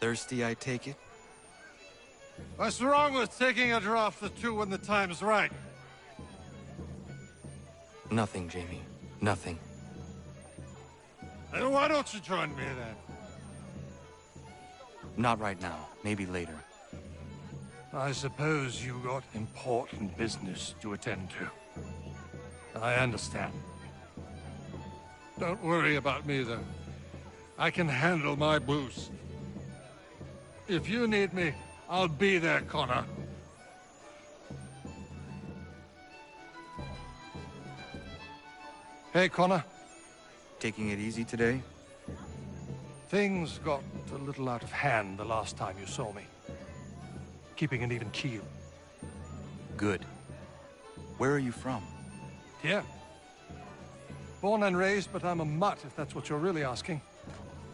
Thirsty, I take it? What's wrong with taking a draught or two when the time's right? Nothing, Jamie. Nothing. Then why don't you join me then? Not right now. Maybe later. I suppose you got important business to attend to. I understand. Don't worry about me, though. I can handle my boost. If you need me, I'll be there, Connor. Hey, Connor. Taking it easy today? Things got a little out of hand the last time you saw me. Keeping an even keel. Good. Where are you from? Yeah. Born and raised, but I'm a mutt, if that's what you're really asking.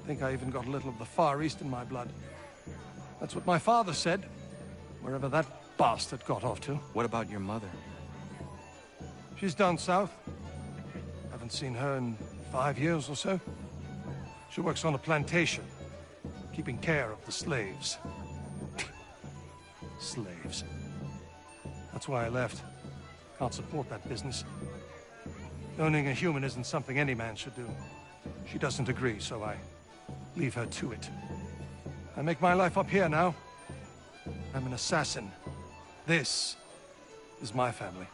Think I even got a little of the Far East in my blood. That's what my father said, wherever that bastard got off to. What about your mother? She's down south. Haven't seen her in 5 years or so. She works on a plantation, keeping care of the slaves. Slaves. That's why I left. Can't support that business. Owning a human isn't something any man should do. She doesn't agree, so I leave her to it. I make my life up here now. I'm an assassin. This is my family.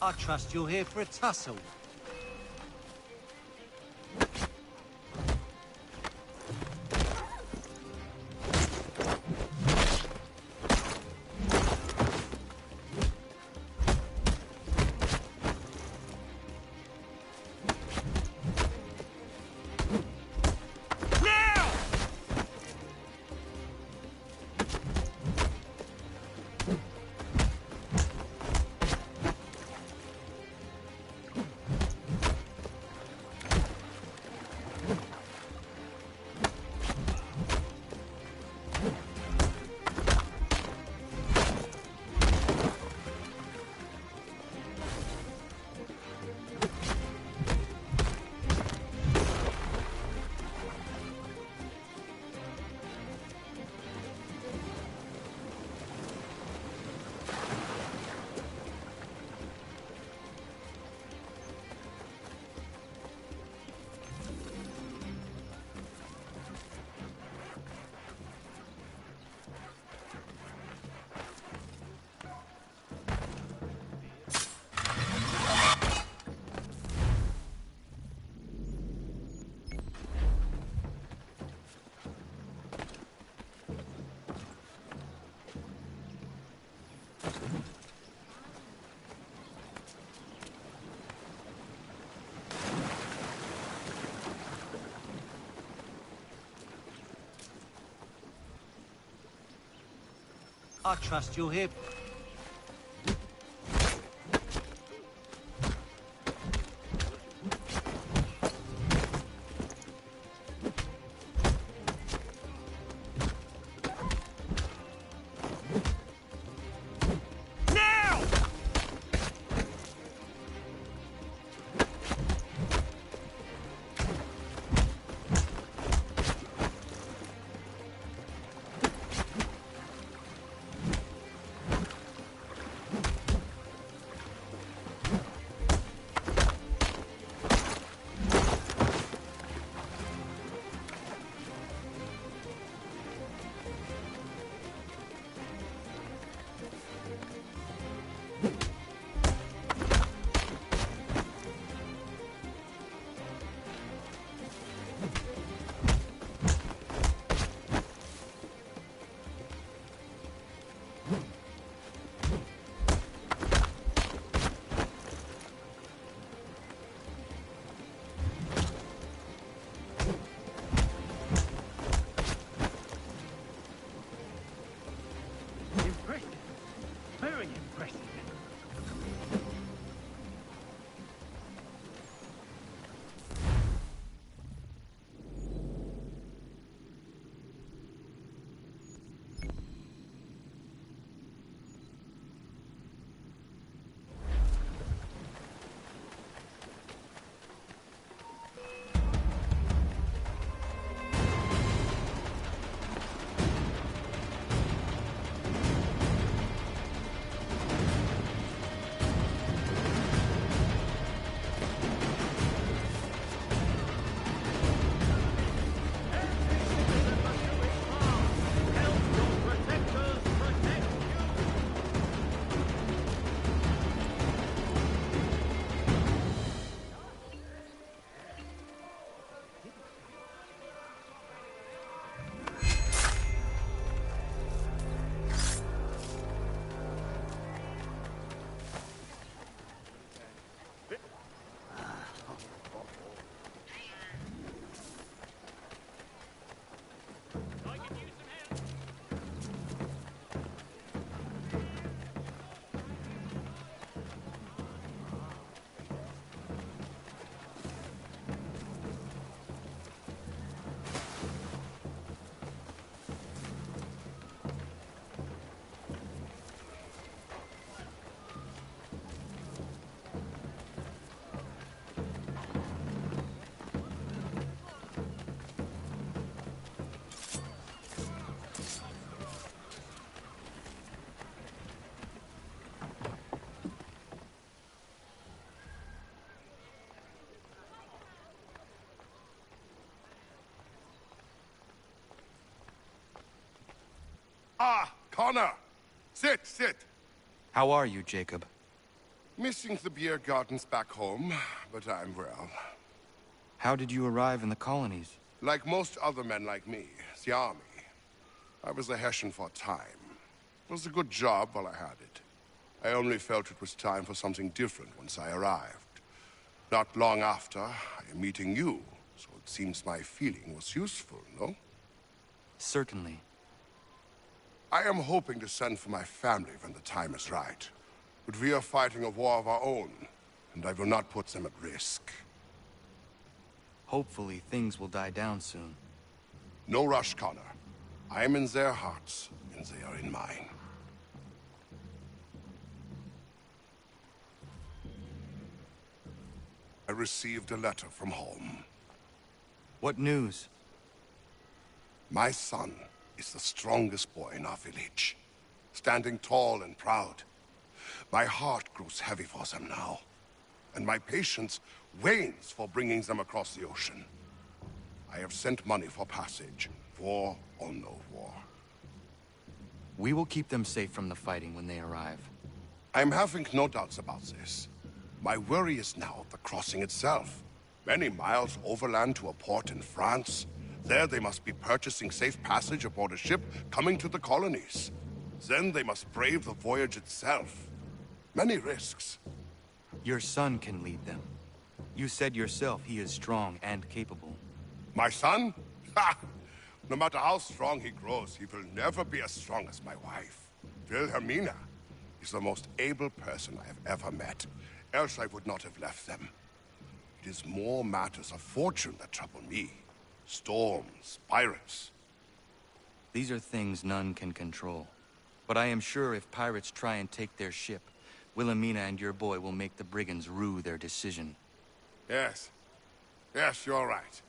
I trust you're here for a tussle. I trust you're here. Ah, Connor! Sit, sit! How are you, Jacob? Missing the beer gardens back home, but I'm well. How did you arrive in the colonies? Like most other men like me, the army. I was a Hessian for a time. It was a good job while I had it. I only felt it was time for something different once I arrived. Not long after, I am meeting you, so it seems my feeling was useful, no? Certainly. I am hoping to send for my family when the time is right. But we are fighting a war of our own, and I will not put them at risk. Hopefully, things will die down soon. No rush, Connor. I am in their hearts, and they are in mine. I received a letter from home. What news? My son is the strongest boy in our village, standing tall and proud. My heart grows heavy for them now, and my patience wanes for bringing them across the ocean. I have sent money for passage, war or no war. We will keep them safe from the fighting when they arrive. I'm having no doubts about this. My worry is now the crossing itself. Many miles overland to a port in France. There they must be purchasing safe passage aboard a ship coming to the colonies. Then they must brave the voyage itself. Many risks. Your son can lead them. You said yourself he is strong and capable. My son? Ha! No matter how strong he grows, he will never be as strong as my wife. Wilhelmina is the most able person I have ever met. Else I would not have left them. It is more matters of fortune that trouble me. Storms, pirates. These are things none can control. But I am sure if pirates try and take their ship, Wilhelmina and your boy will make the brigands rue their decision. Yes. Yes, you're right.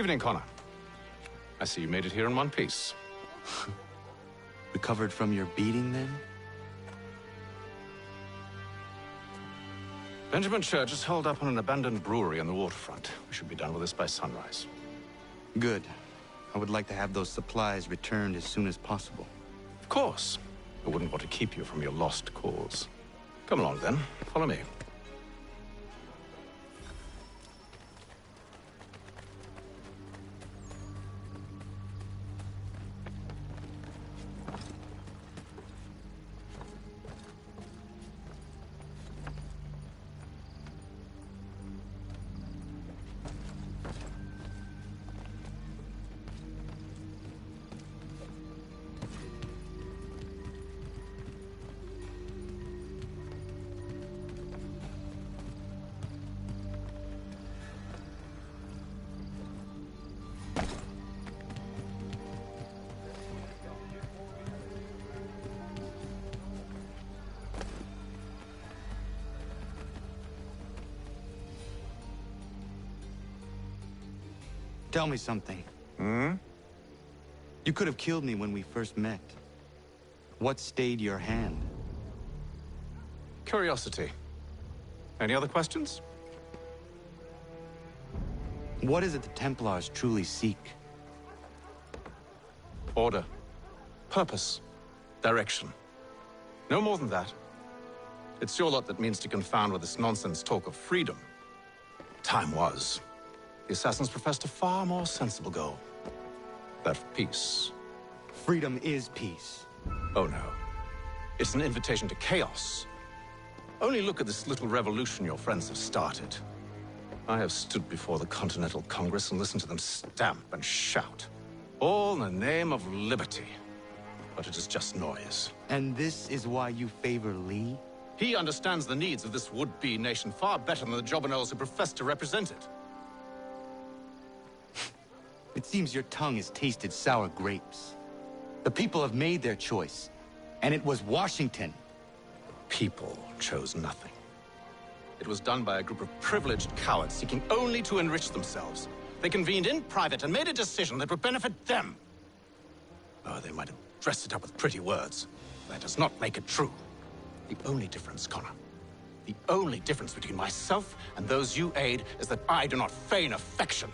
Evening, Connor. I see you made it here in one piece. Recovered from your beating, then? Benjamin Church is holed up on an abandoned brewery on the waterfront. We should be done with this by sunrise. Good. I would like to have those supplies returned as soon as possible. Of course. I wouldn't want to keep you from your lost cause. Come along, then. Follow me. Tell me something. Hmm? You could have killed me when we first met. What stayed your hand? Curiosity. Any other questions? What is it the Templars truly seek? Order. Purpose. Direction. No more than that. It's your lot that means to confound with this nonsense talk of freedom. Time was. The assassins professed a far more sensible goal. That of peace. Freedom is peace. Oh no. It's an invitation to chaos. Only look at this little revolution your friends have started. I have stood before the Continental Congress and listened to them stamp and shout. All in the name of liberty. But it is just noise. And this is why you favor Lee? He understands the needs of this would-be nation far better than the jobberknolls who profess to represent it. It seems your tongue has tasted sour grapes. The people have made their choice, and it was Washington. People chose nothing. It was done by a group of privileged cowards seeking only to enrich themselves. They convened in private and made a decision that would benefit them. Oh, they might have dressed it up with pretty words. That does not make it true. The only difference, Connor, the only difference between myself and those you aid is that I do not feign affection.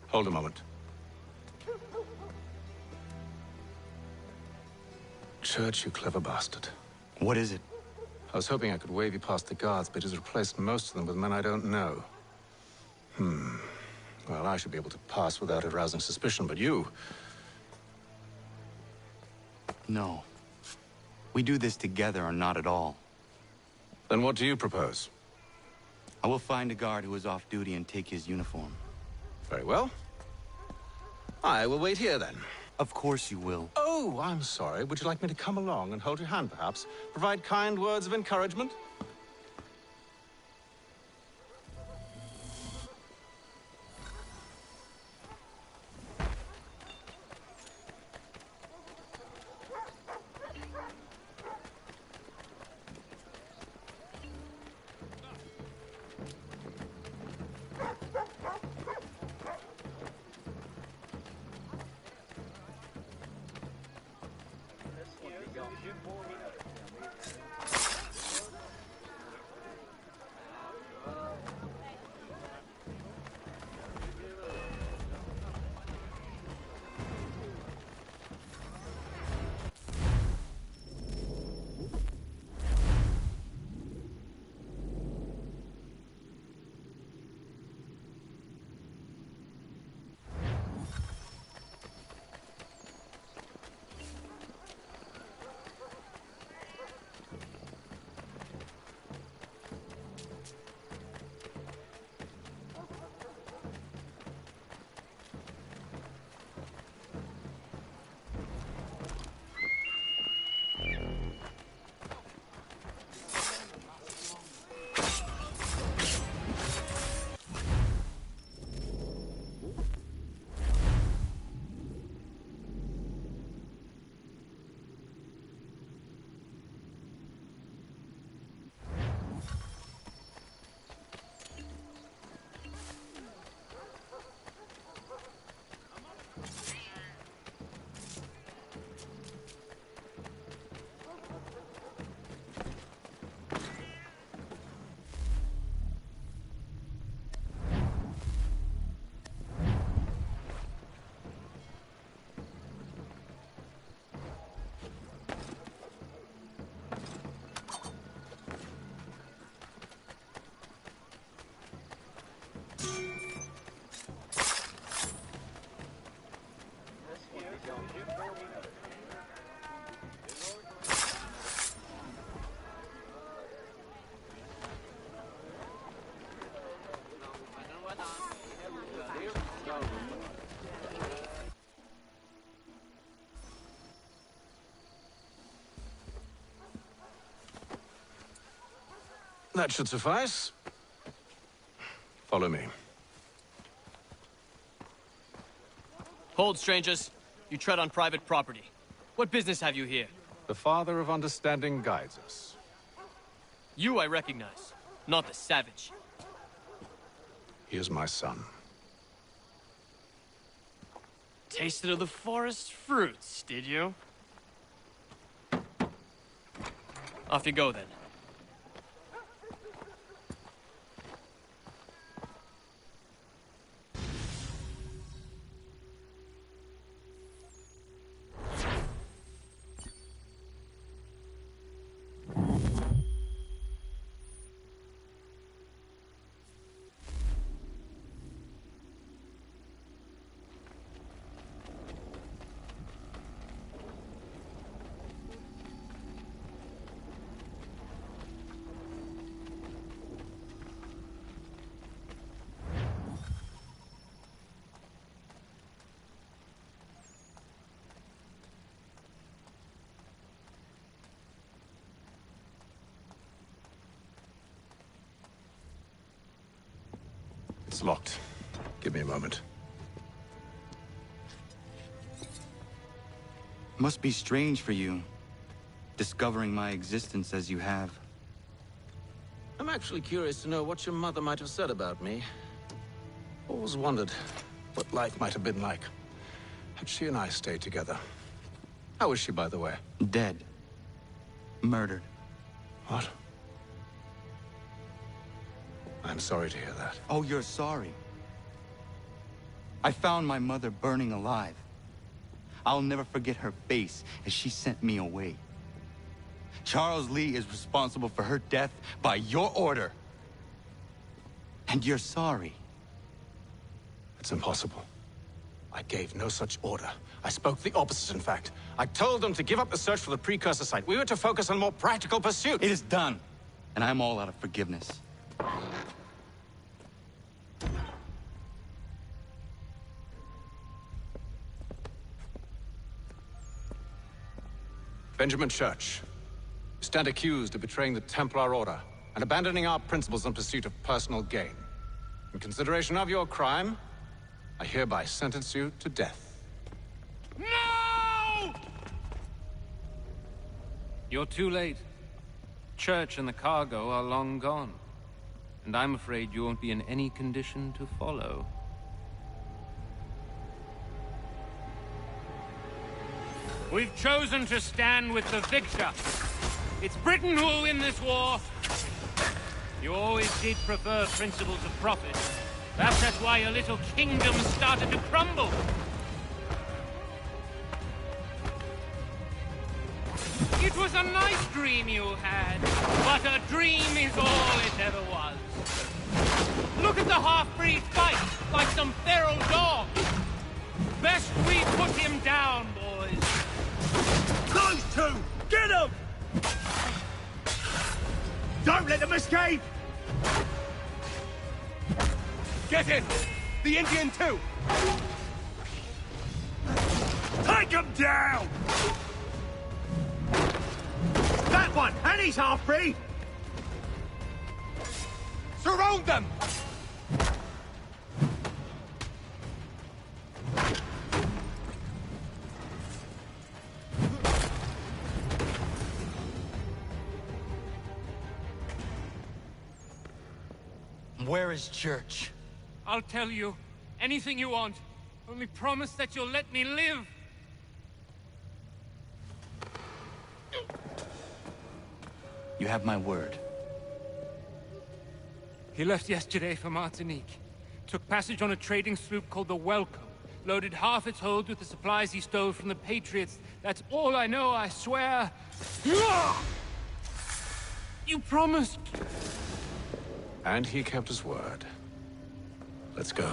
Hold a moment. Church, you clever bastard. What is it? I was hoping I could wave you past the guards, but he's replaced most of them with men I don't know. Well, I should be able to pass without arousing suspicion, but you... No. We do this together or not at all. Then what do you propose? I will find a guard who is off duty and take his uniform. Very well. I will wait here, then. Of course you will. Oh, I'm sorry. Would you like me to come along and hold your hand, perhaps? Provide kind words of encouragement? That should suffice. Follow me. Hold, strangers. You tread on private property. What business have you here? The Father of Understanding guides us. You I recognize, not the savage. He is my son. Tasted of the forest fruits, did you? Off you go, then. It's locked. Give me a moment. Must be strange for you, discovering my existence as you have. I'm actually curious to know what your mother might have said about me. Always wondered what life might have been like had she and I stayed together. How is she, by the way? Dead. Murdered. What? I'm sorry to hear that. Oh, you're sorry. I found my mother burning alive. I'll never forget her face as she sent me away. Charles Lee is responsible for her death by your order. And you're sorry. It's impossible. I gave no such order. I spoke the opposite, in fact. I told them to give up the search for the precursor site. We were to focus on more practical pursuits. It is done, and I'm all out of forgiveness. Benjamin Church, you stand accused of betraying the Templar Order and abandoning our principles in pursuit of personal gain. In consideration of your crime, I hereby sentence you to death. No! You're too late. Church and the cargo are long gone. And I'm afraid you won't be in any condition to follow. We've chosen to stand with the victor. It's Britain who will win this war. You always did prefer principles of profit. Perhaps that's why your little kingdom started to crumble. It was a nice dream you had, but a dream is all it ever was. Look at the half-breed fight, like some feral dog. Best we put him down, boys. Those two! Get them! Don't let them escape! Get in! The Indian too! Take him down! That one! And he's half-breed! Surround them! Where is Church? I'll tell you. Anything you want. Only promise that you'll let me live. You have my word. He left yesterday for Martinique. Took passage on a trading sloop called the Welcome. Loaded half its hold with the supplies he stole from the Patriots. That's all I know, I swear. You promised. And he kept his word. Let's go.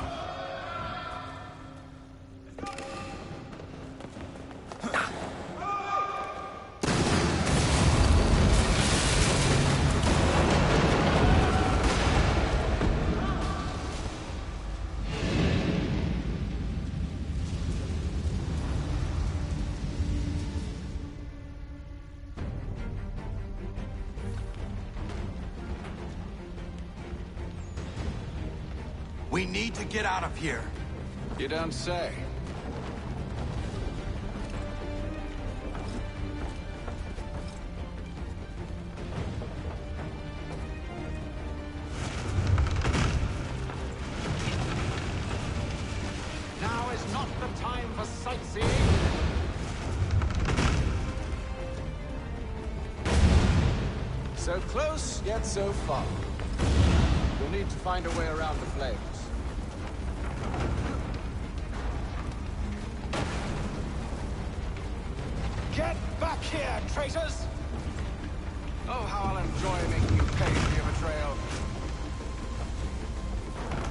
We need to get out of here. You don't say. Now is not the time for sightseeing. So close, yet so far. We'll need to find a way around the flames. Get back here, traitors! Oh, how I'll enjoy making you pay for your betrayal.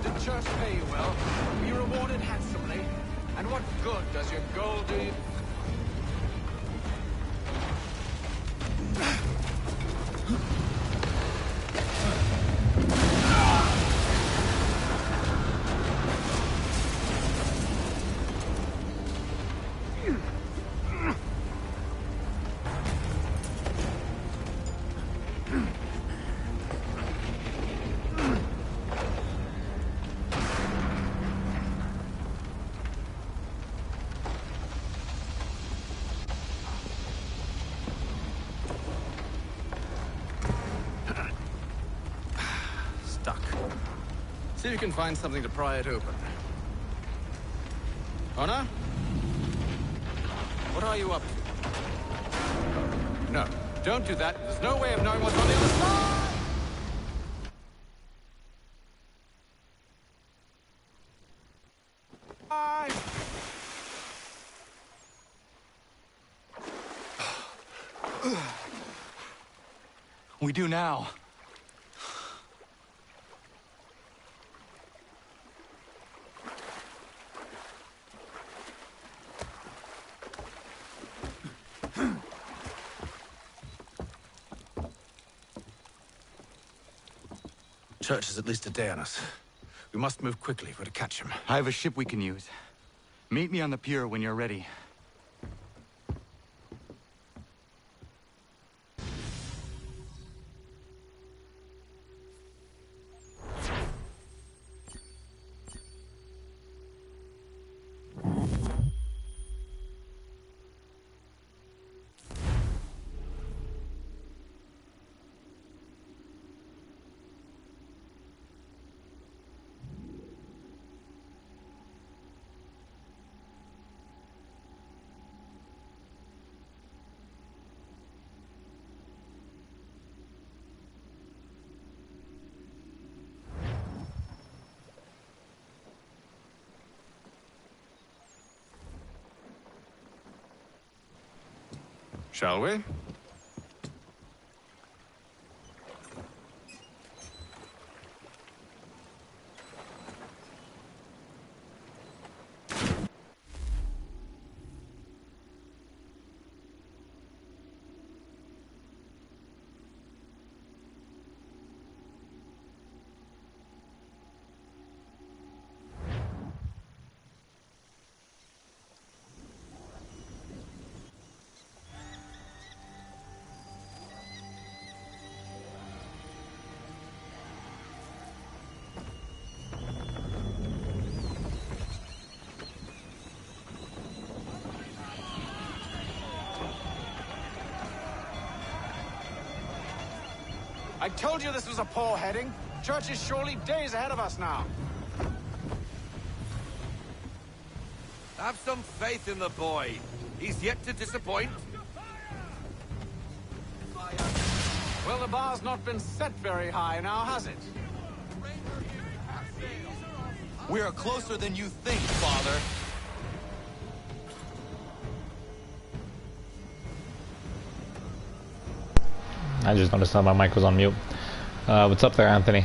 Did Church pay you well? Were you rewarded handsomely? And what good does your gold do you? See if you can find something to pry it open. Honor? What are you up to? No, don't do that. There's no way of knowing what's on the other side! We do now. Church is at least a day on us. We must move quickly if we're to catch him. I have a ship we can use. Meet me on the pier when you're ready. Shall we? I told you this was a poor heading. Church is surely days ahead of us now. Have some faith in the boy. He's yet to disappoint. Well, the bar's not been set very high now, has it? We are closer than you think, Father. I just noticed that my mic was on mute. What's up there, Anthony?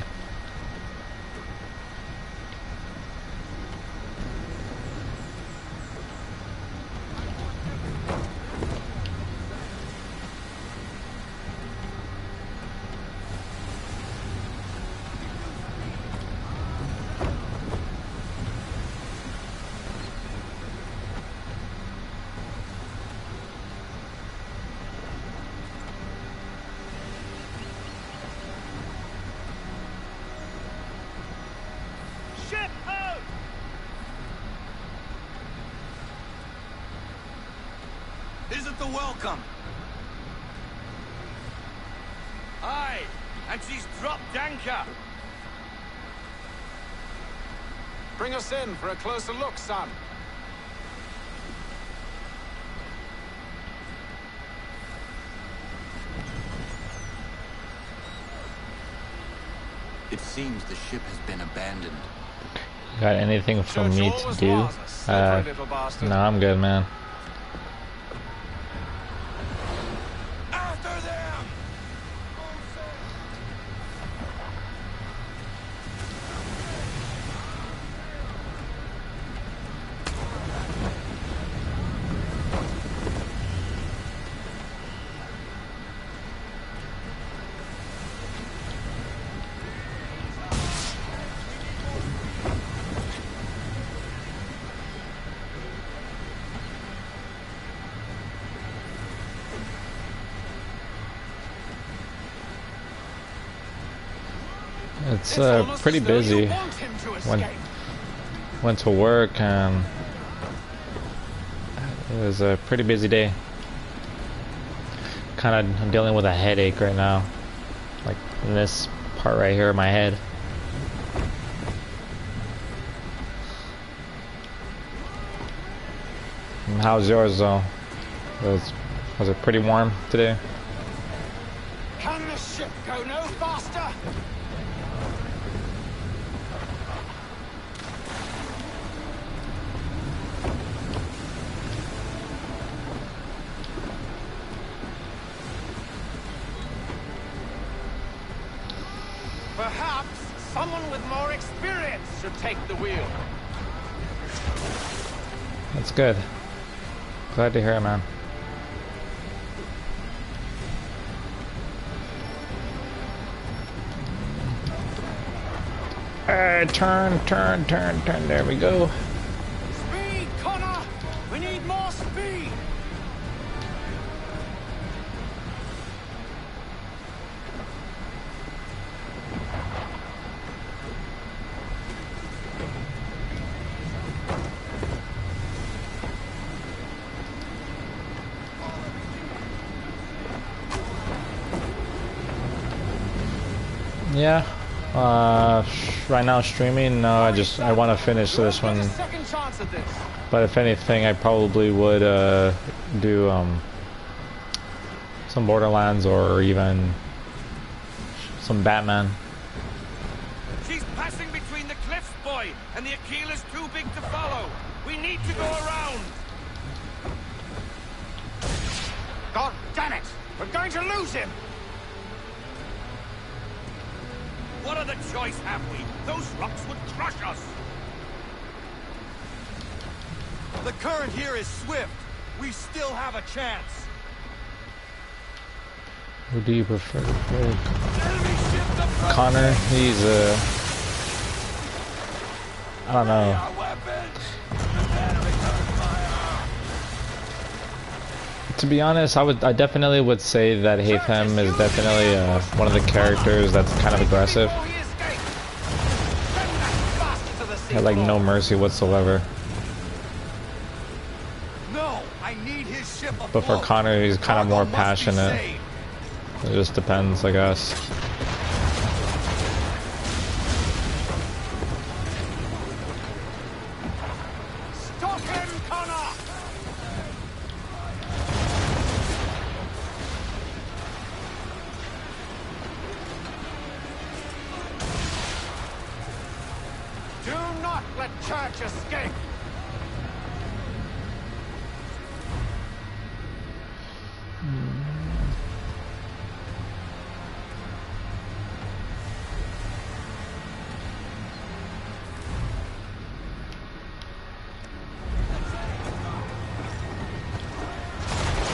Isn't the welcome? Aye, and she's dropped anchor. Bring us in for a closer look, son. It seems the ship has been abandoned. Got anything for me to do? No, I'm good, man. After them! It's pretty busy. Went to work and it was a pretty busy day. I'm dealing with a headache right now, like in this part right here of my head. How's yours though? Was it pretty warm today? Can the ship go no faster? Perhaps someone with more experience should take the wheel. That's good. Glad to hear it, man. Turn. There we go. Speed, Connor! We need more speed! Yeah. Right now streaming. No, I want to finish this one. But if anything, I probably would do some Borderlands or even some Batman. She's passing between the cliffs, boy, and the Aquila's too big to follow. We need to go around. God damn it! We're going to lose him! What other choice have we? Those rocks would crush us. The current here is swift. We still have a chance. Who do you prefer? Connor, he's I don't know. To be honest, I definitely would say that Haytham is definitely one of the characters that's kind of aggressive. Had like no mercy whatsoever. No, I need his ship. But for Connor, he's kind of more passionate. It just depends, I guess. Stop him, Connor! Do not let Church escape!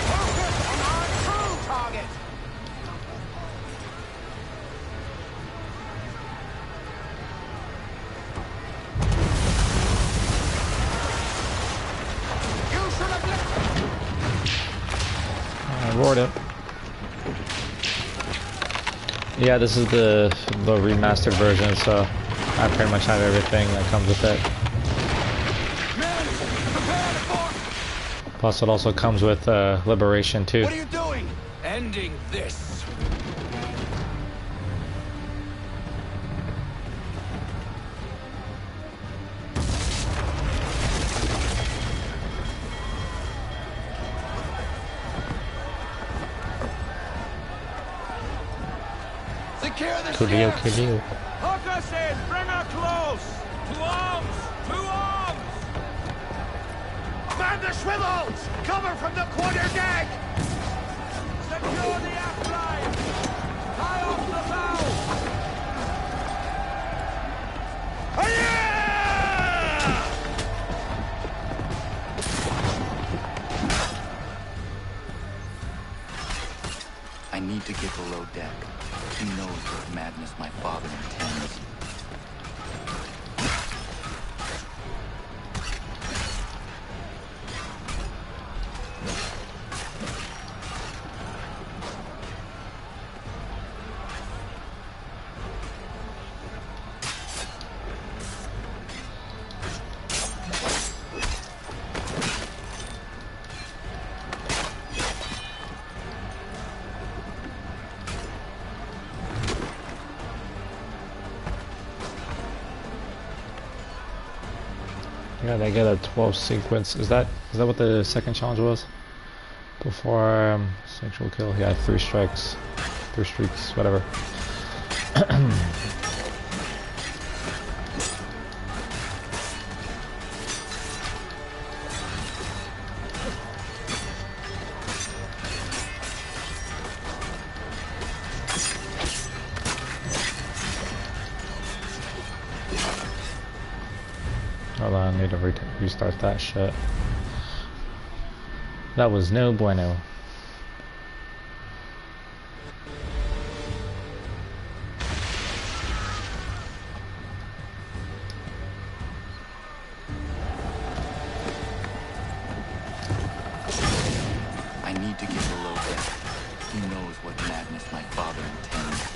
Focus on our true target! You should have I roared it. Yeah, this is the remastered version, so I pretty much have everything that comes with it. Plus, it also comes with liberation too. What are you doing? Ending this. Secure the Coolio, ships. coolio. Hook us in! Bring her close! To arms! To arms! Man the swivels! Cover from the quarter deck! Secure the aft line! Tie off the bow! I need to get below deck. Who knows what madness my father intends? Yeah, they get a 12 sequence. Is that what the second challenge was? Before sexual kill, yeah, 3 strikes, 3 streaks, whatever. Hold on, I need to restart that shit. That was no bueno. I need to get below deck. Who knows what madness my father intends?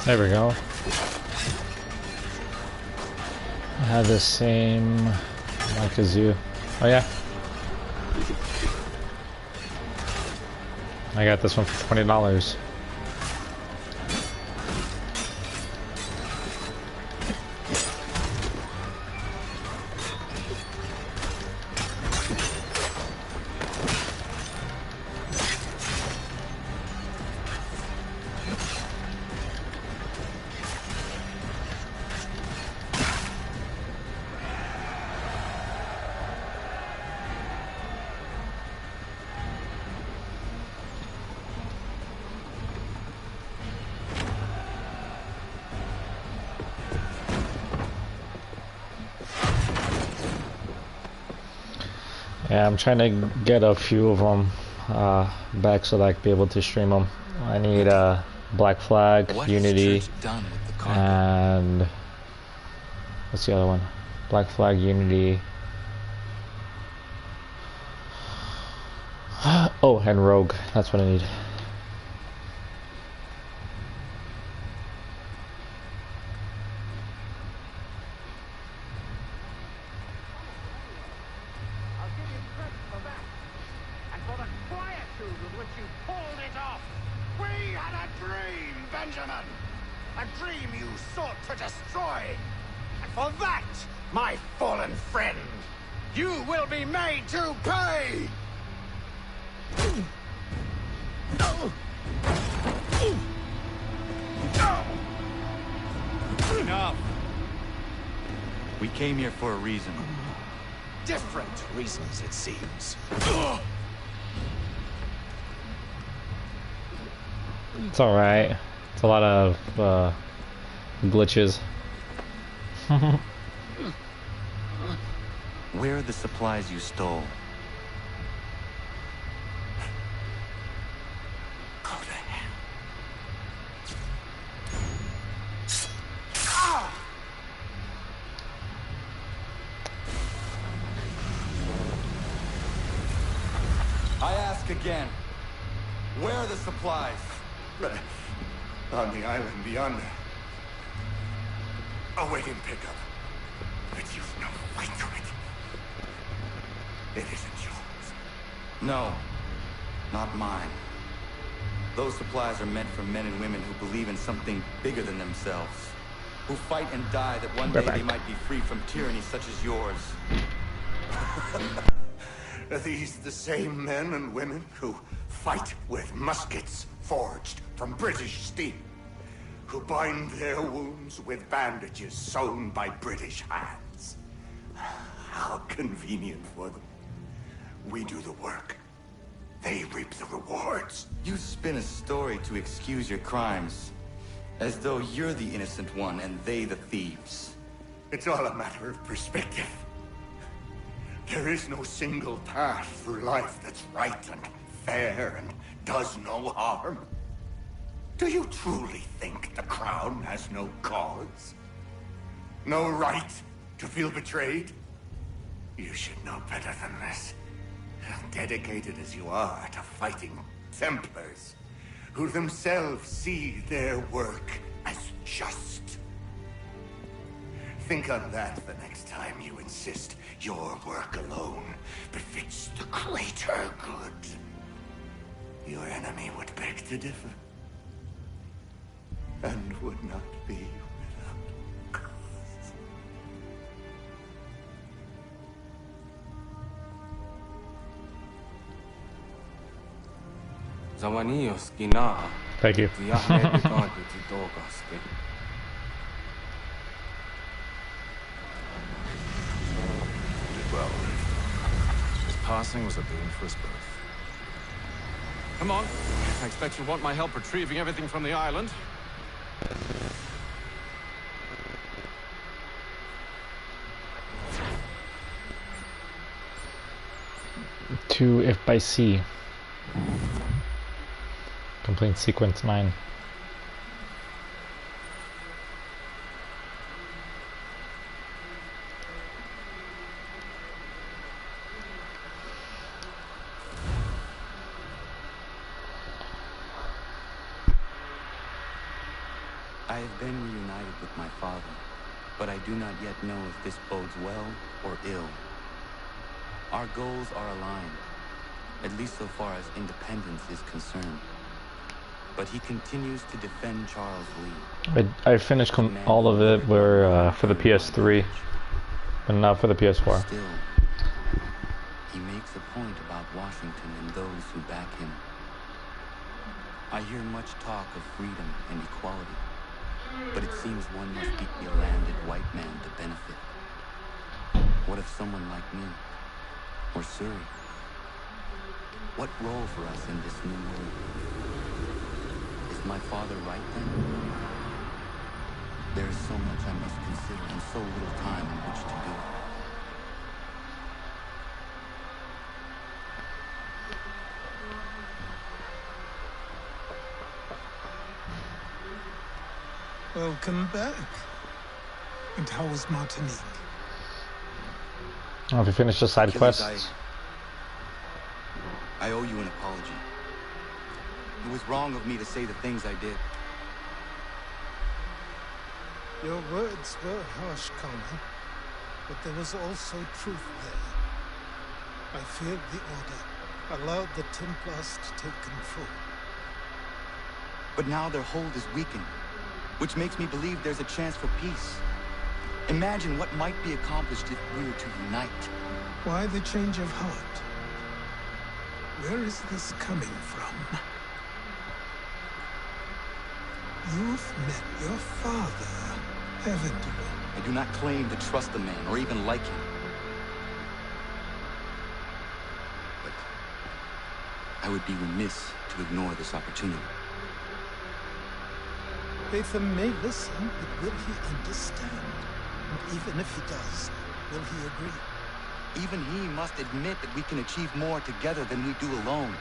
There we go. I have the same mic as you. Oh yeah. I got this one for $20. Yeah, I'm trying to get a few of them back so that I can be able to stream them. I need Black Flag, Unity, and what's the other one? Black Flag, Unity. Oh, and Rogue. That's what I need. For a reason. Different reasons, it seems. It's alright. It's a lot of glitches. Where are the supplies you stole? I ask again. Where are the supplies? On the island beyond. Awaiting pickup. But you've no right to it. It isn't yours. No, not mine. Those supplies are meant for men and women who believe in something bigger than themselves. Who fight and die that one day they might be free from tyranny such as yours. Are these the same men and women who fight with muskets forged from British steel? Who bind their wounds with bandages sewn by British hands? How convenient for them. We do the work. They reap the rewards. You spin a story to excuse your crimes. As though you're the innocent one and they the thieves. It's all a matter of perspective. There is no single path through life that's right and fair and does no harm. Do you truly think the Crown has no cause? No right to feel betrayed? You should know better than this. Dedicated as you are to fighting Templars, who themselves see their work as just. Think on that the next time you insist your work alone befits the greater good. Your enemy would beg to differ, and would not be without cause. Thank you. Well, his passing was a boon for us both. Come on. I expect you'll want my help retrieving everything from the island. To If by Sea. Complete sequence 9. I have been reunited with my father, but I do not yet know if this bodes well or ill. Our goals are aligned, at least so far as independence is concerned. But he continues to defend Charles Lee. I finished all of it for the PS3, but not for the PS4. Still, he makes a point about Washington and those who back him. I hear much talk of freedom and equality, but it seems one must be a landed white man to benefit. What if someone like me, or Surrey? What role for us in this new world? Is my father right then? There is so much I must consider and so little time in which to do it. Welcome back. And how was Martinique? Oh, have you finished the side quests? I owe you an apology. It was wrong of me to say the things I did. Your words were harsh, Connor, but there was also truth there. I feared the Order, allowed the Templars to take control. But now their hold is weakened, which makes me believe there's a chance for peace. Imagine what might be accomplished if we were to unite. Why the change of heart? Where is this coming from? You've met your father, haven't you? I do not claim to trust the man or even like him. But I would be remiss to ignore this opportunity. Latham may listen, but will he understand? And even if he does, will he agree? Even he must admit that we can achieve more together than we do alone.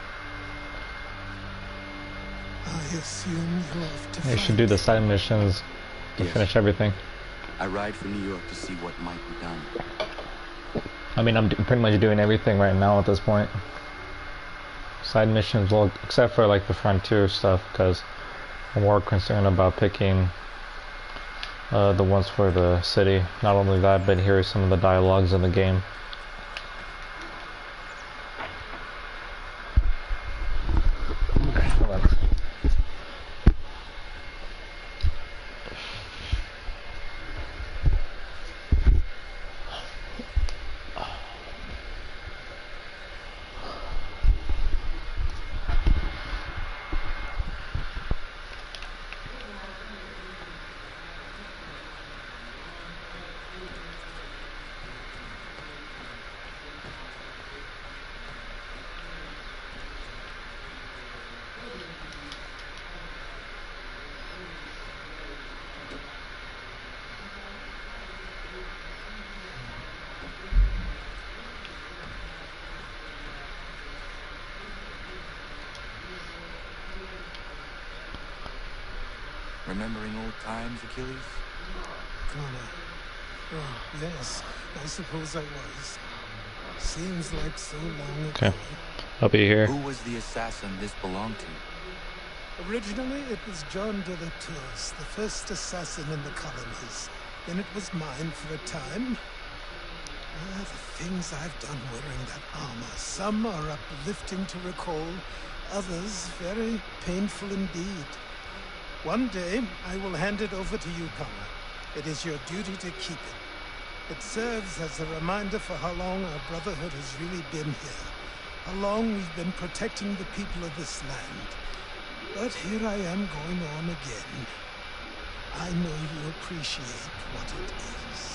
I assume you'll have to You should do the side missions to finish everything. I ride for New York to see what might be done. I mean, I'm pretty much doing everything right now at this point. side missions, well, except for like the frontier stuff, because I'm more concerned about picking the ones for the city. Not only that, but here are some of the dialogues in the game. Remembering old times, Achilles? Connor. Oh, yes. I suppose I was. Seems like so long ago. Okay, I'll be here. Who was the assassin this belonged to? Originally, it was John de la Tour's, the first assassin in the colonies. Then it was mine for a time. The things I've done wearing that armor. Some are uplifting to recall, others very painful indeed. One day, I will hand it over to you, Connor. It is your duty to keep it. It serves as a reminder for how long our brotherhood has really been here. How long we've been protecting the people of this land. But here I am going on again. I know you appreciate what it is.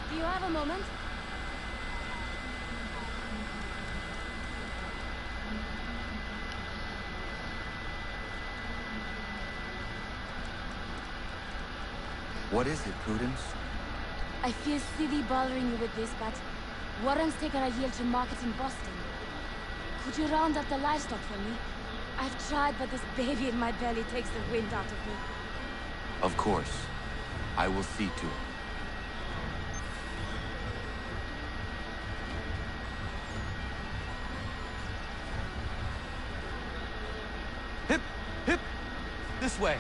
Do you have a moment? What is it, Prudence? I feel silly bothering you with this, but Warren's taken a yield to market in Boston. Could you round up the livestock for me? I've tried, but this baby in my belly takes the wind out of me. Of course. I will see to it. Hip, hip, This way.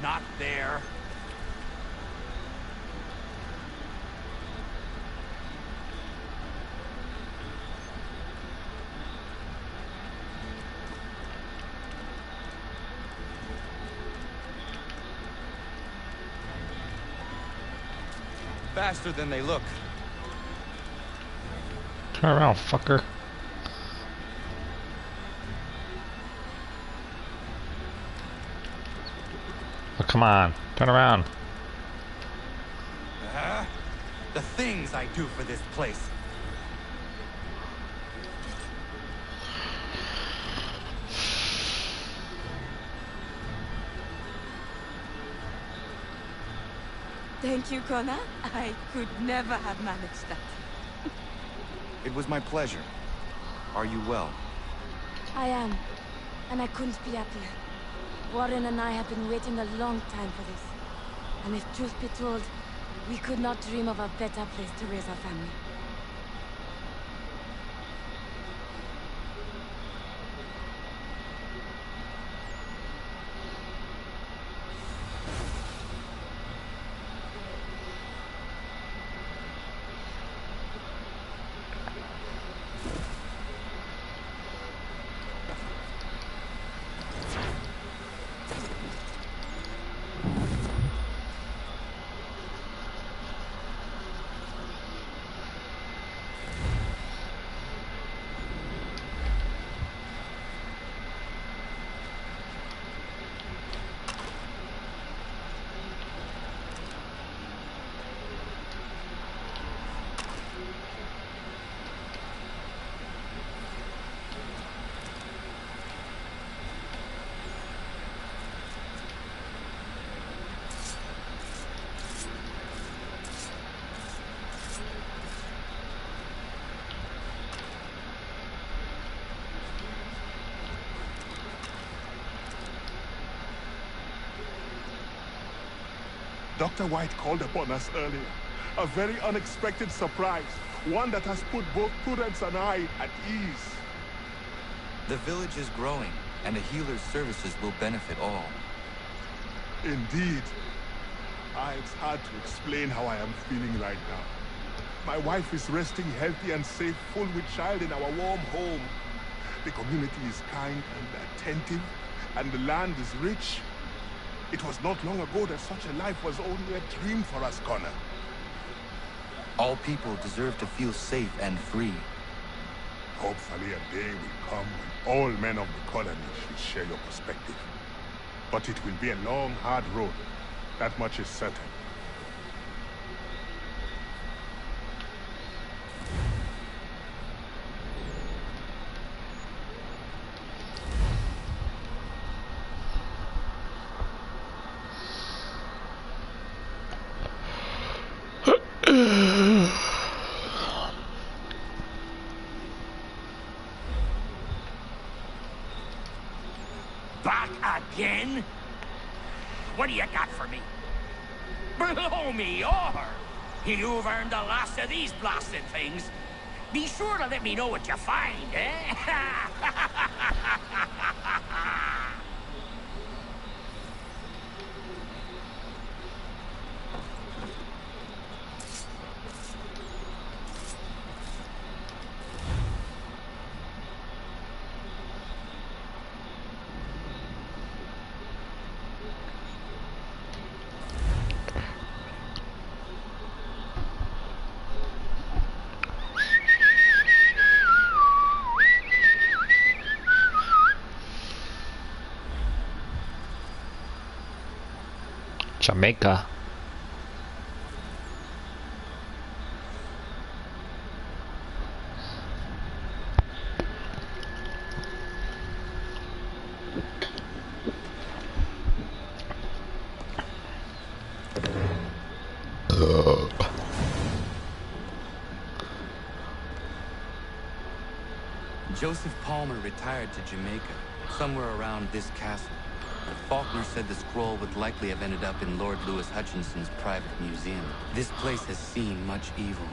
Not there. Faster than they look. Turn around, fucker. Oh, come on, turn around. The things I do for this place. Thank you, Connor. I could never have managed that. It was my pleasure. Are you well? I am, and I couldn't be happier. Warren and I have been waiting a long time for this. And if truth be told, we could not dream of a better place to raise our family. Dr. White called upon us earlier. A very unexpected surprise. One that has put both Prudence and I at ease. The village is growing, and the healer's services will benefit all. Indeed. It's hard to explain how I am feeling right now. My wife is resting healthy and safe, full with child in our warm home. The community is kind and attentive, and the land is rich. It was not long ago that such a life was only a dream for us, Connor. All people deserve to feel safe and free. Hopefully a day will come when all men of the colony shall share your perspective. But it will be a long, hard road. That much is certain. Back again? What do you got for me? Blow me over! You've earned the last of these blasted things. Be sure to let me know what you find, eh? Jamaica. Joseph Palmer retired to Jamaica, somewhere around this castle. Faulkner said the scroll would likely have ended up in Lord Louis Hutchinson's private museum. This place has seen much evil.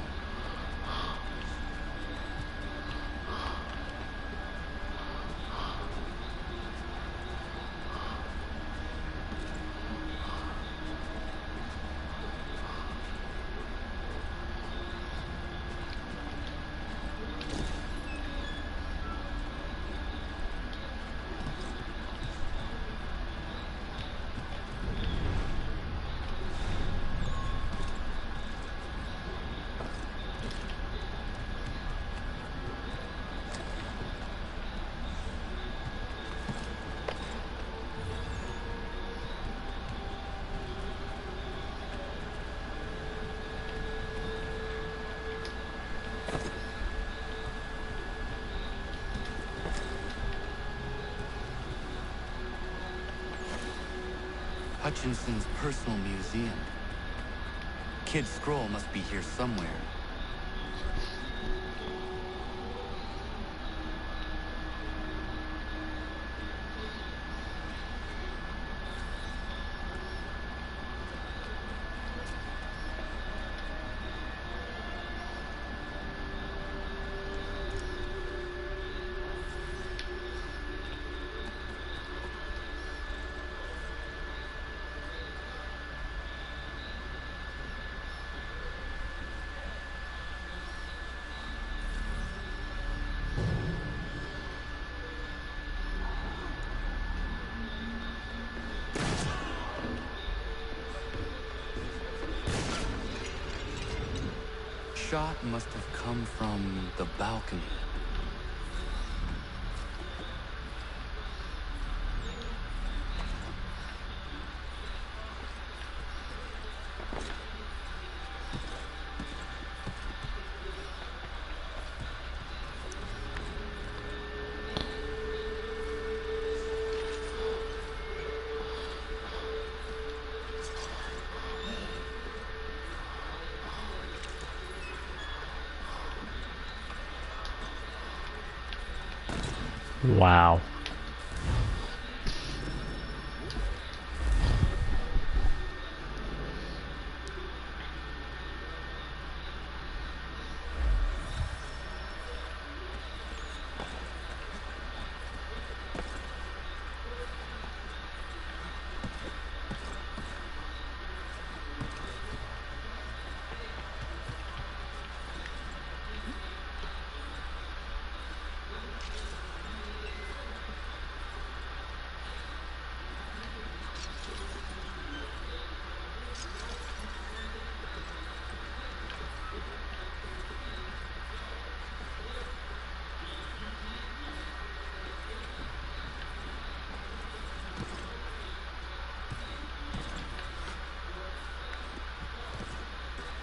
Hutchinson's personal museum. Kid's scroll must be here somewhere. Shot must have come from the balcony. Wow.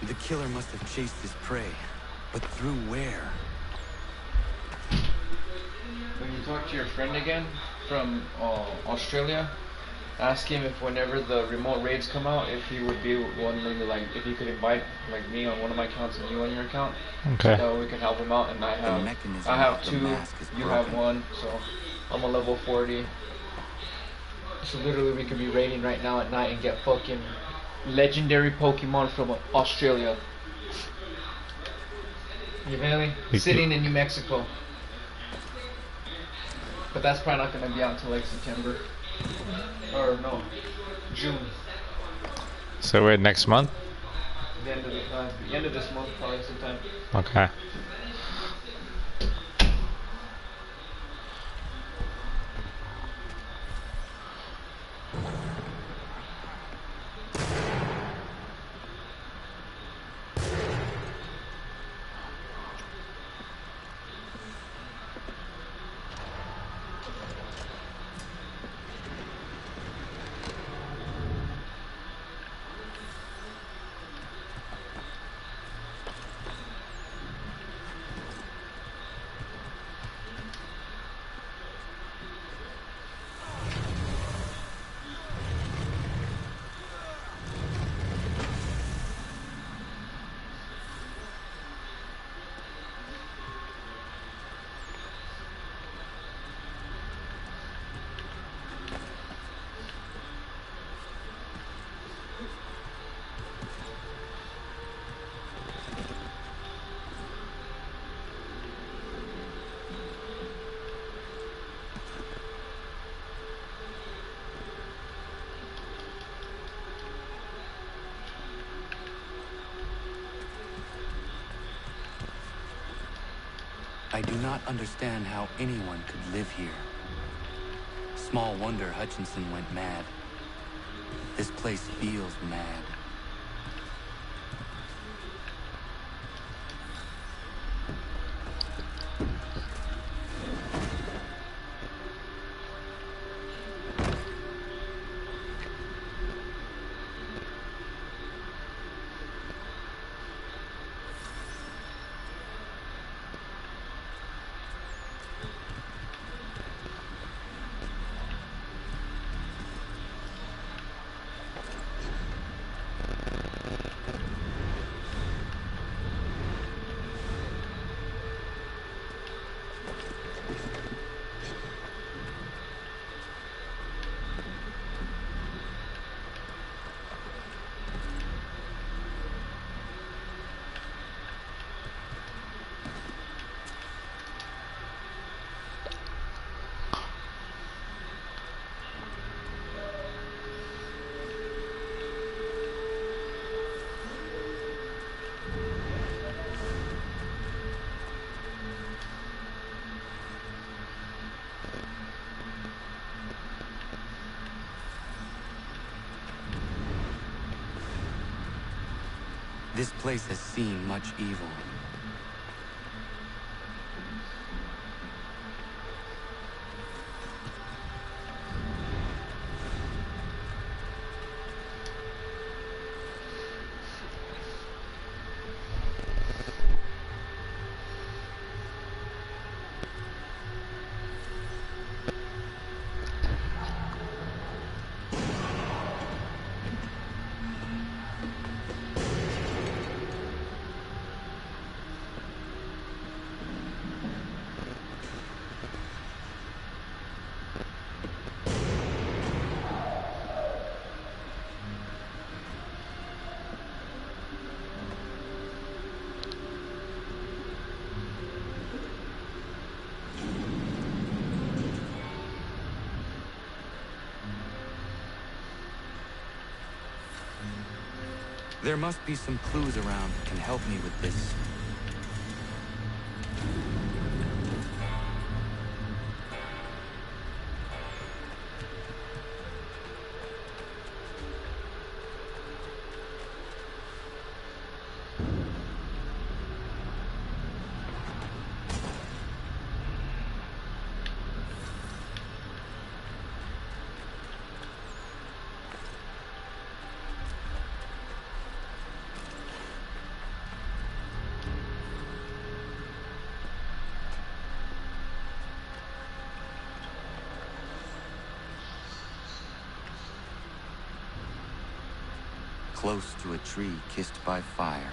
The killer must have chased his prey, but through where? When you talk to your friend again from Australia, ask him if whenever the remote raids come out, if he would be willing to, like, if he could invite like me on one of my accounts and you on your account. Okay. So we can help him out. And I have two, you have one, so I'm a level 40. So literally we could be raiding right now at night and get fucking legendary Pokemon from Australia. You feel me? Sitting in New Mexico. But that's probably not going to be out until like September. Or no, June. So we're next month? The end of this month, probably sometime. Okay. I do not understand how anyone could live here. Small wonder Hutchinson went mad. This place feels mad. This place has seen much evil. There must be some clues around that can help me with this. Close to a tree kissed by fire.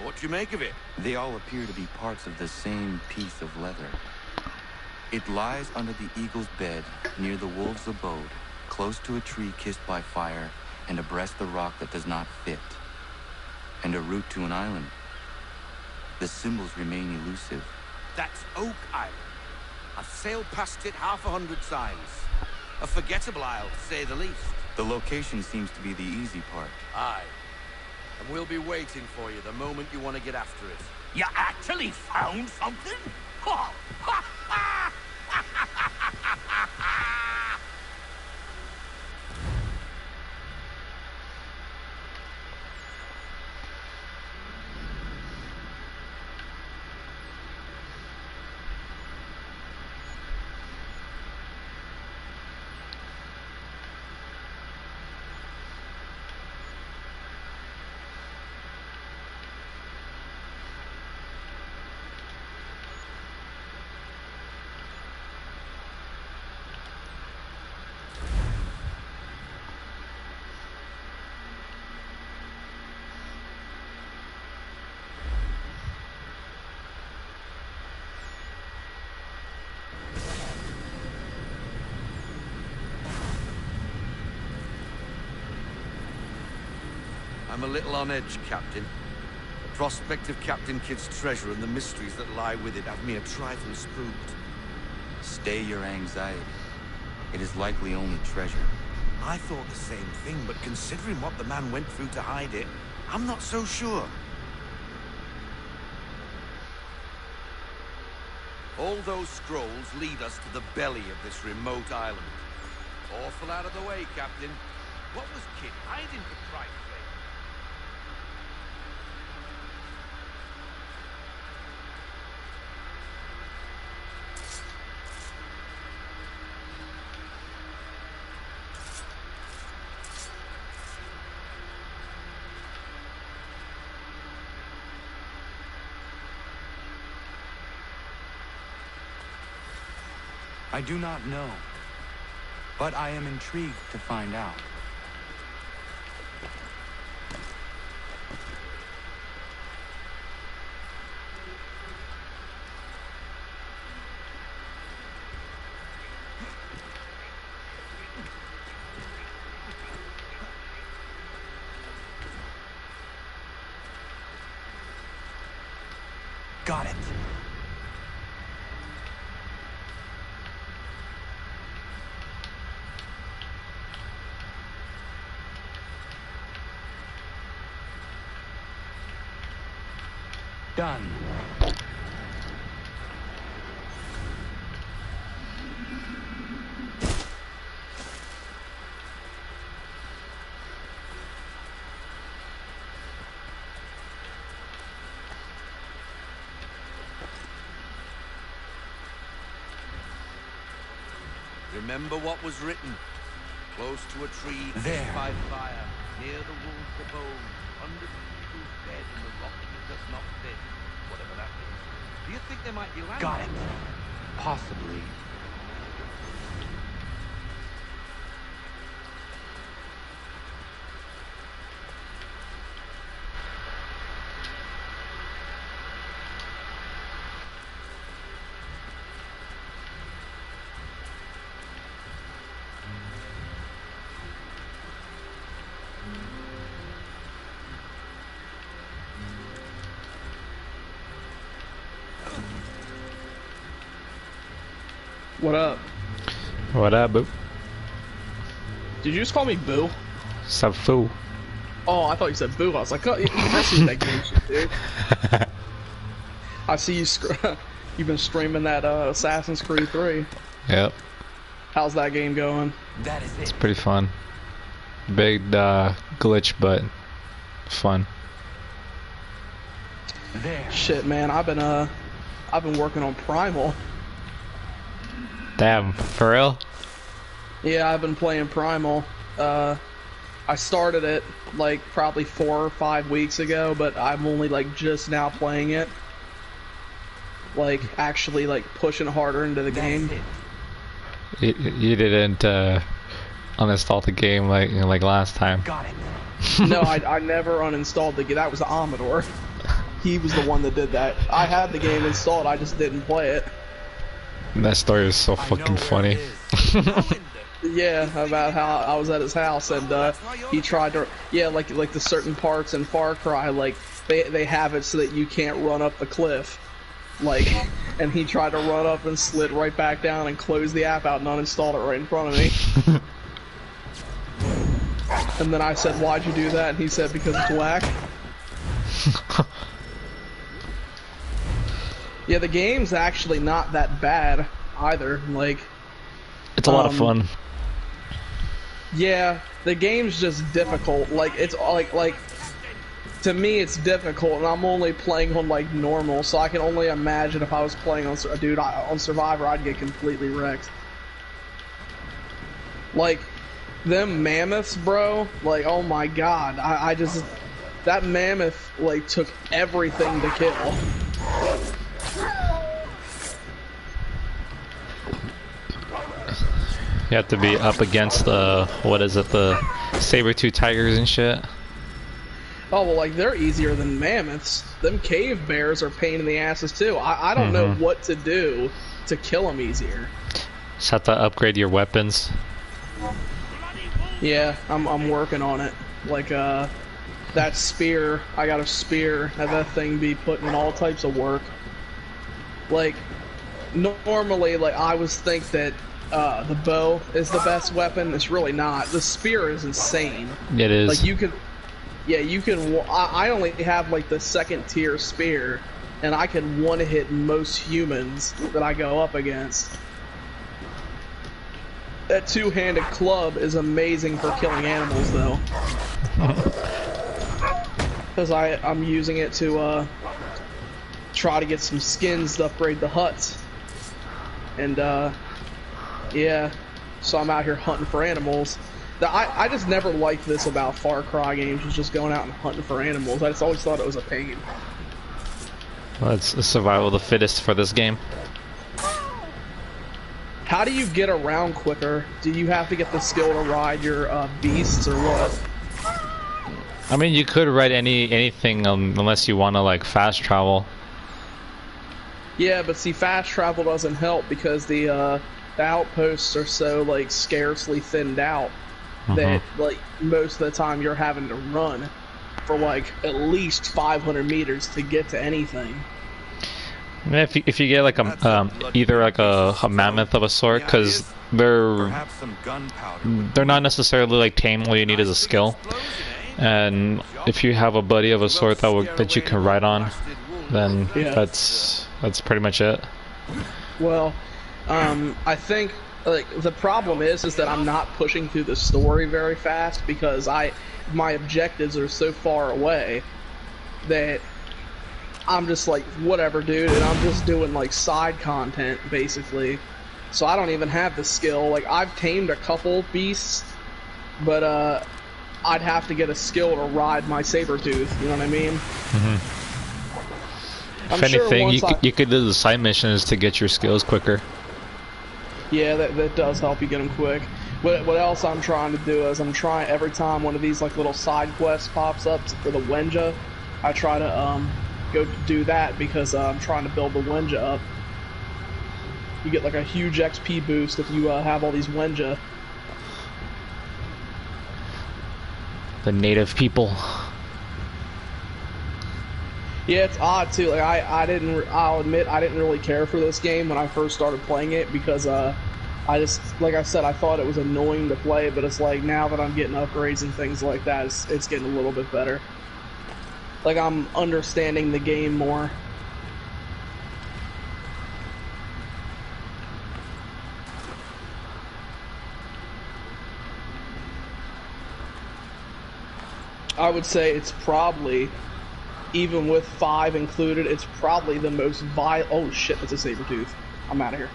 What do you make of it? They all appear to be parts of the same piece of leather. It lies under the eagle's bed, near the wolf's abode, close to a tree kissed by fire, and abreast the rock that does not fit, and a route to an island. The symbols remain elusive. That's Oak Island. I've sailed past it 100 times. A forgettable isle, to say the least. The location seems to be the easy part. Aye. And we'll be waiting for you the moment you want to get after it. You actually found something? I'm a little on edge, Captain. The prospect of Captain Kidd's treasure and the mysteries that lie with it have me a trifle spooked. Stay your anxiety. It is likely only treasure. I thought the same thing, but considering what the man went through to hide it, I'm not so sure. All those scrolls lead us to the belly of this remote island. Awful out of the way, Captain. What was Kidd hiding for Christ's sake? I do not know, but I am intrigued to find out. Got it. Done. Remember what was written. Close to a tree, there. By fire, near the wolves the bone, under the eagle's bed and the rock that does not fit. Whatever that means. Do you think there might be land? Got it. Possibly. What up? What up, boo? Did you just call me Boo? Sup, foo? Oh, I thought you said Boo. I was like, oh, I see that game shit, dude. I see you. You've been streaming that Assassin's Creed 3. Yep. How's that game going? That is it. It's pretty fun. Big glitch, but fun. There. Shit, man, I've been working on Primal. Damn, for real? Yeah, I've been playing Primal. I started it like probably 4 or 5 weeks ago, but I'm only like just now playing it. Like actually like pushing harder into the game. You didn't uninstall the game like last time. Got it. No, I never uninstalled the game. That was Amador. He was the one that did that. I had the game installed, I just didn't play it. That story is so fucking funny. Yeah, about how I was at his house and he tried to, yeah, like the certain parts in Far Cry, like they have it so that you can't run up the cliff, like, and he tried to run up and slid right back down and closed the app out and uninstalled it right in front of me. And then I said, "Why'd you do that?" And he said, "Because it's whack." Yeah, the game's actually not that bad either. Like, it's a lot of fun. Yeah, the game's just difficult. Like, it's like to me, it's difficult, and I'm only playing on like normal. So I can only imagine if I was playing on on Survivor, I'd get completely wrecked. Like, them mammoths, bro. Like, oh my god, I just that mammoth like took everything to kill. You have to be up against the, what is it, the saber-tooth tigers and shit. Oh, well, like, they're easier than mammoths. Them cave bears are pain in the asses, too. I don't know what to do to kill them easier. Just have to upgrade your weapons. Yeah, I'm working on it. Like, that spear, I got a spear, have that thing be putting in all types of work. Like, normally, like, I always think that the bow is the best weapon. It's really not. The spear is insane. It is. Like, you can... Yeah, you can... I only have, like, the second tier spear, and I can one-hit most humans that I go up against. That two-handed club is amazing for killing animals, though. Because I'm using it to try to get some skins to upgrade the huts. And yeah, so I'm out here hunting for animals. I just never liked this about Far Cry games, was just going out and hunting for animals. I just always thought it was a pain. Well, it's a survival of the fittest for this game. How do you get around quicker? Do you have to get the skill to ride your beasts or what? I mean, you could ride anything unless you want to like fast travel. Yeah, but see, fast travel doesn't help because the outposts are so like scarcely thinned out that like most of the time you're having to run for like at least 500 meters to get to anything. If you get like a either like a mammoth of a sort, because they're not necessarily like tame. All you need is a skill, and if you have a buddy of a sort that you can ride on, then that's pretty much it. Well, I think like the problem is that I'm not pushing through the story very fast because my objectives are so far away that I'm just like, whatever, dude, and I'm just doing like side content basically. So I don't even have the skill. Like, I've tamed a couple beasts, but I'd have to get a skill to ride my saber-tooth, you know what I mean? If anything, you could do the side missions to get your skills quicker. Yeah, that does help you get them quick. What else I'm trying to do is I'm trying, every time one of these like little side quests pops up for the Wenja, I try to go do that because I'm trying to build the Wenja up. You get like a huge XP boost if you have all these Wenja. The native people. Yeah, it's odd too. Like I'll admit I didn't really care for this game when I first started playing it because I just, like I said, I thought it was annoying to play, but it's like now that I'm getting upgrades and things like that, it's getting a little bit better. Like, I'm understanding the game more. I would say it's probably, even with 5 included, it's probably the most oh shit, that's a saber-tooth. I'm out of here.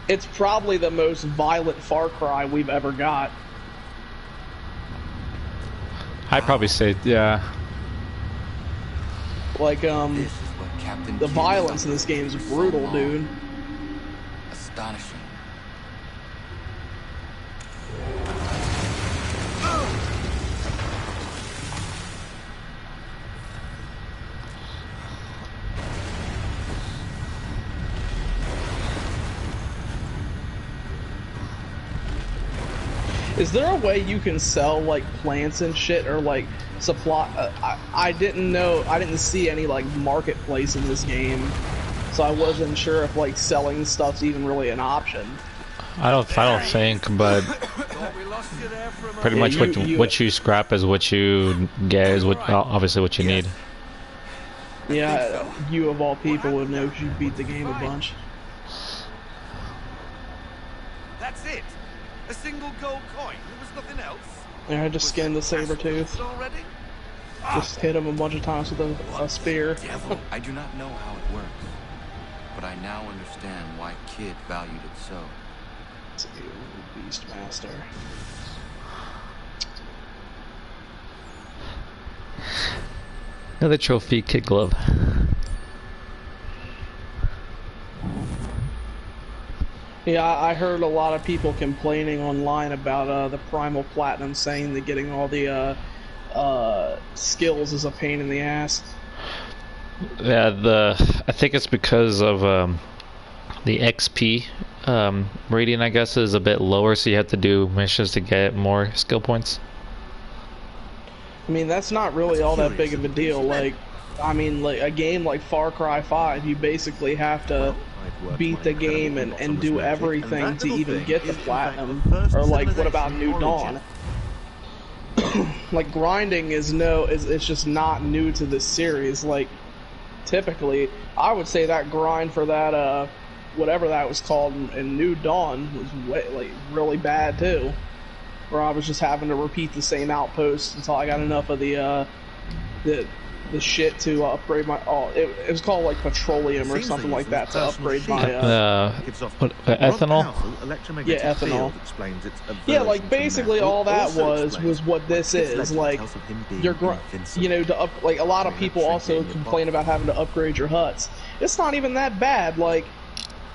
It's probably the most violent Far Cry we've ever got. I'd probably say, yeah. Like, the violence in this game is brutal, dude. Astonishing. Is there a way you can sell like plants and shit or like supply? I didn't know. I didn't see any like marketplace in this game, so I wasn't sure if like selling stuff's even really an option. I don't think, but pretty much what you scrap is what you get is what obviously what you need. Yeah, you of all people would know if you beat the game a bunch. That's it. A single gold coin. There was nothing else. Yeah, I just skinned the saber-tooth. Just hit him a bunch of times with a spear. I do not know how it works, but I now understand why Kid valued it so. Beastmaster. Another trophy, Kid Glove. Yeah, I heard a lot of people complaining online about the Primal Platinum, saying that getting all the skills is a pain in the ass. Yeah, I think it's because of the XP rating, I guess, is a bit lower, so you have to do missions to get more skill points. I mean, that's not really all that big of a deal. Like, I mean, like a game like Far Cry 5, you basically have to beat the game and do everything to even get the platinum. Or like, what about New Dawn? Like, grinding is it's just not new to this series. Like, typically, I would say that grind for that whatever that was called in New Dawn was really bad too. Where I was just having to repeat the same outpost until I got enough of the shit to upgrade my. It was called like petroleum or something like that to upgrade my. Ethanol. Yeah, ethanol. Yeah, like basically all that was what this is. Like you're, to up. Like a lot of people also complain about having to upgrade your huts. It's not even that bad. Like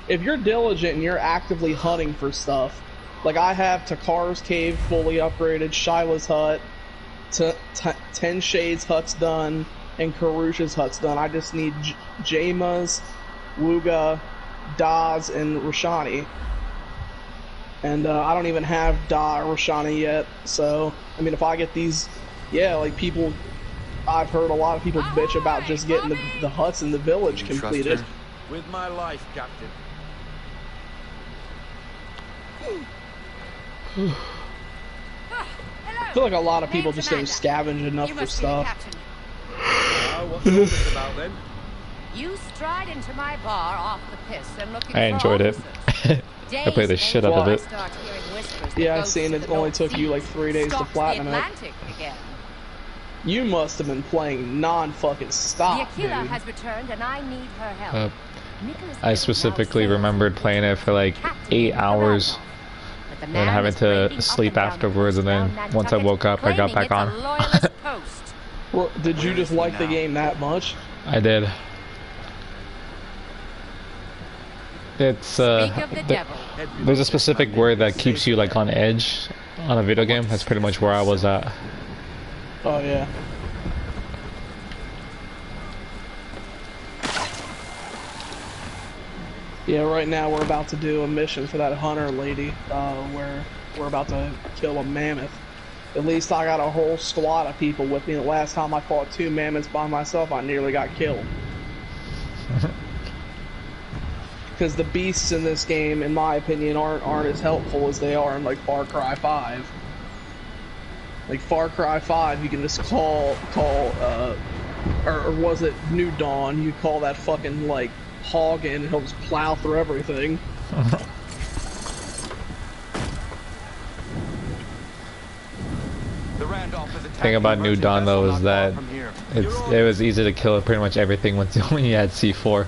if you're diligent and you're actively hunting for stuff. Like, I have Takar's Cave fully upgraded, Shyla's hut, 10 Shades huts done, and Karusha's hut's done. I just need Jaema's, Wooga, Daz, and Roshani. And I don't even have Da or Roshani yet, so, I mean, if I get these, yeah, like, people, I've heard a lot of people bitch about just getting the huts in the village completed. With my life, Captain. I feel like a lot of people just don't scavenge enough for stuff. What's all this about then? You stride into my bar off the piss and looking I enjoyed it. I played the shit out of it. Yeah, I've seen it only took you like 3 days to platinum it. You must have been playing non-fucking stop, dude. The Aquila has returned and I need her help. I specifically remembered playing it for like 8 hours. And having to sleep afterwards, and then once I woke up, I got back on. Well, did you just like the game that much? I did. It's there's a specific word that keeps you like on edge on a video game. That's pretty much where I was at. Oh yeah. Yeah, right now we're about to do a mission for that hunter lady, where we're about to kill a mammoth. At least I got a whole squad of people with me. The last time I fought 2 mammoths by myself, I nearly got killed. Because the beasts in this game, in my opinion, aren't as helpful as they are in like Far Cry 5. Like Far Cry 5, you can just call, or was it New Dawn? You call that fucking like hog in and he'll just plow through everything. The thing about New Dawn though is that it was easy to kill pretty much everything when you had C4.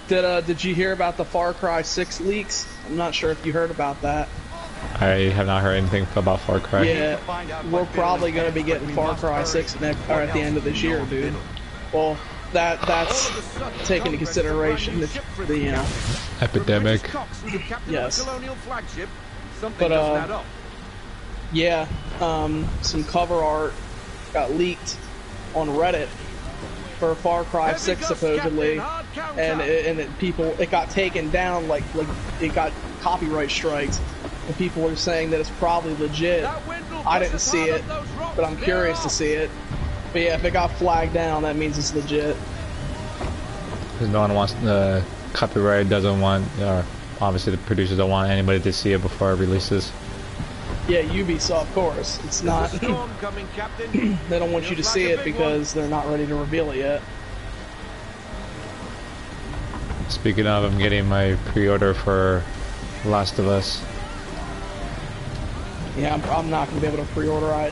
Did you hear about the Far Cry 6 leaks? I'm not sure if you heard about that. I have not heard anything about Far Cry. Yeah, we're probably going to be getting Far Cry 6 at the end of this year, dude. Well, that's taken into consideration the epidemic. Yes. But yeah, some cover art got leaked on Reddit for Far Cry 6 supposedly, and it got taken down like it got copyright strikes. And people are saying that it's probably legit. I didn't see it, but I'm curious to see it. But yeah, if it got flagged down, that means it's legit. Because no one wants the copyright doesn't want, obviously the producers don't want anybody to see it before it releases. Yeah, Ubisoft, of course. It's not. They don't want you to see it because they're not ready to reveal it yet. Speaking of, I'm getting my pre-order for Last of Us. Yeah, I'm not gonna be able to pre-order. I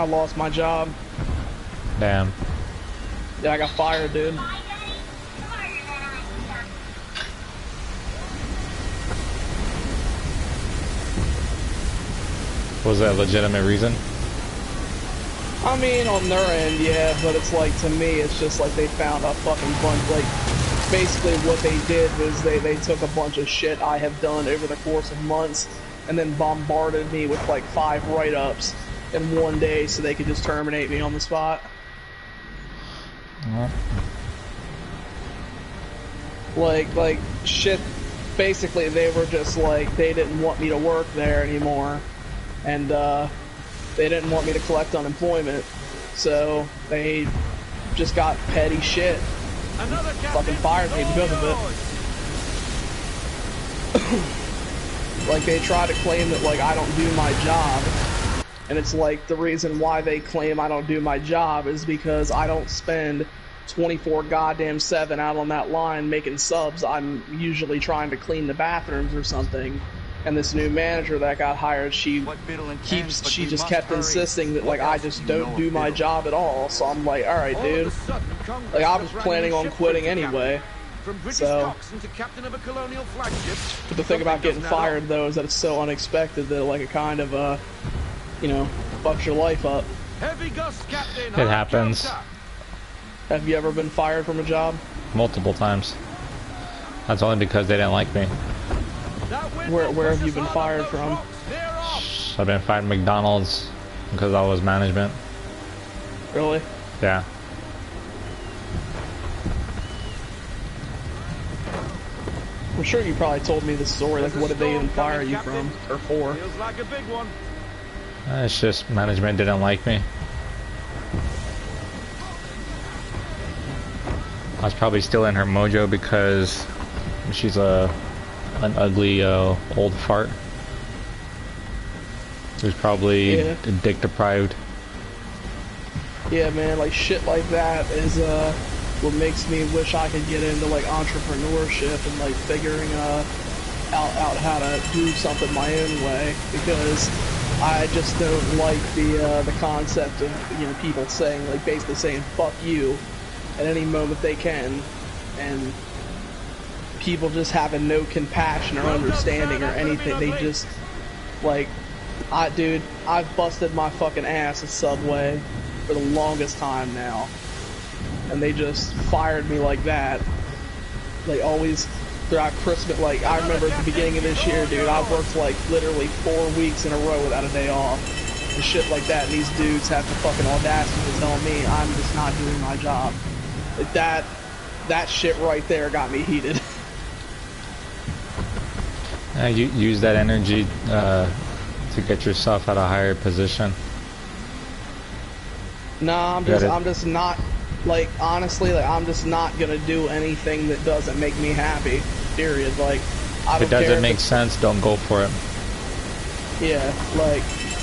lost my job. Damn. Yeah, I got fired, dude. Was that a legitimate reason? I mean, on their end, yeah, but it's like, to me, it's just like they found a fucking bunch, like, basically what they did was they took a bunch of shit I have done over the course of months and then bombarded me with like 5 write-ups in one day so they could just terminate me on the spot. Like shit basically they were just like, they didn't want me to work there anymore, and they didn't want me to collect unemployment, so they just got petty shit. Fucking fired me because of it. Like, they try to claim that, like, I don't do my job, and it's like, the reason why they claim I don't do my job is because I don't spend 24 goddamn 7 out on that line making subs. I'm usually trying to clean the bathrooms or something. And this new manager that got hired, she just kept insisting that, like, I just don't do my job at all. So I'm like, alright, dude. Like, I was planning on quitting anyway. So, but the thing about getting fired, though, is that it's so unexpected that, like, it kind of, you know, fucks your life up. It happens. Have you ever been fired from a job? Multiple times. That's only because they didn't like me. Where have you been fired from? I've been fired at McDonald's because I was management. Really? Yeah. I'm sure you probably told me this story. Like, what did they even fire you from or for? Feels like a big one. It's just management didn't like me. I was probably still in her mojo because she's an ugly old fart who's probably dick deprived. Yeah, man, like shit like that is what makes me wish I could get into like entrepreneurship and like figuring out how to do something my own way, because I just don't like the concept of, you know, people saying, like, basically saying fuck you at any moment they can, and people just having no compassion or understanding or anything. They just, like, dude, I've busted my fucking ass at Subway for the longest time now, and they just fired me like that. Like, always throughout Christmas. Like, I remember at the beginning of this year, dude, I worked like literally 4 weeks in a row without a day off and shit like that, and these dudes have the fucking audacity to tell me I'm just not doing my job. Like, that shit right there got me heated. You use that energy to get yourself at a higher position. Nah, I'm just not, like, honestly, like, I'm just not gonna do anything that doesn't make me happy, period. Like, I don't care if it doesn't make sense, don't go for it. Yeah, like,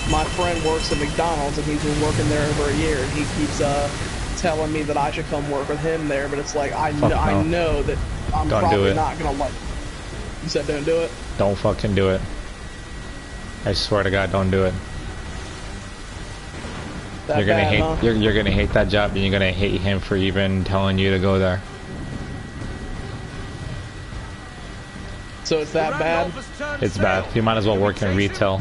my friend works at McDonald's and he's been working there over a year, and he keeps telling me that I should come work with him there, but it's like, I know that I'm probably not gonna like. You said don't do it? Don't fucking do it. I swear to God, don't do it. You're gonna hate. You're gonna hate that job, and you're gonna hate him for even telling you to go there. So it's that bad? It's bad. You might as well work in retail.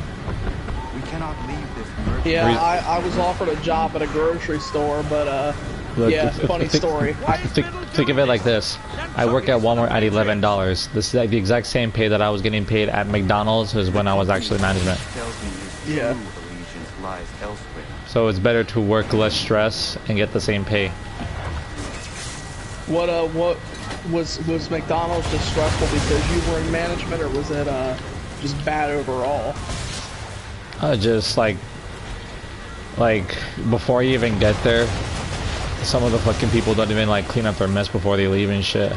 We cannot leave this. Yeah, I was offered a job at a grocery store, but look, yeah, funny story. Think of it like this. I work at Walmart at $11. This is like the exact same pay that I was getting paid at McDonald's as when I was actually management. Yeah. So it's better to work less stress and get the same pay. What was McDonald's just stressful because you were in management, or was it just bad overall? Just like before you even get there, some of the fucking people don't even like clean up their mess before they leave and shit.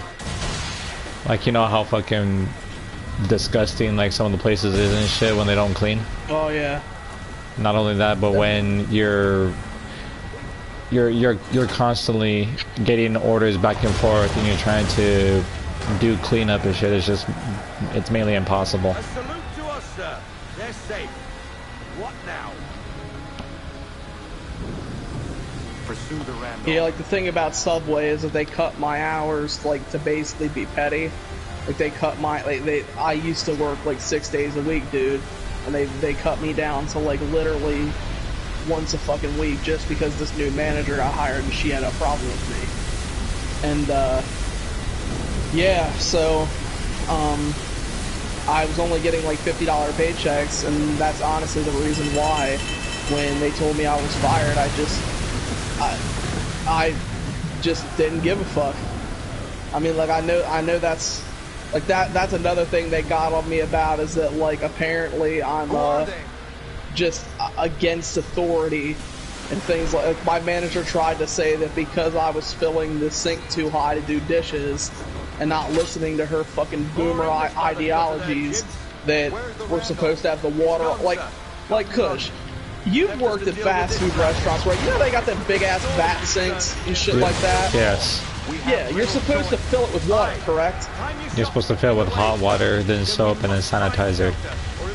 Like, you know how fucking disgusting like some of the places is and shit when they don't clean? Oh yeah. Not only that, but when you're constantly getting orders back and forth and you're trying to do cleanup and shit, it's mainly impossible. A salute to us, sir. They're safe. What now? Pursue the random. Yeah, like the thing about Subway is that they cut my hours like to basically be petty. Like they cut my I used to work like 6 days a week, dude, and they cut me down to like literally once a fucking week just because this new manager got hired and she had a problem with me. And yeah, so I was only getting like $50 paychecks, and that's honestly the reason why when they told me I was fired, I just didn't give a fuck. I mean, like, I know that's Like that's another thing they got on me about, is that like apparently I'm just against authority and things like my manager tried to say that because I was filling the sink too high to do dishes and not listening to her fucking boomer ideologies that we're supposed to have the water like Kush. You've worked at fast food restaurants, right? You know they got them big ass vat sinks and shit like that? Yes. Yeah, you're supposed to fill it with water, correct? You're supposed to fill it with hot water, then soap, and then sanitizer.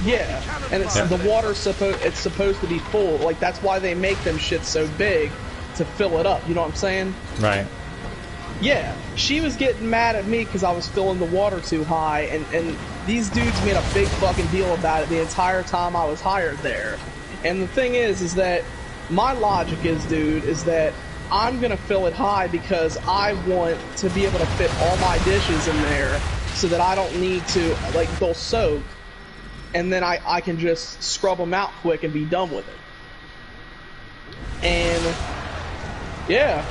Yeah, and it's the water's supposed to be full. Like that's why they make them shit so big to fill it up. You know what I'm saying? Right. Yeah, she was getting mad at me because I was filling the water too high, and these dudes made a big fucking deal about it the entire time I was hired there. And the thing is that my logic is, dude, is that I'm gonna fill it high because I want to be able to fit all my dishes in there so that I don't need to, like, they'll soak, and then I can just scrub them out quick and be done with it. And, yeah,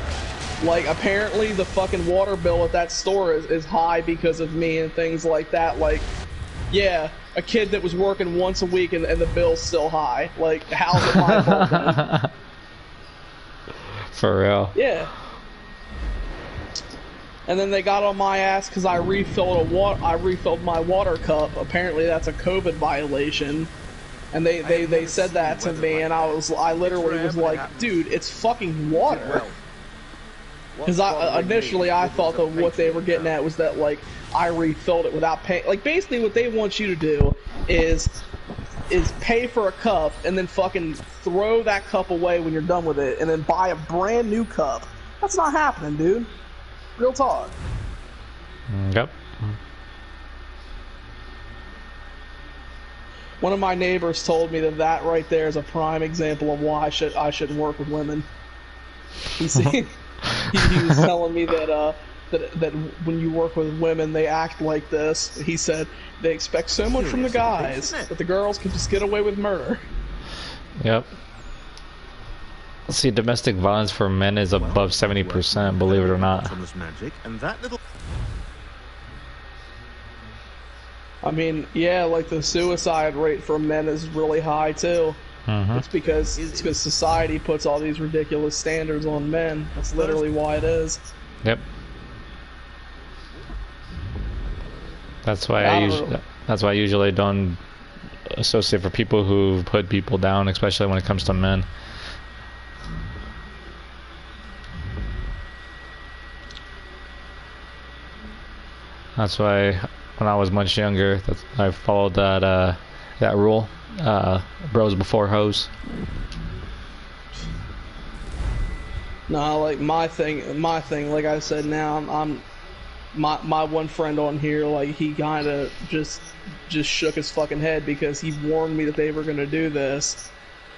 like, apparently the fucking water bill at that store is high because of me and things like that. Like, yeah, a kid that was working once a week and the bill's still high. Like, how's it my fault then? For real. Yeah. And then they got on my ass because I refilled my water cup. Apparently that's a COVID violation. And they said that to me, and I literally was like, dude, it's fucking water. Because initially I thought that what they were getting at was that, like, I refilled it without paying. Like, basically what they want you to do is pay for a cup and then fucking throw that cup away when you're done with it and then buy a brand new cup. That's not happening, dude. Real talk. Yep. One of my neighbors told me that right there is a prime example of why I shouldn't work with women. You see, he was telling me that when you work with women, they act like this. He said they expect so much from the guys, but the girls can just get away with murder. Yep. See, domestic violence for men is above 70%, believe it or not. I mean, yeah, like the suicide rate for men is really high too. It's because society puts all these ridiculous standards on men. That's literally why it is. Yep. That's why I usually don't associate for people who put people down, especially when it comes to men. That's why when I was much younger, I followed that rule. Bros before hoes. Nah, like my thing, like I said, now I'm my one friend on here, like, he kind of just shook his fucking head because he warned me that they were going to do this,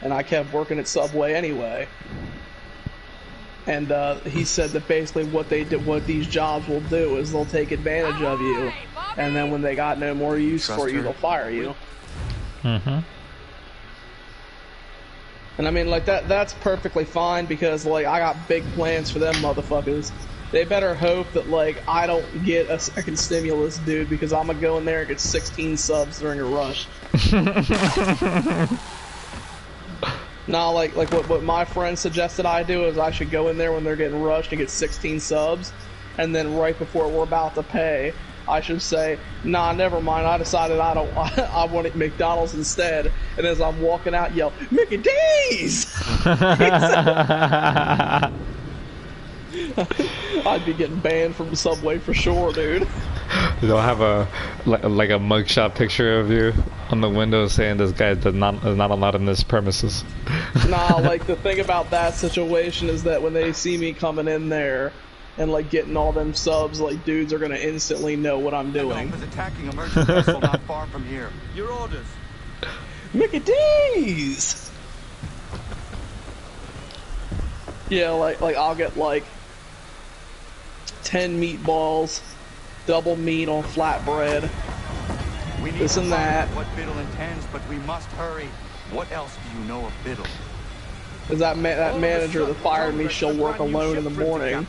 and I kept working at Subway anyway. And he said that basically what these jobs will do is they'll take advantage of you, and then when they got no more use for you, they'll fire you. And I mean, like, that's perfectly fine because, like, I got big plans for them motherfuckers. They better hope that, like, I don't get a second stimulus, dude, because I'm gonna go in there and get 16 subs during a rush. Nah, like what my friend suggested I do is I should go in there when they're getting rushed and get 16 subs, and then right before we're about to pay, I should say, nah, never mind, I decided I want it McDonald's instead, and as I'm walking out, yell, Mickey D's! I'd be getting banned from Subway for sure, dude. They'll have a mugshot picture of you on the window saying this guy is not allowed in this premises. Nah, like, the thing about that situation is that when they see me coming in there and, like, getting all them subs, like, dudes are gonna instantly know what I'm doing. Attacking a merchant vessel not far from here. Your orders. Mickey D's! Yeah, like I'll get, like, 10 meatballs, double meat on flatbread, this and that. What Biddle intends, but we must hurry. What else do you know of Biddle? Cause that manager that fired me, she'll work alone in the morning.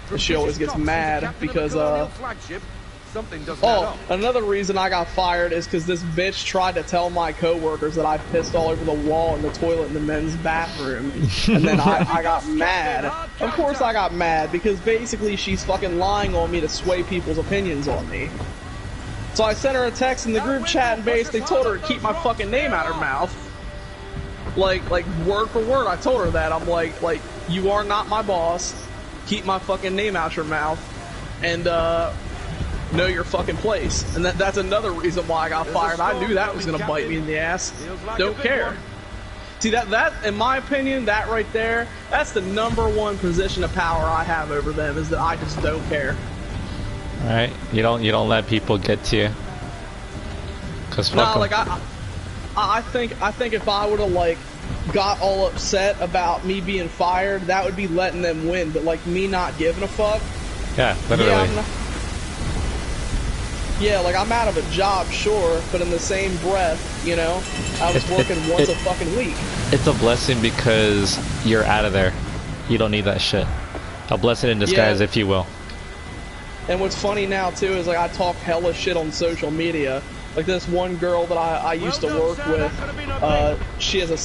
And she always gets mad because Something doesn't add up. Another reason I got fired is because this bitch tried to tell my coworkers that I pissed all over the wall in the toilet in the men's bathroom. And then I got mad. Of course I got mad, because basically she's fucking lying on me to sway people's opinions on me. So I sent her a text in the group chat and basically told her to keep my fucking name out her mouth. Like word for word, I told her that. I'm like, you are not my boss. Keep my fucking name out your mouth. And, know your fucking place. And that's another reason why I got fired. I knew that was gonna bite me in the ass. Don't care. See, that in my opinion, that right there, that's the #1 position of power I have over them, is that I just don't care. Alright, you don't let people get to you. Cause fuck 'em. Like I think if I would've like got all upset about me being fired, that would be letting them win. But like me not giving a fuck. Yeah, literally. Yeah, like I'm out of a job, sure, but in the same breath, you know, I was working once a fucking week. It's a blessing because you're out of there. You don't need that shit. A blessing in disguise, if you will. And what's funny now too is like I talk hella shit on social media. Like this one girl that I used to work with, she has a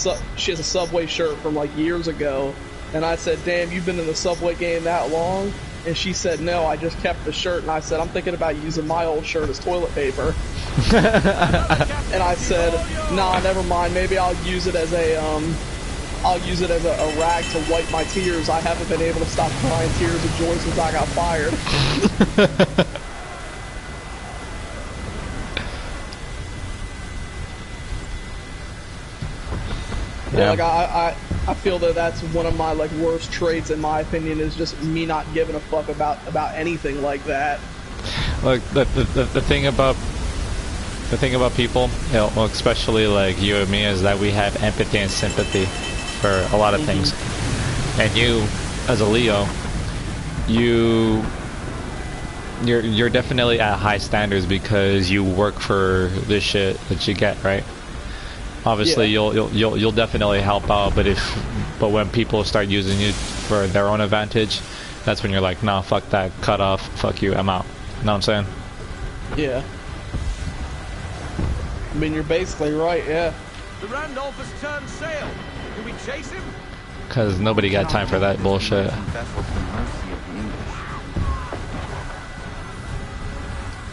Subway shirt from like years ago, and I said, "Damn, you've been in the Subway game that long?" And she said, "No, I just kept the shirt." And I said, "I'm thinking about using my old shirt as toilet paper." And I said, "Nah, never mind. Maybe I'll use it as a rag to wipe my tears. I haven't been able to stop crying tears of joy since I got fired." Yeah, like I feel that that's one of my like worst traits in my opinion, is just me not giving a fuck about anything like that. Look, the thing about people, you know, well, especially like you and me, is that we have empathy and sympathy for a lot of things. And you, as a Leo, you're definitely at high standards because you work for the shit that you get, right? Obviously, you'll definitely help out, but when people start using you for their own advantage, that's when you're like, nah, fuck that, cut off, fuck you, I'm out. You know what I'm saying? Yeah. I mean, you're basically right, yeah. The Randolph has turned sail. Do we chase him? Because nobody got time for that bullshit.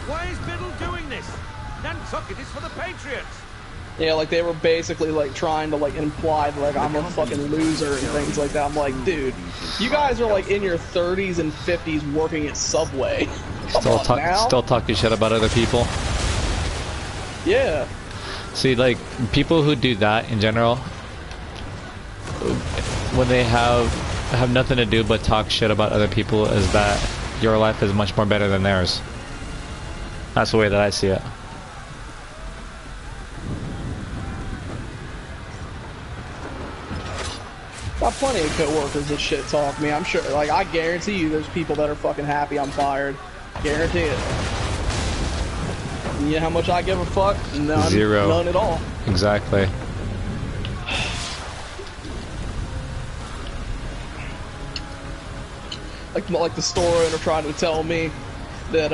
Why is Biddle doing this? Nantucket is for the Patriots. Yeah, like they were basically like trying to like imply that like I'm a fucking loser and things like that. I'm like, dude, you guys are like in your 30s and 50s working at Subway. Still talking shit about other people. Yeah. See, like people who do that in general, when they have nothing to do but talk shit about other people, is that your life is much more better than theirs. That's the way that I see it. Got plenty of coworkers that shit talk me. I'm sure, like, I guarantee you there's people that are fucking happy I'm fired. Guarantee it. You know how much I give a fuck? None. Zero. None at all. Exactly. Like the store owner trying to tell me that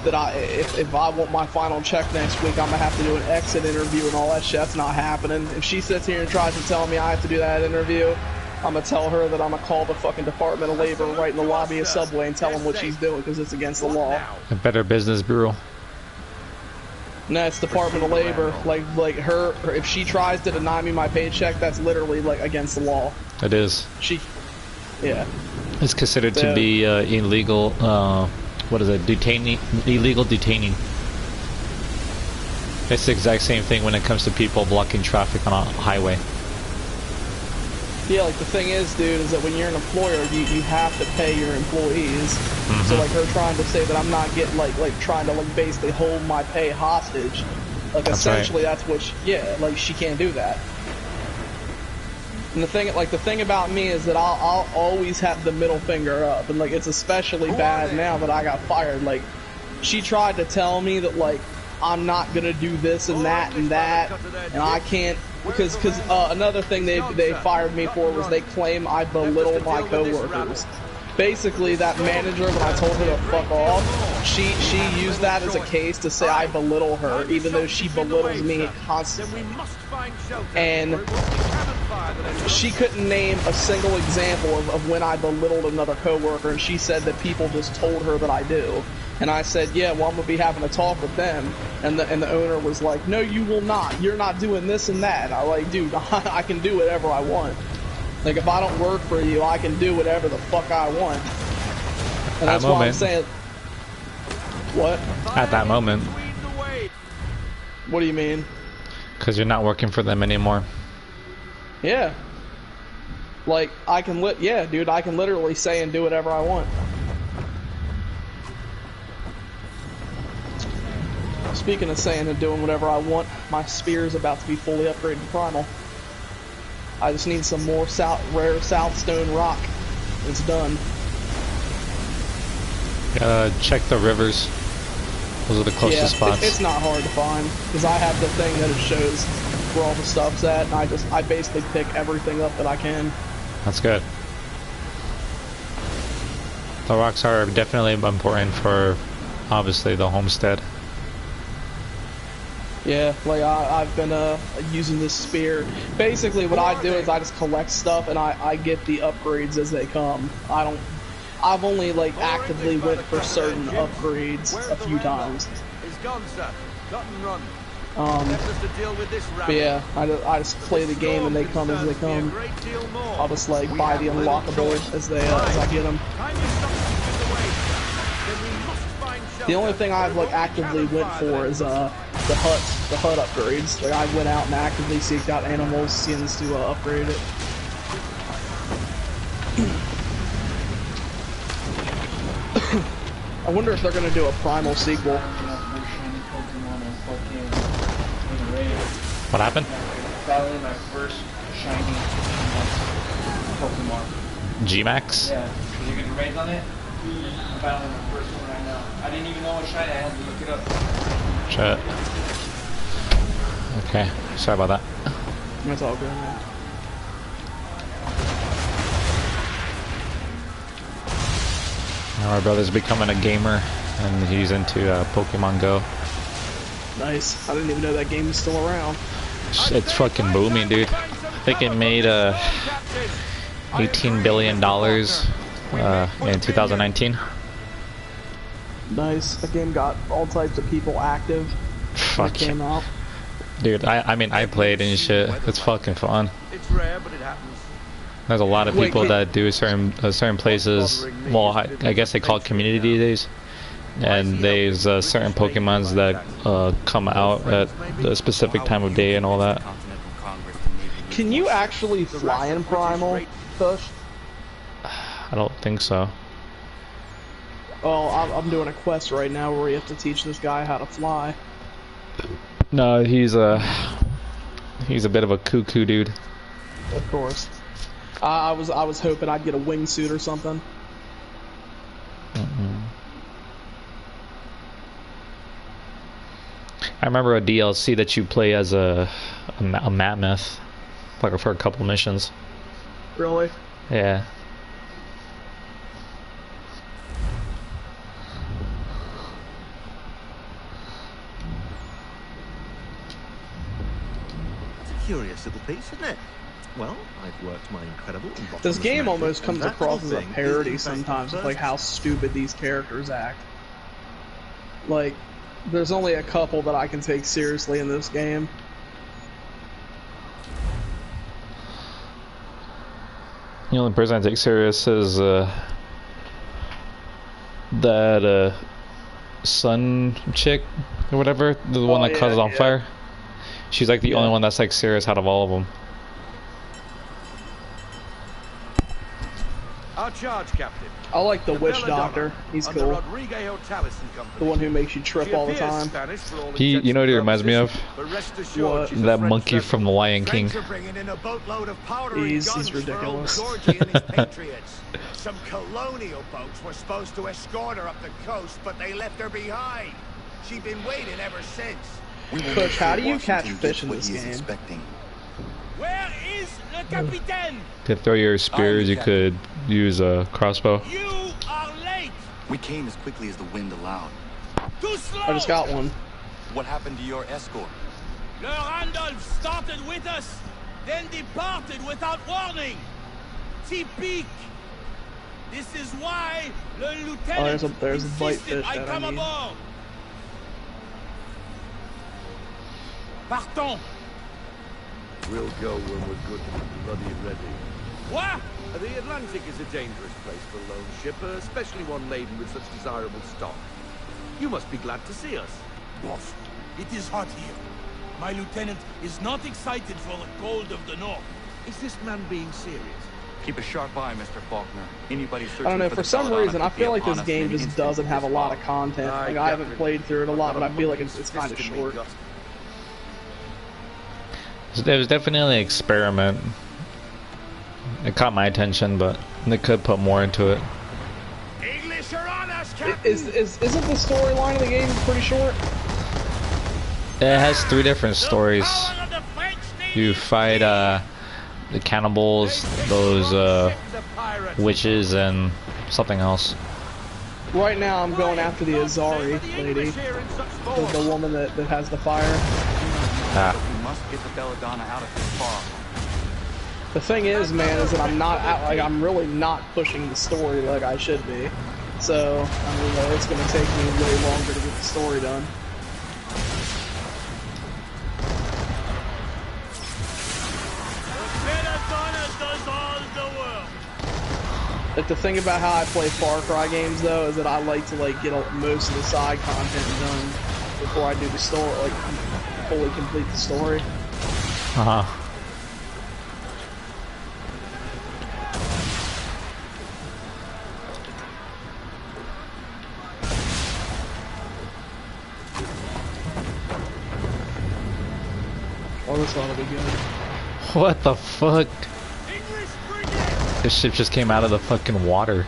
if I want my final check next week, I'm gonna have to do an exit interview and all that shit. That's not happening. If she sits here and tries to tell me I have to do that interview, I'm gonna tell her that I'm gonna call the fucking Department of Labor right in the lobby of Subway and tell them what she's doing, because it's against the law. A Better Business Bureau. No, it's Department of Labor. Like her, if she tries to deny me my paycheck, that's literally like against the law. It is. Yeah. It's considered to be illegal. What is it? Illegal detaining. It's the exact same thing when it comes to people blocking traffic on a highway. Yeah, like the thing is, dude, is that when you're an employer, you have to pay your employees. So like her trying to say that I'm not getting like trying to like basically hold my pay hostage, like that's essentially right. That's what like she can't do that. And the thing about me is that I'll always have the middle finger up, and like it's especially bad now that I got fired. Like she tried to tell me that like I'm not gonna do this and that and that, and I can't because another thing they fired me for was they claim I belittle my coworkers. basically that manager, when I told her to fuck off, she used that as a case to say I belittle her, even though she belittles me constantly. And she couldn't name a single example of when I belittled another coworker, and she said that people just told her that I do. And I said, yeah, well, I'm gonna be having a talk with them. And the owner was like, no, you will not. You're not doing this and that. And I'm like, dude, I can do whatever I want. Like, if I don't work for you, I can do whatever the fuck I want. And that's why I'm saying... What? At that moment. What do you mean? Because you're not working for them anymore. Yeah. Like, I can yeah, dude, I can literally say and do whatever I want. Speaking of saying and doing whatever I want, my spear is about to be fully upgraded to primal. I just need some more rare southstone rock. It's done. Check the rivers. Those are the closest spots. It's not hard to find, because I have the thing that it shows where all the stuff's at, and I basically pick everything up that I can. That's good. The rocks are definitely important for, obviously, the homestead. Yeah, like I've been using this spear. Basically, what I do is I just collect stuff and I get the upgrades as they come. I've only like actively went for certain upgrades a few times. But yeah, I just play the game and they come as they come. I'll just like buy the unlockable as I get them. The only thing I've like actively went for is the hut upgrades. Like I went out and actively seeked out animals, skins to upgrade it. I wonder if they're gonna do a primal sequel. What happened? Battling my first shiny Pokemon. G-Max? Yeah, because you can raise on it. I'm battling my first one right now. I didn't even know what shiny, I had to look it up. Shit. Okay, sorry about that. That's all good, man. Now my brother's becoming a gamer, and he's into Pokemon Go. Nice. I didn't even know that game was still around. It's fucking booming, dude. I think it made $18 billion in 2019. Nice. The game got all types of people active. Fuck. It came out. Dude, I mean, I played and shit. It's fucking fun. It's rare, but it happens. There's a lot of people that do certain places. Well, I guess they call it community these days. And there's certain Pokemons that come out at a specific time of day and all that. Can you actually fly in Primal, Tush? I don't think so. Oh, I'm doing a quest right now where you have to teach this guy how to fly. No, he's a bit of a cuckoo dude. Of course. I was hoping I'd get a wingsuit or something. I remember a DLC that you play as a mammoth, like for a couple missions. Really? Yeah. It's a curious little piece, isn't it? Well, I've worked my incredible. This game almost comes across as a parody sometimes of like how stupid these characters act. Like, there's only a couple that I can take seriously in this game. The only person I take serious is that sun chick or whatever, the one that causes on fire. She's like the only one that's like serious out of all of them. Our charge, Captain. I like the witch doctor. He's cool. The one who makes you trip all the time. You know what he reminds me of? What? That monkey from The Lion King. He's ridiculous. Some colonial boats were supposed to escort her up the coast, but they left her behind. She's been waiting ever since. Coach, how do you catch fish in this game? Where is le capitaine? Could throw your spears, you could use a crossbow. You are late. We came as quickly as the wind allowed. Too slow. I just got one. What happened to your escort? Le Randolph started with us, then departed without warning. Typique. This is why le lieutenant there's a bite insisted fish I that come I need. aboard. Partons. We'll go when we're good and bloody ready. What? The Atlantic is a dangerous place for a lone ship, especially one laden with such desirable stock. You must be glad to see us. Boss, it is hot here. My lieutenant is not excited for the cold of the north. Is this man being serious? Keep a sharp eye, Mr. Faulkner. Anybody searching I don't know, for for the some Belladonna reason, I could be feel like this upon us game any just instant doesn't have a this lot of fall. content. Like, I haven't played through it a lot, but I feel like it's kind of short. It was definitely an experiment. It caught my attention, but they could put more into it. English are on us, Captain. Isn't the storyline of the game pretty short? It has 3 different stories. You fight the cannibals, those witches, and something else. Right now, I'm going after the Azari lady, the woman that has the fire. We must get the Belladonna out of this fog. The thing is, man, is that I'm really not pushing the story like I should be. So, I mean, it's going to take me way longer to get the story done. But the thing about how I play Far Cry games, though, is that I like to get most of the side content done before I do the story, fully complete the story. Oh, this ought to be good. What the fuck? This ship just came out of the fucking water.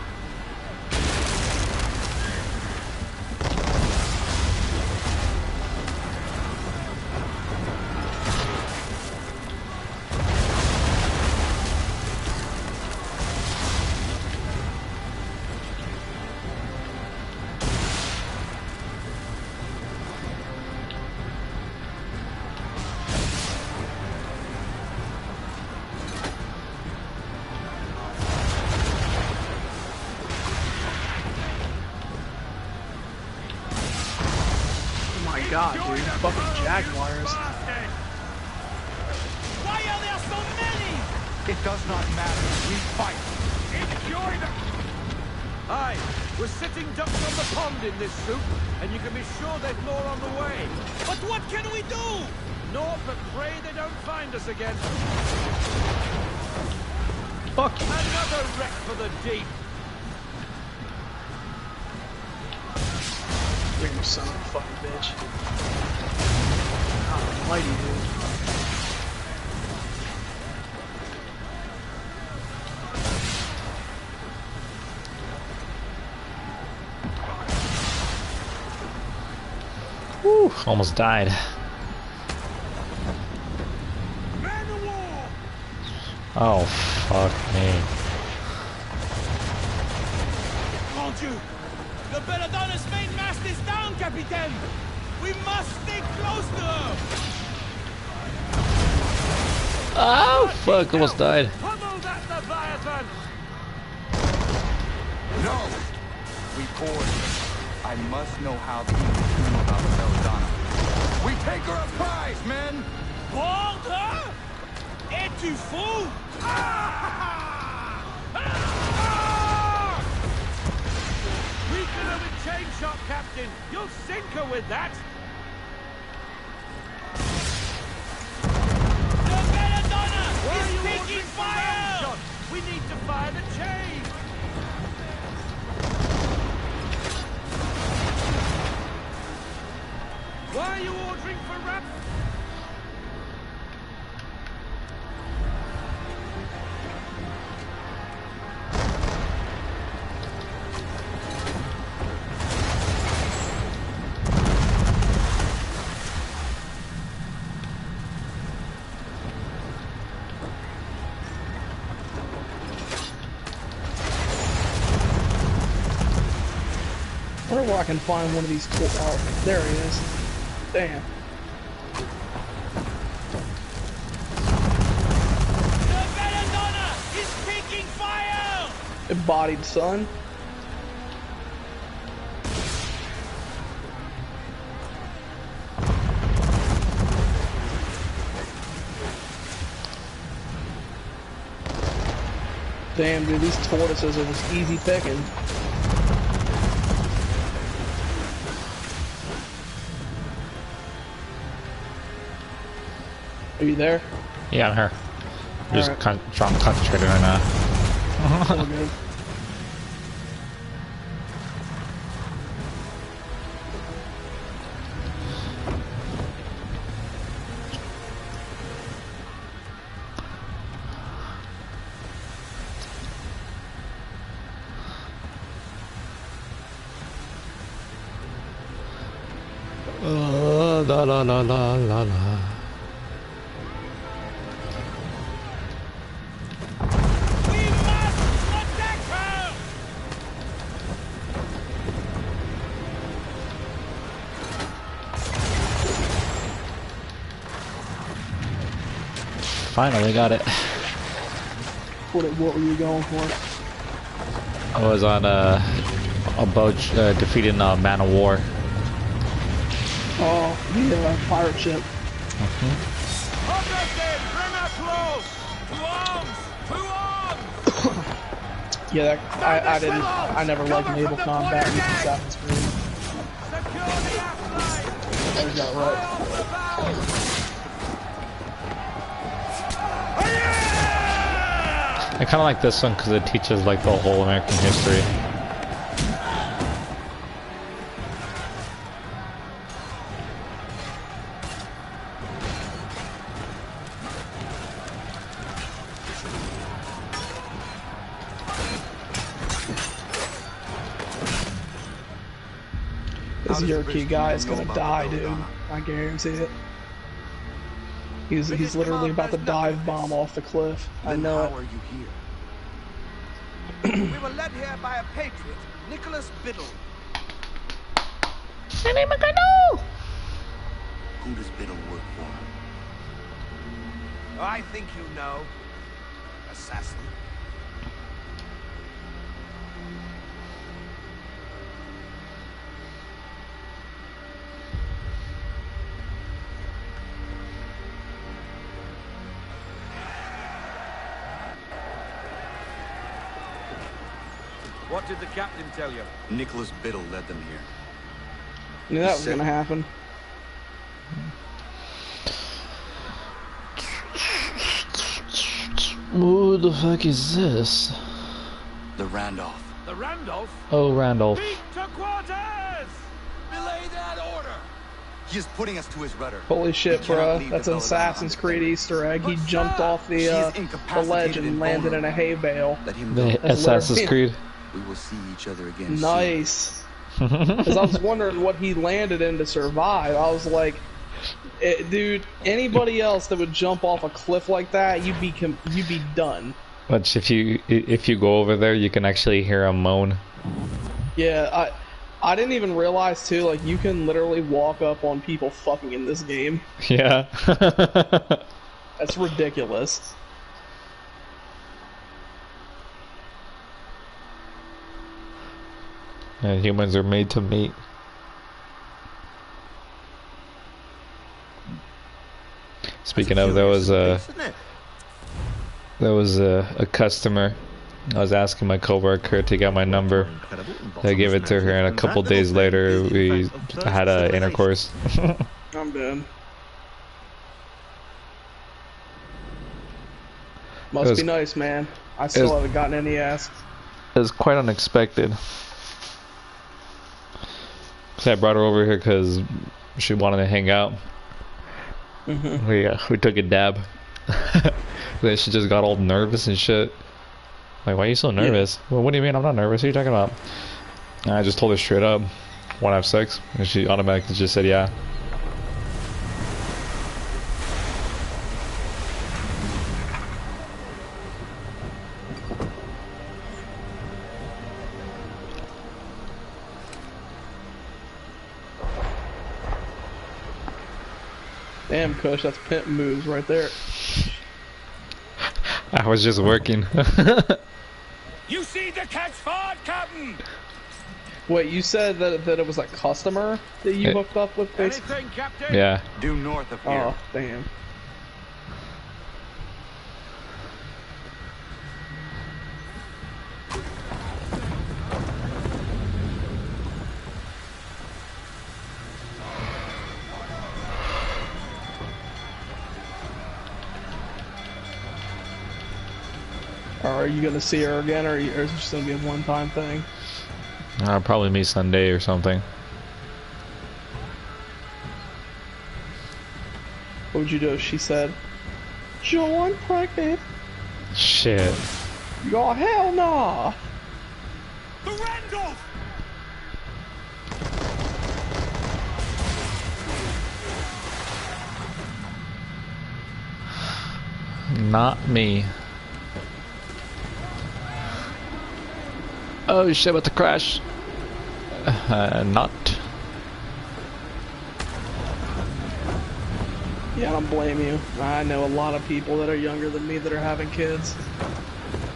God, dude, fucking jaguars. Why are there so many? It does not matter. We fight. Enjoy them. Aye, we're sitting ducks on the pond in this soup, and you can be sure there's more on the way. But what can we do? Naught but pray they don't find us again. Fuck you. Another wreck for the deep. You're your son of a fucking bitch. God almighty, dude. Whew, almost died. Oh, fuck me. Mon Dieu! The Belladonna's main mast is down, Capitaine! We must stay close to her! Oh, fuck, almost died. Pummel that Leviathan! No! We board. I must know how the English know about the Belladonna. We take her a prize, men! Board her? Es-tu fou? We can have a chain shot, Captain. You'll sink her with that. The Belladonna Why are is you taking ordering for fire! round shots? We need to fire the chain. Why are you ordering for rap? where I can find one of these. Oh, there he is. Damn. Embodied son. Damn, dude, these tortoises are just easy picking. Are you there? Yeah, I'm here. I'm just trying to concentrate right now. All good. La la la la la la. Finally got it. What were you going for? I was on a boat defeating a man of war. Oh, the pirate ship. Yeah, I never liked naval combat in Assassin's Creed. There's that right. I kind of like this one because it teaches like the whole American history. This Yerkes guy is gonna die, dude. I guarantee it. He's literally about to dive bomb off the cliff. I know it. How are you here? We were led here by a patriot, Nicholas Biddle. My name is Who does Biddle work for? Oh, I think you know. Assassin. What did the captain tell you? Nicholas Biddle led them here. I knew that was gonna happen. Who the fuck is this? The Randolph. The Randolph? Oh, Randolph. Beat to quarters! Belay that order! He is putting us to his rudder. Holy shit, bro. That's an Assassin's Creed Easter egg. He jumped off the ledge and landed in a hay bale. The Assassin's Creed. We will see each other again. Nice. Because I was wondering what he landed in to survive. I was like, dude, anybody else that would jump off a cliff like that, you'd be done. But if you go over there, you can actually hear him moan. Yeah, I didn't even realize too. Like, you can literally walk up on people fucking in this game. Yeah. That's ridiculous. And humans are made to mate. Speaking of, there was a customer. I was asking my coworker to get my number. I gave it to her, and a couple days later, we had a intercourse. I'm dead. Must be nice, man. I still haven't gotten any ass. It was quite unexpected. So I brought her over here because she wanted to hang out. We took a dab. Then she just got all nervous and shit. Like, why are you so nervous? Yeah. Well, what do you mean I'm not nervous? What are you talking about? And I just told her straight up, wanna have sex? And she automatically just said yeah. Damn, Kush, that's pimp moves right there. I was just working. You see the catch ford, Captain? Wait, you said that it was a customer that you hooked up with, basically? Anything, Captain? Yeah. Due north of here. Oh, damn. Are you gonna see her again, or is it just gonna be a one-time thing? I'll probably meet Sunday or something. What would you do if she said, "Joe, I'm pregnant"? Shit. You go, hell nah. The Randall! Not me. Oh shit, about to crash. Not. Yeah, I don't blame you. I know a lot of people that are younger than me that are having kids.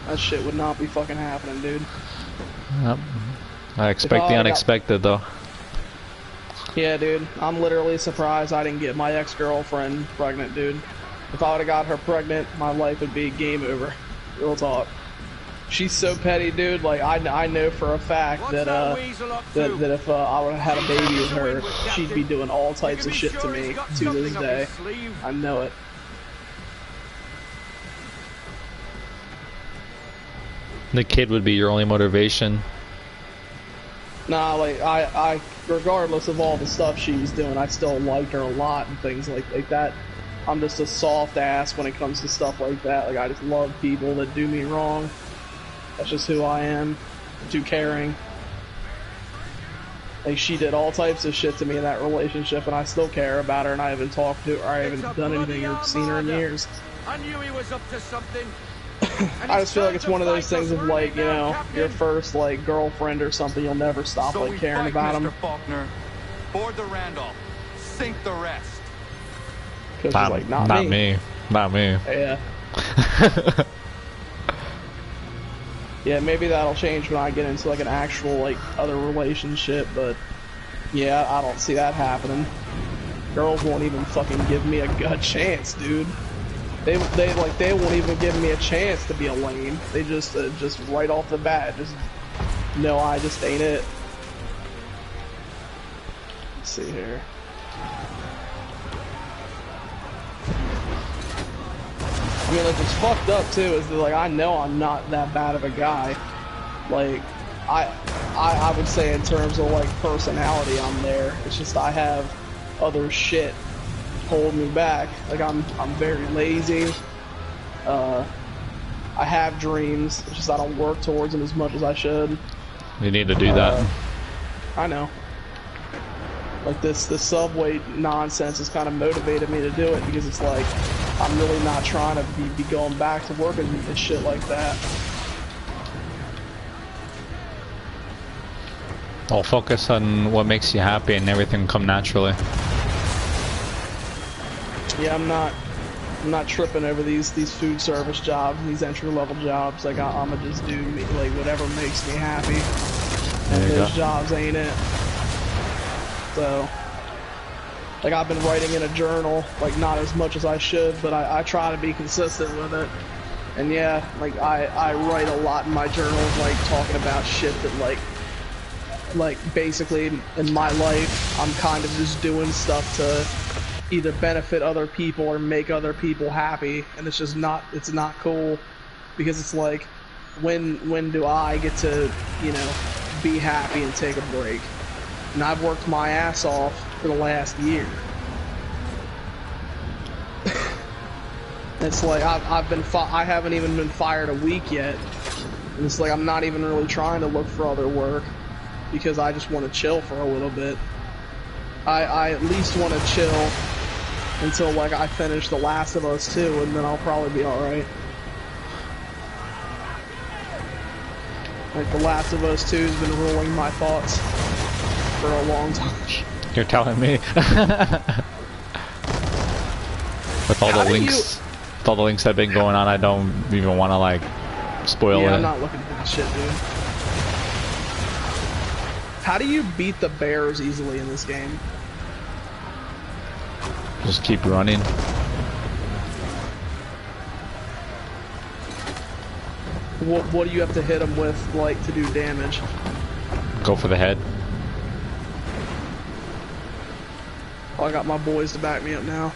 That shit would not be fucking happening, dude. Yep. I expect the unexpected, though. Yeah, dude. I'm literally surprised I didn't get my ex-girlfriend pregnant, dude. If I would've got her pregnant, my life would be game over. Real talk. She's so petty, dude. Like, I know for a fact that that if I would've had a baby with her, she'd be doing all types of shit to me to this day. I know it. The kid would be your only motivation. Nah, like, I regardless of all the stuff she was doing, I still liked her a lot and things like that. I'm just a soft ass when it comes to stuff like that. Like, I just love people that do me wrong. That's just who I am. I'm too caring. Like, she did all types of shit to me in that relationship, and I still care about her, and I haven't talked to her, I haven't done anything or seen her in years. I knew he was up to something. I just feel like it's one of those things of, like, you know, your first, like, girlfriend or something, you'll never stop, like, caring about him. Mr. Faulkner. Board the Randolph. Sink the rest. Because she's like, not me. Not me. Yeah. Yeah, maybe that'll change when I get into, like, an actual, like, other relationship, but yeah, I don't see that happening. Girls won't even fucking give me a chance, dude. They won't even give me a chance to be a lame. They just right off the bat, just, no, I just ain't it. Let's see here. I mean, like, what's fucked up too is that, like, I know I'm not that bad of a guy. Like, I would say in terms of, like, personality, I'm there. It's just I have other shit holding me back. Like, I'm very lazy. I have dreams. It's just I don't work towards them as much as I should. You need to do that. I know. Like, this subway nonsense has kind of motivated me to do it, because it's like, I'm really not trying to be going back to working and shit like that. I'll focus on what makes you happy and everything will come naturally. Yeah, I'm not tripping over these food service jobs, these entry-level jobs. Like, I'ma just do, like, whatever makes me happy. And those jobs ain't it. So, like, I've been writing in a journal, like, not as much as I should, but I try to be consistent with it. And yeah, like, I write a lot in my journals, like, talking about shit that, like, basically, in my life, I'm kind of just doing stuff to either benefit other people or make other people happy, and it's just not, it's not cool, because it's like, when do I get to, you know, be happy and take a break? And I've worked my ass off for the last year. It's like, I haven't even been fired a week yet. And it's like, I'm not even really trying to look for other work, because I just want to chill for a little bit. I at least want to chill until, like, I finish The Last of Us 2, and then I'll probably be alright. Like, The Last of Us 2 has been ruling my thoughts for a long time. You're telling me. With all the links, with all the links that have been going on, I don't even want to like spoil it. Yeah, I'm not looking for this shit, dude. How do you beat the bears easily in this game? Just keep running. What do you have to hit them with, like, to do damage? Go for the head. Oh, I got my boys to back me up now.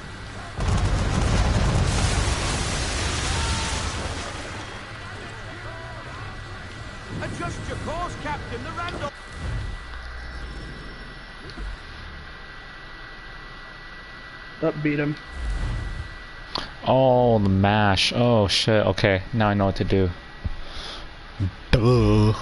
Adjust your course, Captain. The Randall. Up, beat him. Oh, the mash. Oh shit. Okay, now I know what to do. Duh.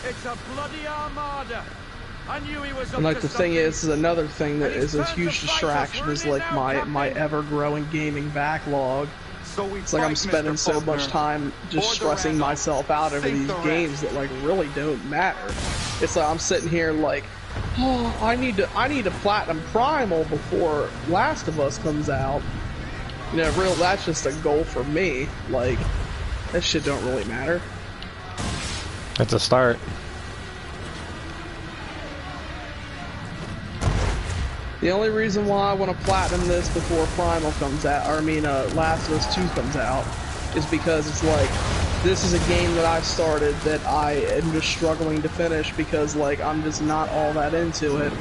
It's a bloody armada. I knew he was up And like to the thing something. is another thing that is a huge distraction is like my ever-growing gaming backlog. It's like I'm spending so much time just stressing myself out over these games that like really don't matter. It's like I'm sitting here like, oh, I need to platinum Primal before Last of Us comes out. You know, that's just a goal for me. Like, that shit don't really matter. It's a start. The only reason why I want to platinum this before Primal comes out, or I mean, Last of Us 2 comes out, is because it's like, this is a game that I started that I am just struggling to finish because, like, I'm just not all that into it.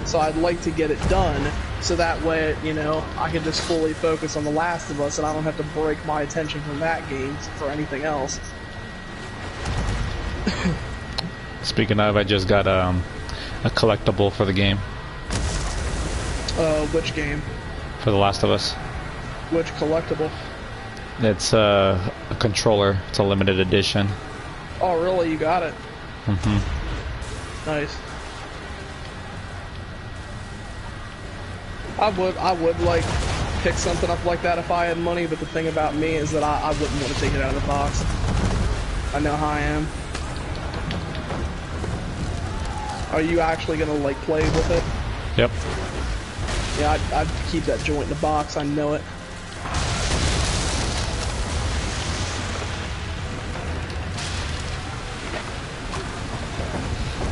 So I'd like to get it done, so that way, you know, I can just fully focus on The Last of Us and I don't have to break my attention from that game for anything else. Speaking of, I just got a collectible for the game. Which game? For The Last of Us. Which collectible? It's a controller. It's a limited edition. Oh, really? You got it? Mm-hmm. Nice. I would like pick something up like that if I had money, but the thing about me is that I wouldn't want to take it out of the box. I know how I am. Are you actually gonna like play with it? Yep. Yeah, I'd keep that joint in the box. I know it.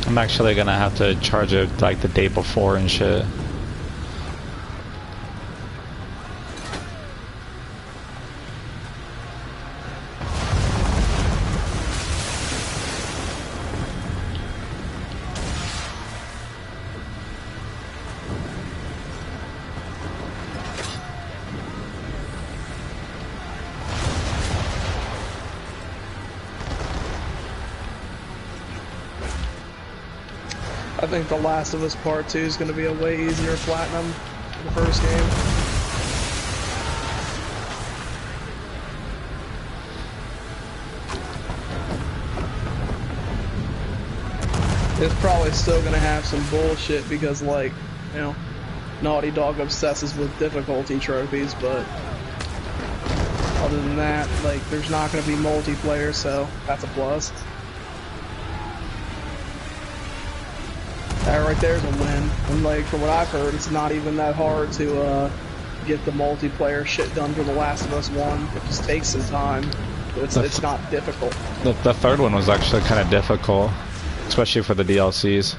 I'm actually gonna have to charge it like the day before and shit. I think The Last of Us Part 2 is going to be a way easier platinum than the first game. It's probably still going to have some bullshit because, like, you know, Naughty Dog obsesses with difficulty trophies, but other than that, like, there's not going to be multiplayer, so that's a plus. That right there's a win. And like from what I've heard, it's not even that hard to get the multiplayer shit done for The Last of Us 1. It just takes some time. But it's not difficult. The third one was actually kind of difficult, especially for the DLCs.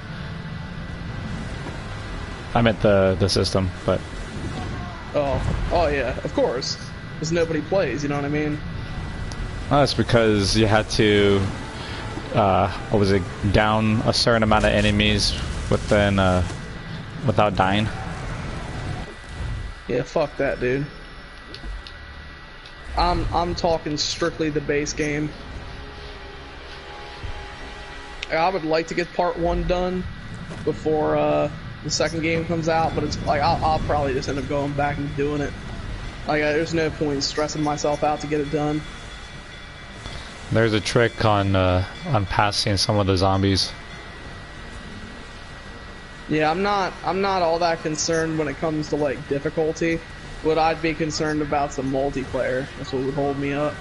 I meant the system, but oh yeah, of course. Because nobody plays, you know what I mean? well, that's because you had to what was it, down a certain amount of enemies within without dying. Yeah, fuck that, dude. I'm talking strictly the base game. I would like to get part 1 done before the second game comes out, but it's like I'll probably just end up going back and doing it. Like there's no point in stressing myself out to get it done. There's a trick on passing some of the zombies. Yeah, I'm not all that concerned when it comes to like difficulty. What I'd be concerned about is the multiplayer. That's what would hold me up.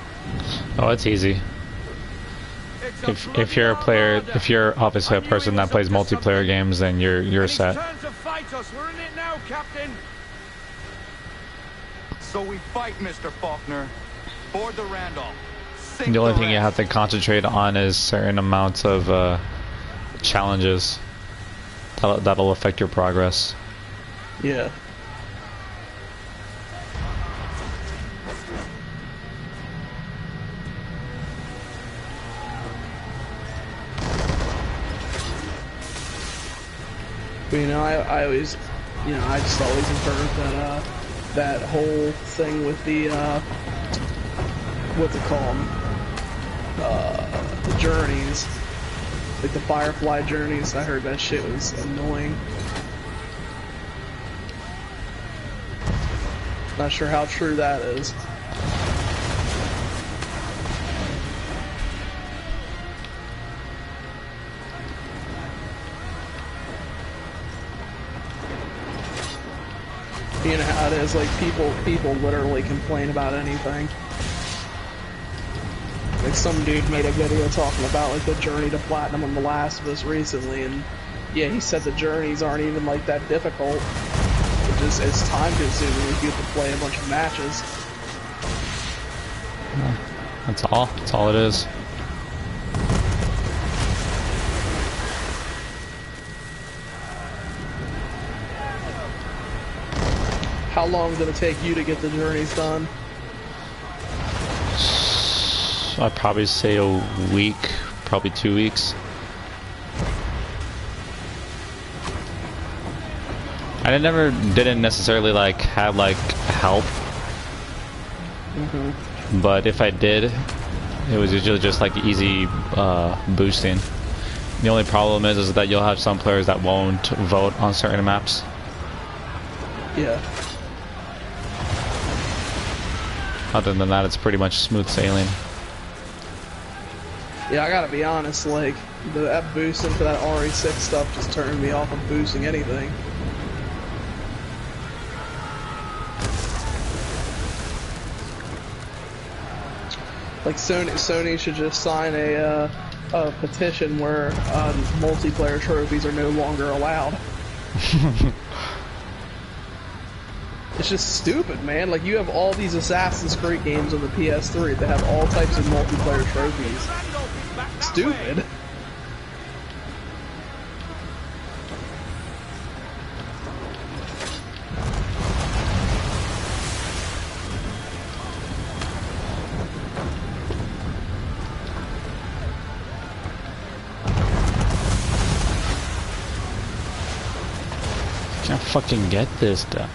Oh, it's easy. If you're a player, if you're obviously a person that plays multiplayer games, then you're set. So we fight, Mr. Faulkner. Board the Randolph. The only thing you have to concentrate on is certain amounts of challenges. That'll affect your progress. Yeah. But, you know, I always, you know, I just always have heard that that whole thing with the what they call them, the journeys, like the Firefly journeys. I heard that shit was annoying. Not sure how true that is. You know how it is, like people literally complain about anything. Like some dude made a video talking about like the journey to platinum on The Last of Us recently, and yeah, he said the journeys aren't even like that difficult. It's time consuming if you have to play a bunch of matches. That's all. That's all it is. How long did it take you to get the journeys done? I'd probably say a week, probably 2 weeks. I didn't necessarily like have like help, but if I did, it was usually just like easy boosting. The only problem is that you'll have some players that won't vote on certain maps. Yeah. Other than that, it's pretty much smooth sailing. Yeah, I gotta be honest, like, that boosting for that RE6 stuff just turned me off of boosting anything. Like, Sony should just sign a petition where multiplayer trophies are no longer allowed. It's just stupid, man. Like, you have all these Assassin's Creed games on the PS3 that have all types of multiplayer trophies. Stupid. Can't fucking get this done.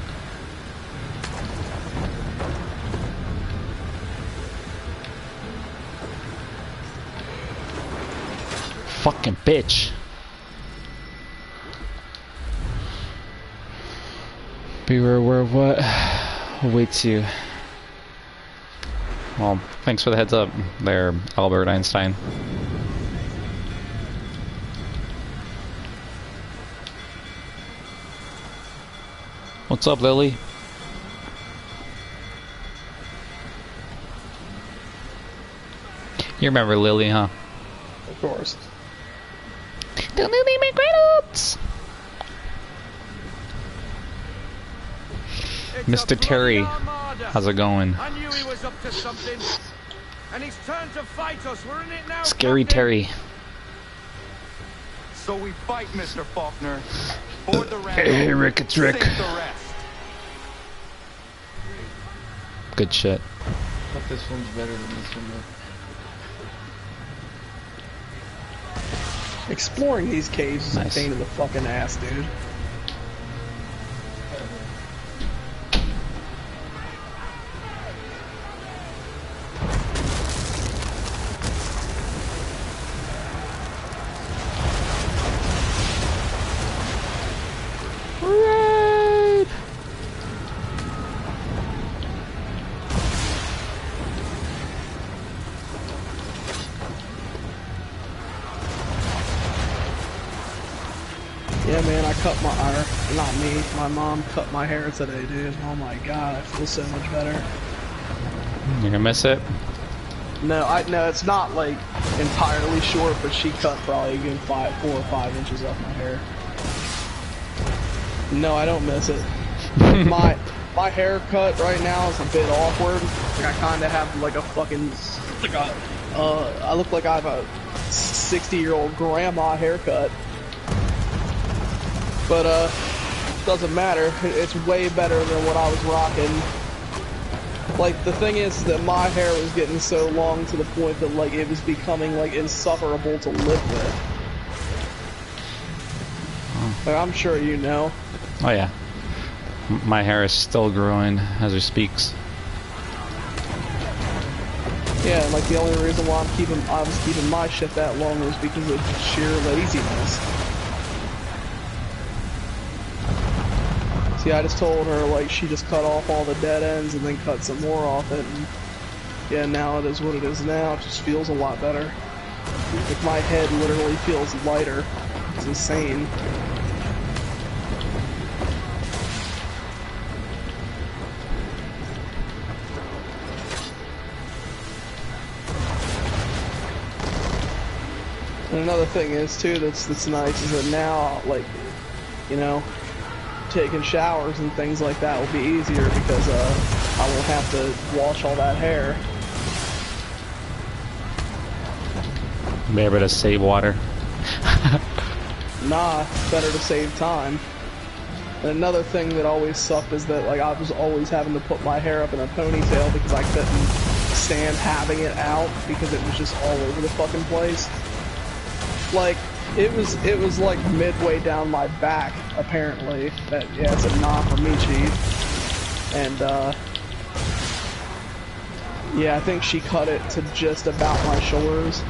Fucking bitch. Beware aware of what awaits you. Well, thanks for the heads up there, Albert Einstein. What's up, Lily? You remember Lily, huh? Of course. The Lily McReynolds! Mr. Terry, how's it going? I knew he was up to something. And he's turned to fight us, weren't it now? Scary Terry. So we fight, Mr. Faulkner. Board the Randolph. Hey, Rick, it's Rick. Sink the rest. Good shit. I thought this one's better than this one, though. Exploring these caves is Nice. a pain in the fucking ass, dude. Raid! Yeah, man, I cut my, not me, my mom cut my hair today, dude. Oh my god, I feel so much better. You gonna miss it? No, it's not like entirely short, but she cut probably a good 4 or 5 inches off my hair. No, I don't miss it. my haircut right now is a bit awkward. Like, I kind of have like a fucking, I look like I have a 60-year-old grandma haircut. But, doesn't matter. It's way better than what I was rocking. Like, the thing is that my hair was getting so long to the point that, like, it was becoming, like, insufferable to live with. Like, I'm sure you know. Oh yeah. My hair is still growing as it speaks. Yeah, like, the only reason why I was keeping my shit that long was because of sheer laziness. See, I just told her, like, she just cut off all the dead ends and then cut some more off it, and yeah, now it is what it is now. It just feels a lot better. Like, my head literally feels lighter. It's insane. And another thing is, too, that's nice is that now, like, you know, taking showers and things like that will be easier because I won't have to wash all that hair. Be able to save water. Nah, it's better to save time. And another thing that always sucked is that, like, I was always having to put my hair up in a ponytail because I couldn't stand having it out because it was just all over the fucking place. Like, it was like midway down my back, apparently. That, yeah, it's a nah for me, Chief. And, yeah, I think she cut it to just about my shoulders.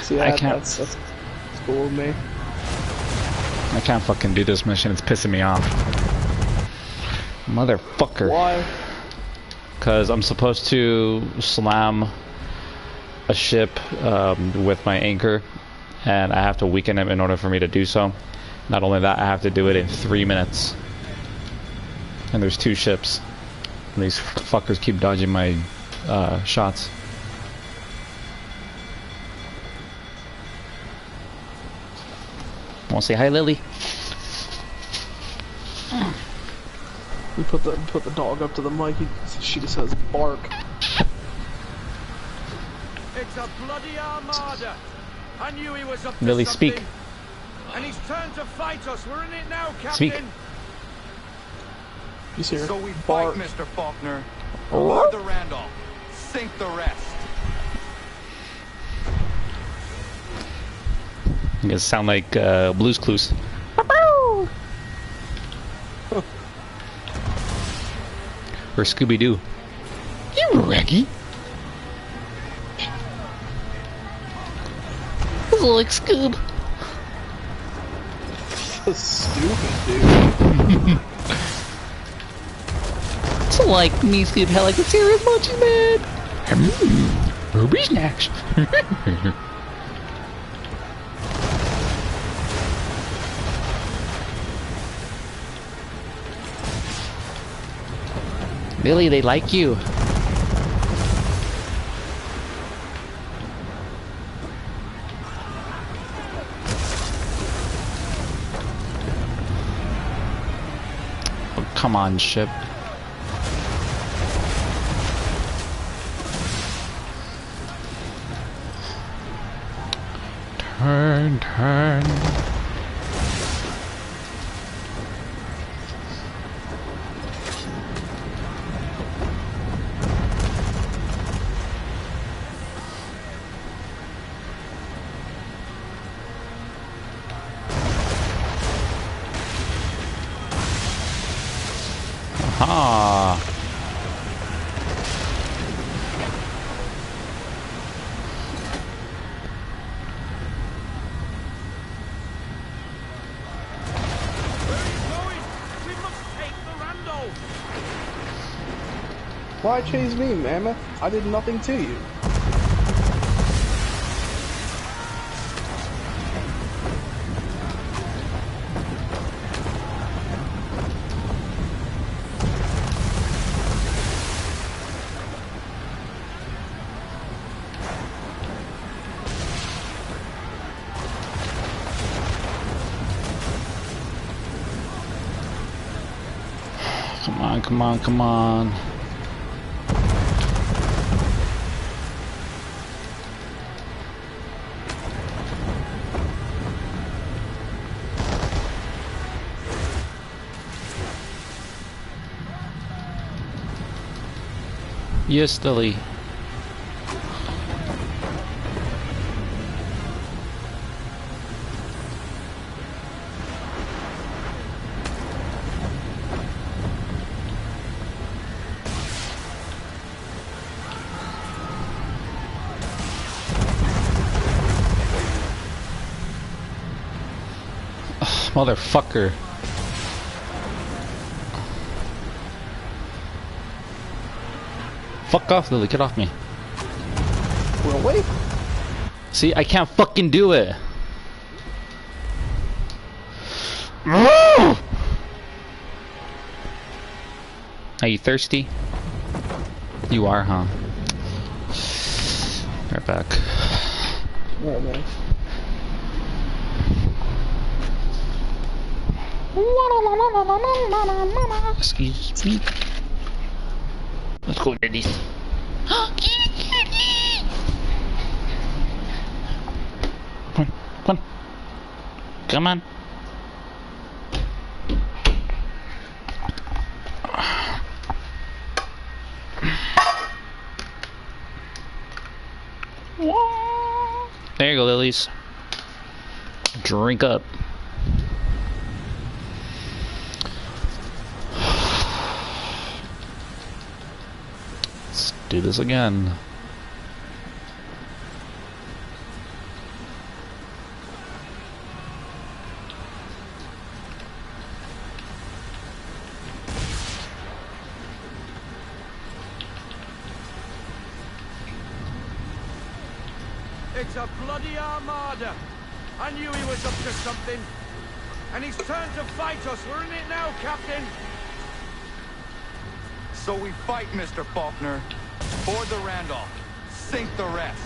See, that's cool with me. I can't fucking do this mission, it's pissing me off. Motherfucker. Why? Because I'm supposed to slam a ship with my anchor, and I have to weaken it in order for me to do so. Not only that, I have to do it in 3 minutes. And there's 2 ships. And these fuckers keep dodging my shots. Wanna say hi, Lily? You put the dog up to the mic, she just says bark. It's a bloody armada. I knew he was up to Lily, something. speak. And he's turned to fight us. We're in it now, Captain. Speak. He's here. So we bark. fight, Mr. Faulkner. Board the Randolph. Sink the rest. You guys sound like Blue's Clues. Or Scooby-Doo. You Reggie. This looks like Scoob. So stupid, dude. It's like me, Scoob, how like a serious munchie man. Ruby snacks. Billy, they like you. Oh, come on, ship. Turn, turn. Aha! Why chase me, Mammoth? I did nothing to you. Come on, come on, come on. Yes, Lily. Motherfucker. Fuck off, Lily. Get off me. Really? See, I can't fucking do it. Are you thirsty? You are, huh? Right back. Oh, man. Excuse me. Let's go, daddies. Come on, come on. Come on. There you go, lilies. Drink up. Let's do this again. It's a bloody armada. I knew he was up to something. And he's turned to fight us. We're in it now, Captain. So we fight, Mr. Faulkner. Board the Randolph. Sink the rest.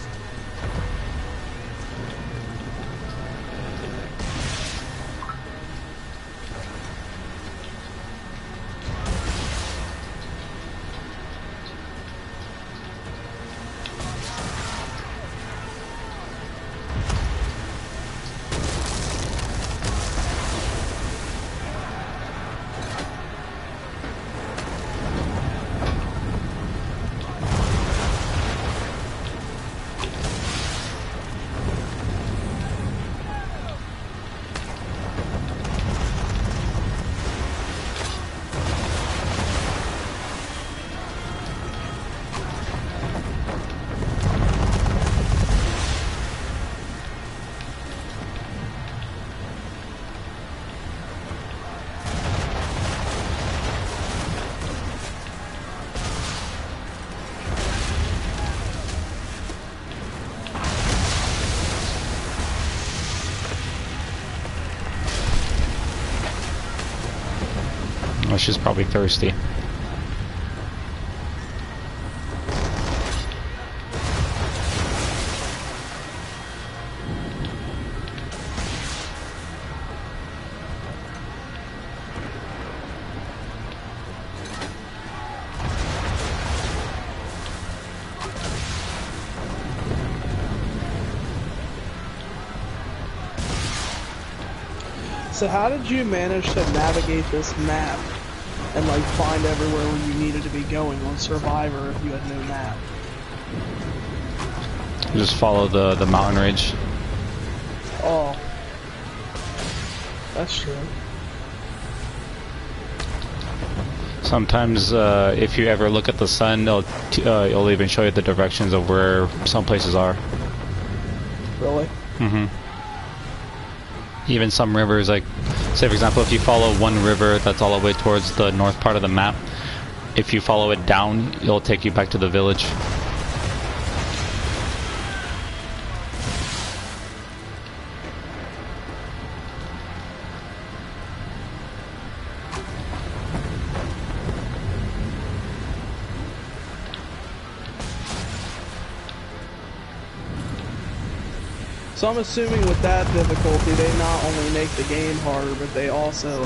Oh, she's probably thirsty. So how did you manage to navigate this map and like find everywhere where you needed to be going on Survivor if you had no map? Just follow the mountain range. Oh, that's true. Sometimes, if you ever look at the sun, it'll even show you the directions of where some places are. Really? Mm-hmm. Even some rivers, like, say for example, if you follow one river that's all the way towards the north part of the map, if you follow it down, it'll take you back to the village. So I'm assuming with that difficulty, they not only make the game harder, but they also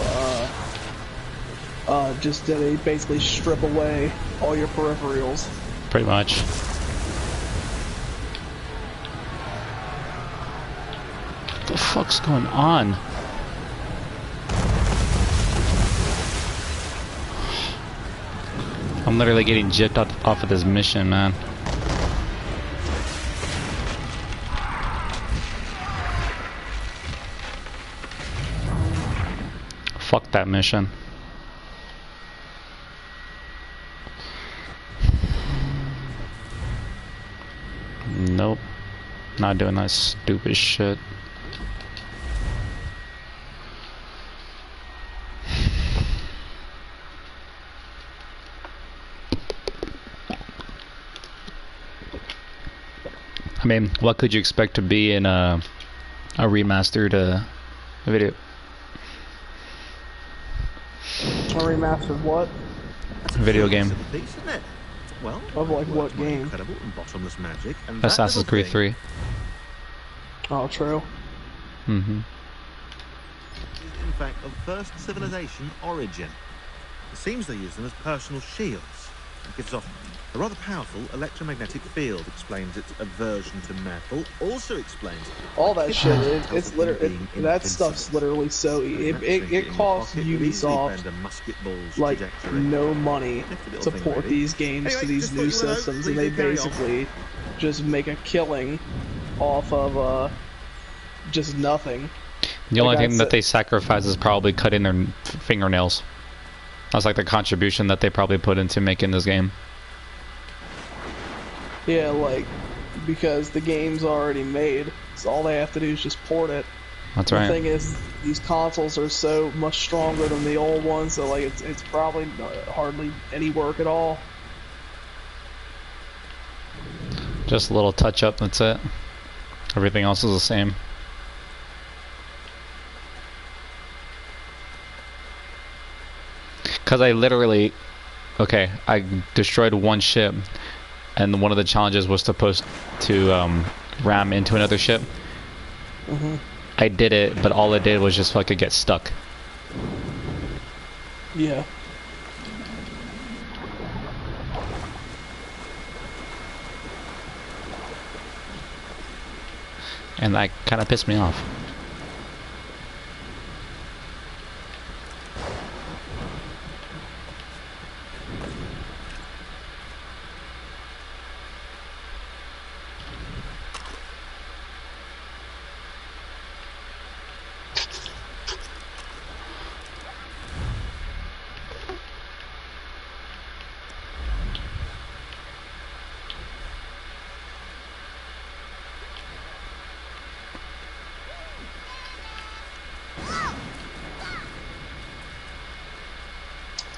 just that they basically strip away all your peripherals. Pretty much. What the fuck's going on? I'm literally getting jipped off of this mission, man. Fuck that mission. Nope. Not doing that stupid shit. I mean, what could you expect to be in a remastered video? A remastered what? Video game. Piece, isn't it? Well, of like what game? Incredible and bottomless magic. And Assassin's Creed 3. Oh, true. Mm-hmm. In fact, of first civilization origin. It seems they use them as personal shields. It gives off a rather powerful electromagnetic field, explains its aversion to metal, also explains... All that shit, it's literally... That stuff's literally so... It costs Ubisoft, like, no money to port these games to these new systems, and they basically just make a killing off of, just nothing. The only thing that they sacrifice is probably cutting their fingernails. That's like the contribution that they probably put into making this game. Yeah, like, because the game's already made, so all they have to do is just port it. That's right. The thing is, these consoles are so much stronger than the old ones, so like it's probably hardly any work at all. Just a little touch up, that's it. Everything else is the same. Because I literally, okay, I destroyed one ship, and one of the challenges was supposed to ram into another ship. Mm-hmm. I did it, but all it did was just fucking get stuck. Yeah. And that kind of pissed me off.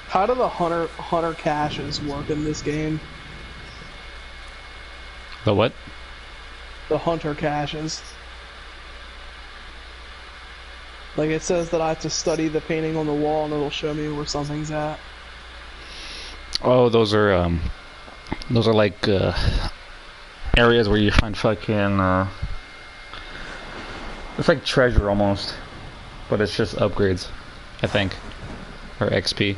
How do the hunter caches work in this game? The what? The hunter caches. Like, it says that I have to study the painting on the wall and it'll show me where something's at. Oh, those are like areas where you find fucking it's like treasure almost, but it's just upgrades, I think, or XP.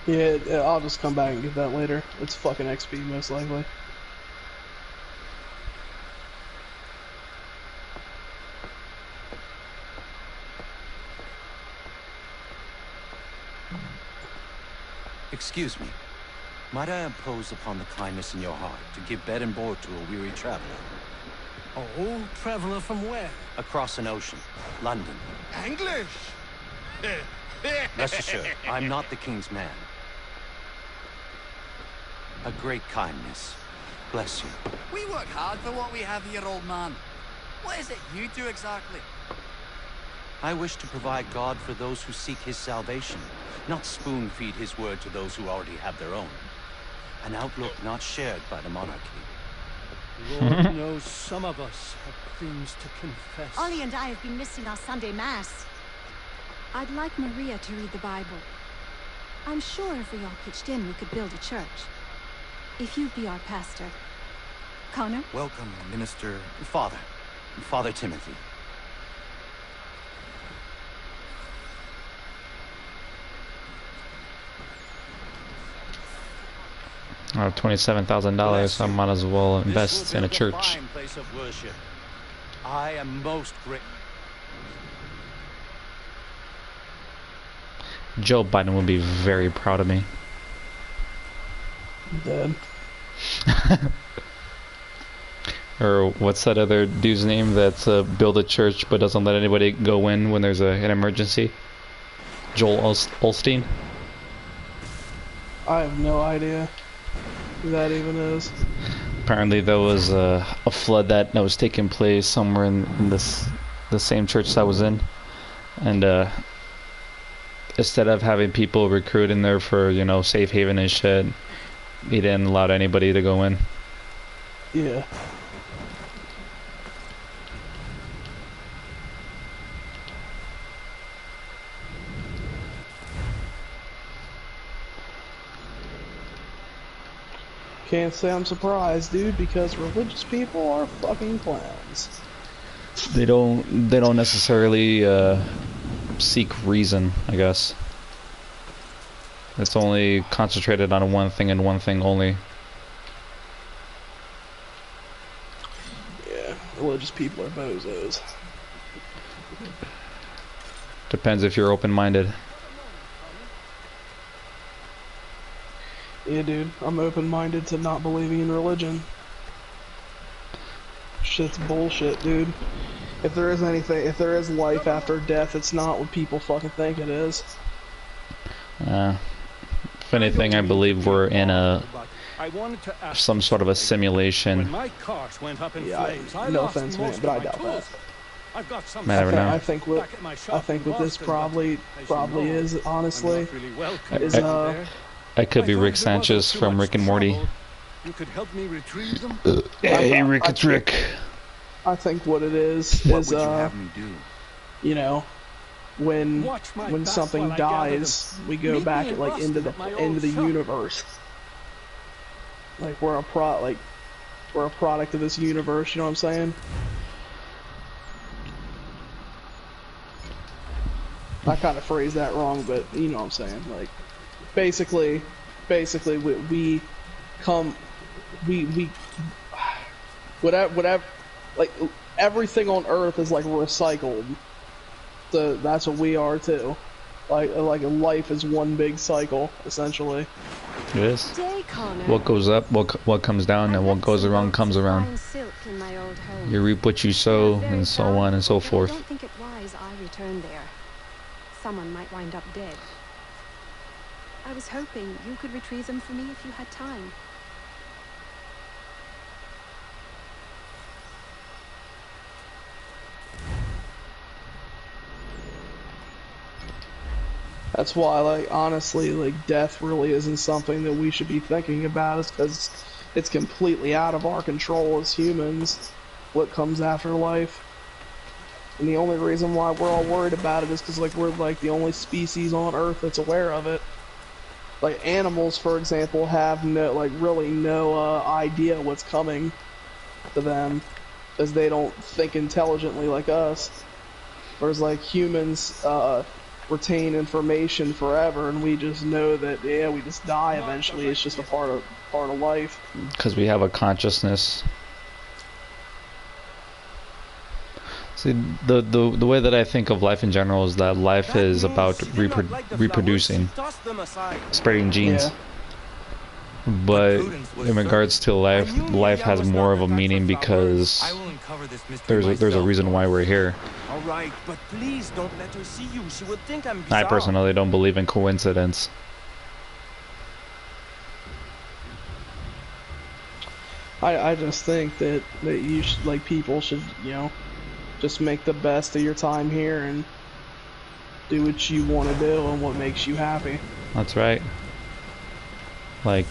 Yeah, I'll just come back and get that later. It's fucking XP, most likely. Excuse me. Might I impose upon the kindness in your heart to give bed and board to a weary traveler? Oh, traveler from where? Across an ocean. London. English! Rest assured, I'm not the king's man. A great kindness. Bless you. We work hard for what we have here, old man. What is it you do exactly? I wish to provide God for those who seek his salvation, not spoon-feed his word to those who already have their own. An outlook not shared by the monarchy. Lord knows some of us have things to confess. Ollie and I have been missing our Sunday Mass. I'd like Maria to read the Bible. I'm sure if we all pitched in, we could build a church. If you'd be our pastor. Connor? Welcome, Minister... Father Timothy. I have $27,000, so I might as well invest in a church. Place of worship. I am most grateful. Joe Biden would be very proud of me. Dead. Or what's that other dude's name that's built a church but doesn't let anybody go in when there's an emergency? Joel Osteen? I have no idea who that even is. Apparently there was a flood that was taking place somewhere in the same church that I was in, and instead of having people recruit in there for, you know, safe haven and shit, he didn't allow anybody to go in. Yeah. Can't say I'm surprised, dude, because religious people are fucking clowns. They don't necessarily seek reason, I guess. It's only concentrated on one thing and one thing only. Yeah, religious people are bozos. Depends if you're open-minded. Yeah, dude, I'm open-minded to not believing in religion. Shit's bullshit, dude. If there is anything, if there is life after death, it's not what people fucking think it is. If anything, I believe we're in some sort of a simulation. Yeah, no offense, man, but I doubt that. I never know. I think what this probably is, honestly, is I could be Rick Sanchez from Rick and Morty. You could help me retrieve them? Hey, Rick, it's Rick. I think what it is you know, when something dies, we go back like into the universe. Like we're a product of this universe. You know what I'm saying? I kind of phrased that wrong, but you know what I'm saying. Like, basically, we whatever, like everything on Earth is like recycled. So that's what we are too. Like life is one big cycle, essentially. It is. What goes up, what comes down, and what goes around comes around. You reap what you sow, and so on and so forth. I don't think it wise I return there. Someone might wind up dead. I was hoping you could retrieve them for me if you had time. That's why, like, honestly, like, death really isn't something that we should be thinking about, is because it's completely out of our control as humans, what comes after life. And the only reason why we're all worried about it is because, like, we're, like, the only species on Earth that's aware of it. Like, animals, for example, have no, like, really no idea what's coming to them, because they don't think intelligently like us. Whereas, like, humans, retain information forever, and we just know that, yeah, we just die eventually. It's just a part of life. Because we have a consciousness. See, the way that I think of life in general is that life is about reproducing, spreading genes. Yeah. But in regards to life has more of a meaning because there's a reason why we're here. All right, but please don't let her see you. She would think I'm I personally don't believe in coincidence. I just think that you should, like, people should, you know, just make the best of your time here and do what you want to do and what makes you happy. That's right. Like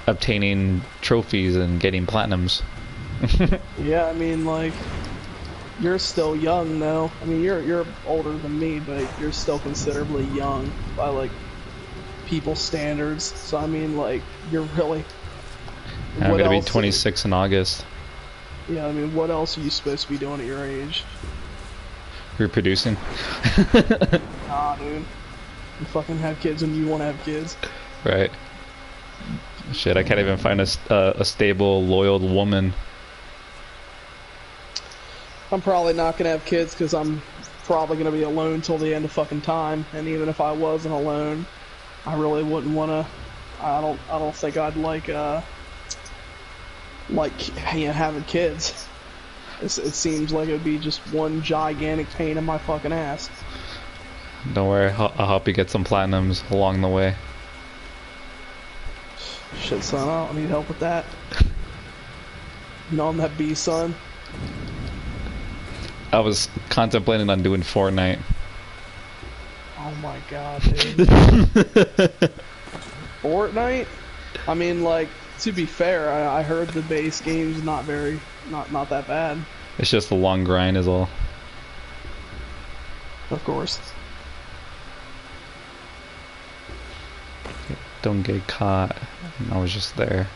obtaining trophies and getting platinums. Yeah, I mean, like, you're still young though. I mean, you're older than me, but you're still considerably young by, like, people's standards. So I mean, like, you're really. I'm gonna be 26 in August. Yeah, I mean, what else are you supposed to be doing at your age? Reproducing. Nah, dude. You fucking have kids when you want to have kids. Right. Shit, I can't even find a stable, loyal woman. I'm probably not gonna have kids because I'm probably gonna be alone till the end of fucking time. And even if I wasn't alone, I really wouldn't wanna. I don't think I'd like having kids. It seems like it would be just one gigantic pain in my fucking ass. Don't worry, I'll help you get some platinums along the way. Shit, son, I don't need help with that. You know I'm that B, son. I was contemplating on doing Fortnite. Oh my god, dude. Fortnite? I mean, like, to be fair, I heard the base game's not that bad. It's just a long grind is all. Of course. Don't get caught. I was just there.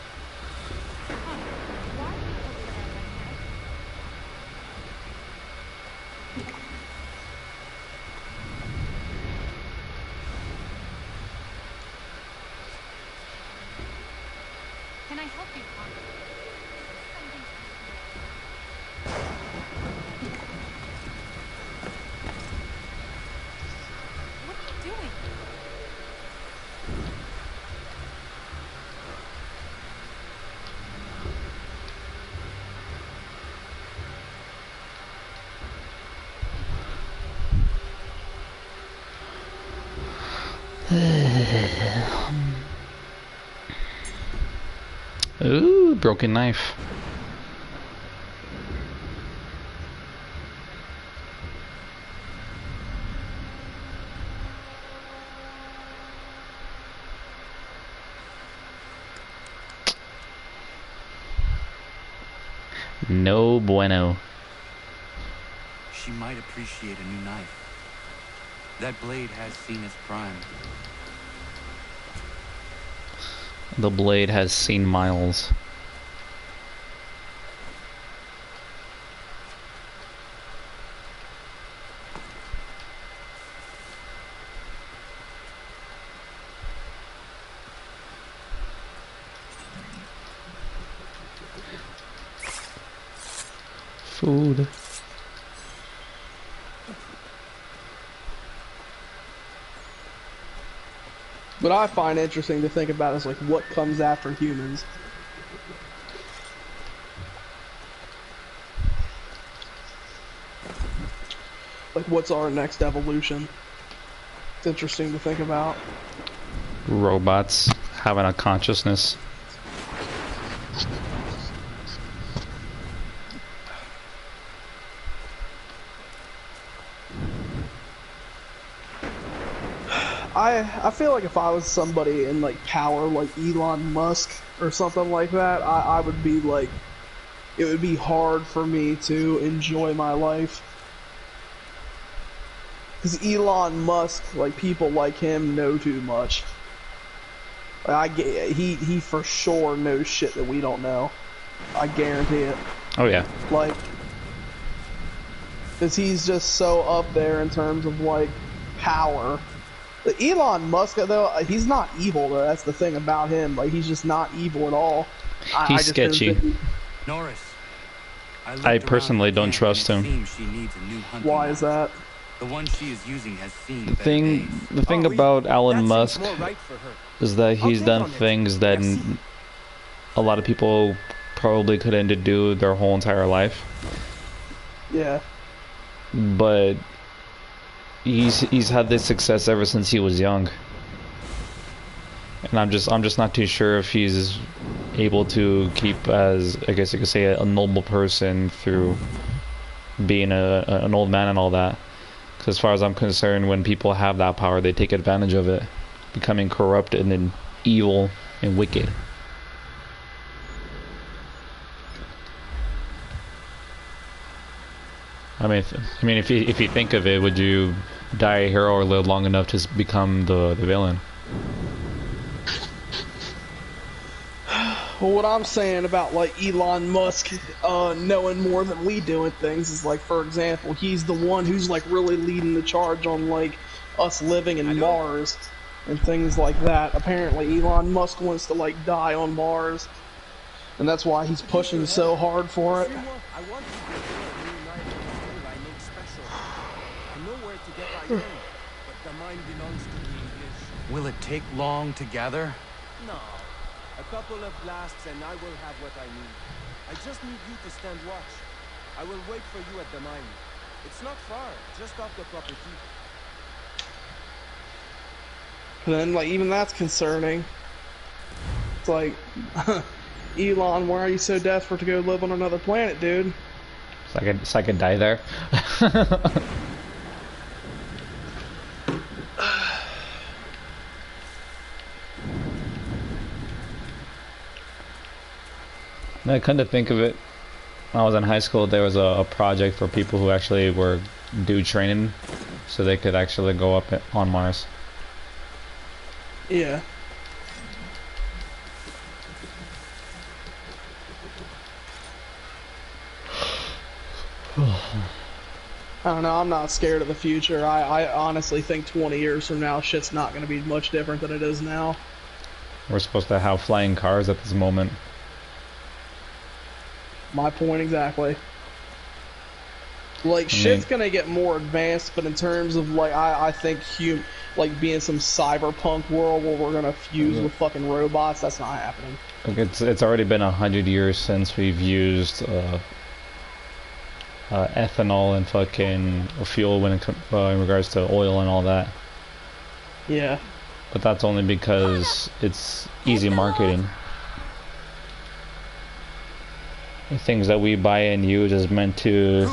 Can I help you? What are you doing? Ooh, broken knife. No bueno. She might appreciate a new knife. That blade has seen its prime. The blade has seen miles. Food. What I find interesting to think about is like what comes after humans. Like what's our next evolution? It's interesting to think about. Robots having a consciousness. I feel like if I was somebody in like power like Elon Musk or something like that, I would be like, it would be hard for me to enjoy my life. Because Elon Musk, like people like him know too much. He for sure knows shit that we don't know. I guarantee it. Oh yeah. Like, because he's just so up there in terms of like power. Elon Musk, though, he's not evil, though. That's the thing about him. Like, he's just not evil at all. He's sketchy. Norris. I personally don't trust him. Why is that? The one she is using has seen The thing about Elon Musk is that he's done things that a lot of people probably couldn't do their whole entire life. Yeah. But he's had this success ever since he was young, and I'm just not too sure if he's able to keep, as I guess you could say, a noble person through being an old man and all that. Because as far as I'm concerned, when people have that power, they take advantage of it, becoming corrupt and then evil and wicked. I mean, if you think of it, would you die a hero or live long enough to become the villain? Well, what I'm saying about like Elon Musk knowing more than we do in things is like, for example, he's the one who's like really leading the charge on like us living in Mars. and things like that. Apparently, Elon Musk wants to like die on Mars, and that's why he's pushing so hard for it. I want to get a new knife I make special. I know where to get my own, but the mine belongs to the English. Will it take long to gather? No. A couple of blasts and I will have what I need. I just need you to stand watch. I will wait for you at the mine. It's not far, just off the property. And then, like, even that's concerning. It's like, Elon, why are you so desperate to go live on another planet, dude? So I could die there. I kind of think of it. When I was in high school, there was a project for people who actually were due training, so they could actually go up on Mars. Yeah. I don't know, I'm not scared of the future. I honestly think 20 years from now, shit's not going to be much different than it is now. We're supposed to have flying cars at this moment. My point exactly. Like, shit's gonna get more advanced, but in terms of, like, I think like, being some cyberpunk world where we're gonna fuse with fucking robots, that's not happening. Like it's already been 100 years since we've used ethanol and fucking fuel when it in regards to oil and all that. Yeah. But that's only because it's easy marketing. The things that we buy and use is meant to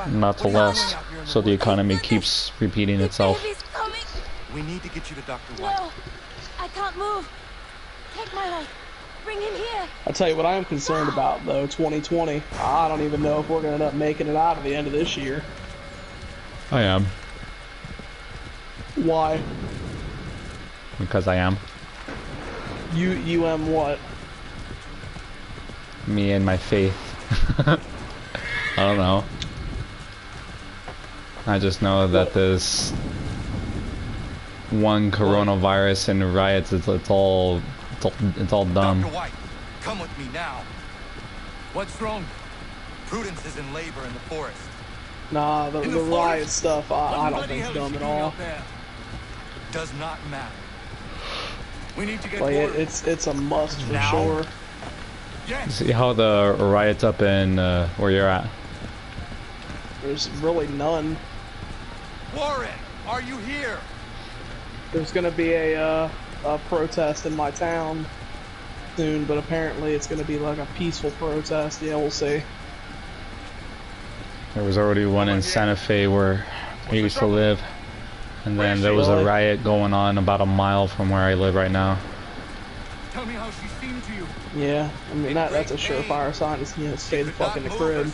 not to last, so the economy keeps repeating itself. We need to get you to Dr. White. No, I can't move. Take my horse. Bring him here. I'll tell you what I am concerned about, though, 2020. I don't even know if we're going to end up making it out of the end of this year. I am. Why? Because I am. You am what? Me and my faith. I don't know. I just know that this one coronavirus and riots, it's all dumb. Dr. White, come with me now. What's wrong? Prudence is in labor in the forest. Nah, the riot stuff, I don't think it's dumb at all. Does not matter. We need to get like it's a must for sure. See how the riots up in where you're at? There's really none. Warren, are you here? There's gonna be a protest in my town soon, but apparently it's gonna be like a peaceful protest. Yeah, we'll see. There was already one in Santa Fe where I used to live, and then there was a riot going on about a mile from where I live right now. Tell me how she seemed to you. Yeah, I mean that's a surefire sign to, you know, stay the fuck in the crib.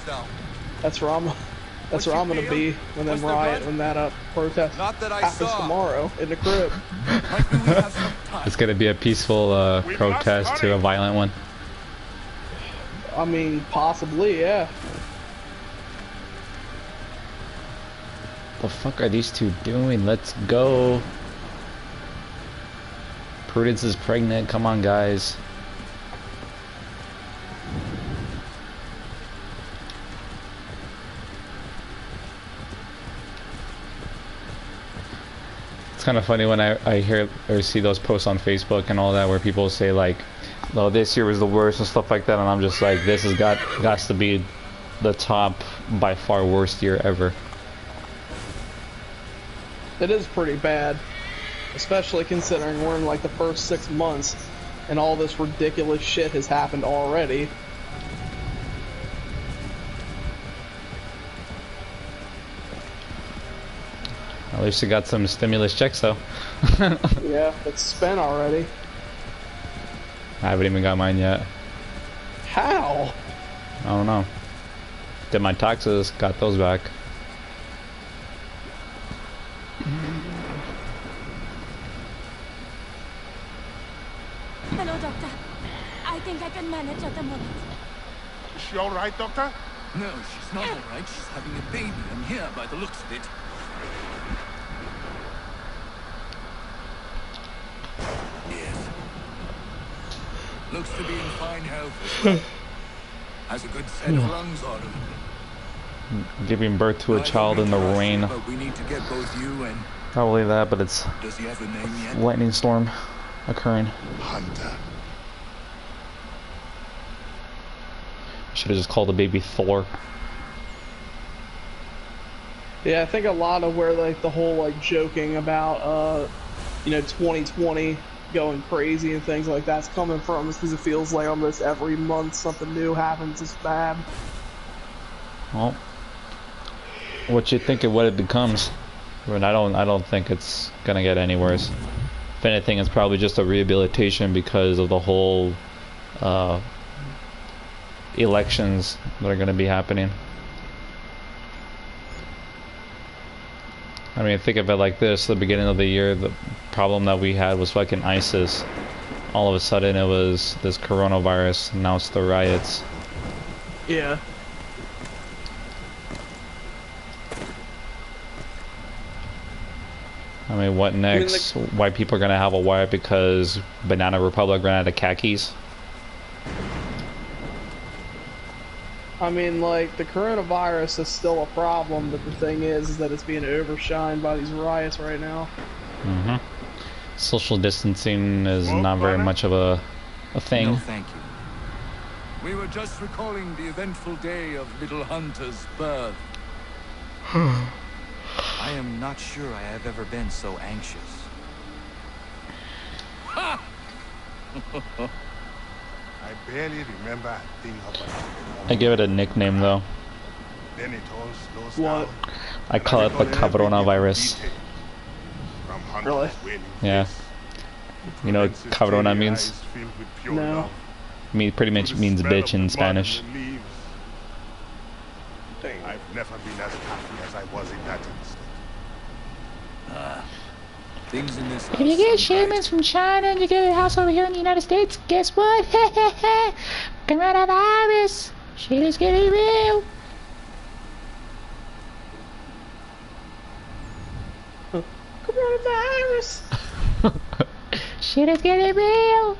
That's where I'm gonna be when that protest happens tomorrow, in the crib. It's gonna be a peaceful protest to a violent one. I mean, possibly, yeah. The fuck are these two doing? Let's go. Prudence is pregnant. Come on, guys. It's kind of funny when I hear or see those posts on Facebook and all that where people say like, "Oh, this year was the worst" and stuff like that, and I'm just like, this has got to be the top by far worst year ever. It is pretty bad, especially considering we're in like the first 6 months and all this ridiculous shit has happened already. At least you got some stimulus checks though. Yeah, it's spent already. I haven't even got mine yet. How? I don't know. Did my taxes, got those back. Hello, Doctor. I think I can manage at the moment. Is she all right, Doctor? No, she's not all right. She's having a baby. I'm here by the looks of it. looks to be in fine health as well. Has a good set of lungs on him. Giving birth to a child in the rain. But we need to get both you and... Probably that, but it's Does he have a name yet? lightning storm occurring. Hunter. Should have just called the baby Thor. Yeah, I think a lot of where like the whole like joking about you know 2020 going crazy and things like that's coming from is because it feels like almost every month something new happens. It's bad. Well, what you think of what it becomes? I mean, I don't think it's gonna get any worse. If anything, it's probably just a rehabilitation because of the whole elections that are gonna be happening. I mean, think of it like this: the beginning of the year, the problem that we had was fucking ISIS. All of a sudden, it was this coronavirus. And now it's the riots. Yeah. I mean, what next? White people are gonna have a war because Banana Republic ran out of khakis? I mean, like, the coronavirus is still a problem, but the thing is that it's being overshined by these riots right now. Mm-hmm. Social distancing is not very much of a thing. No, thank you. We were just recalling the eventful day of little Hunter's birth. I am not sure I have ever been so anxious. Ha! I barely remember a thing about it. I give it a nickname though. Then it all slows What? down. I call it the coronavirus. Really? Yeah. You know what corona means? No. Pretty much means bitch in Spanish. I've never been as happy as I was in that instant. Things in this If you get shipments from China and you get a house over here in the United States, guess what? Coronavirus. Shit is getting real. Coronavirus. Shit is getting real.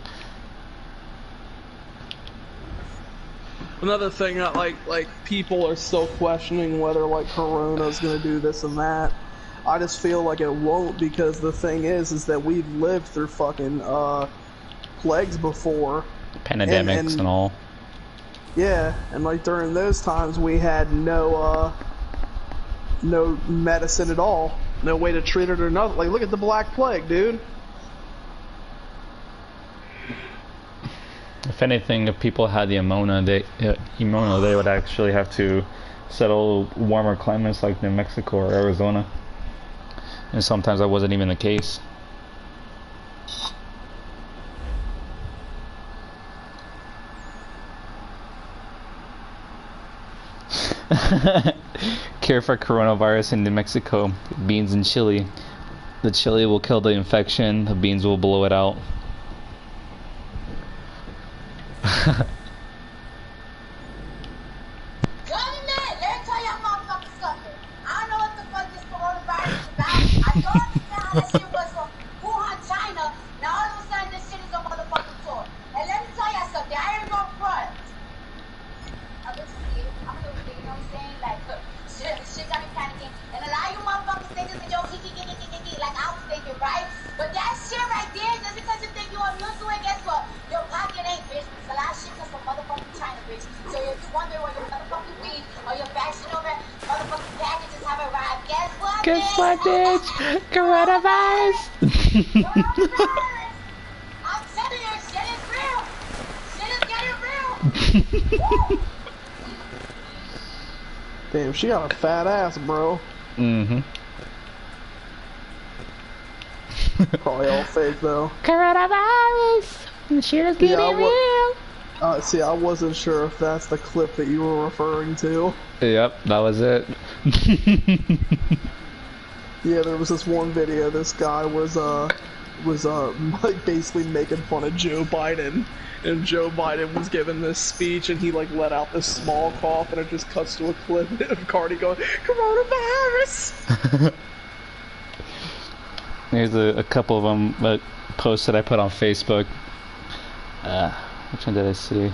Another thing that like people are still questioning whether like Corona's gonna do this and that. I just feel like it won't because the thing is that we've lived through fucking plagues before. Pandemics and all. Yeah, and like during those times we had no medicine at all. No way to treat it or nothing. Like look at the Black Plague, dude. If anything, if people had the Emona, they would actually have to settle warmer climates like New Mexico or Arizona. And sometimes that wasn't even the case. Cure for coronavirus in New Mexico: beans and chili. The chili will kill the infection, the beans will blow it out. Guess what, bitch? Coronavirus. I'm telling you, shit is real. Shit is getting real. Damn, she got a fat ass, bro. Mm-hmm. Probably all fake though. Coronavirus. Shit is getting real. See, I wasn't sure if that's the clip that you were referring to. Yep, that was it. Yeah, there was this one video. This guy was like basically making fun of Joe Biden, and Joe Biden was giving this speech, and he like let out this small cough, and it just cuts to a clip of Cardi going, "Coronavirus." Here's a couple of them posts that I put on Facebook. Which one did I see?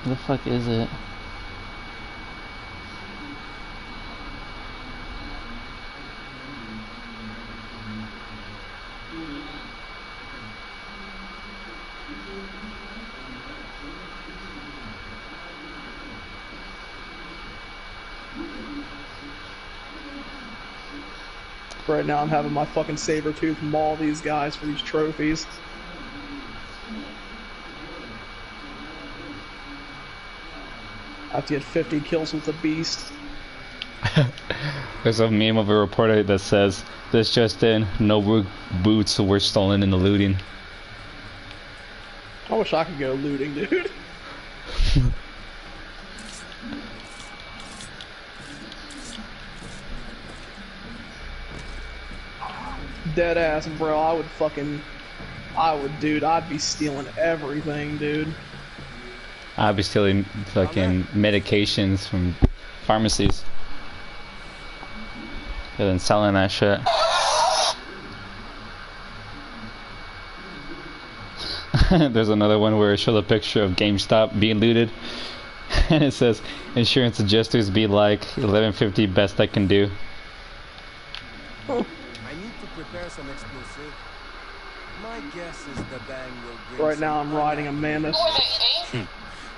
Where the fuck is it? Right now I'm having my fucking saber tooth maul these guys for these trophies. I have to get 50 kills with the beast. There's a meme of a reporter that says, "This just in, no boots were stolen in the looting." I wish I could go looting, dude. Dead ass, bro. I'd be stealing everything, dude. I'd be stealing fucking medications from pharmacies and then selling that shit. There's another one where it shows a picture of GameStop being looted, and it says, "Insurance adjusters be like 1150, best I can do." I need to prepare some explosive. My guess is the bang will bring. Right now I'm riding a mammoth.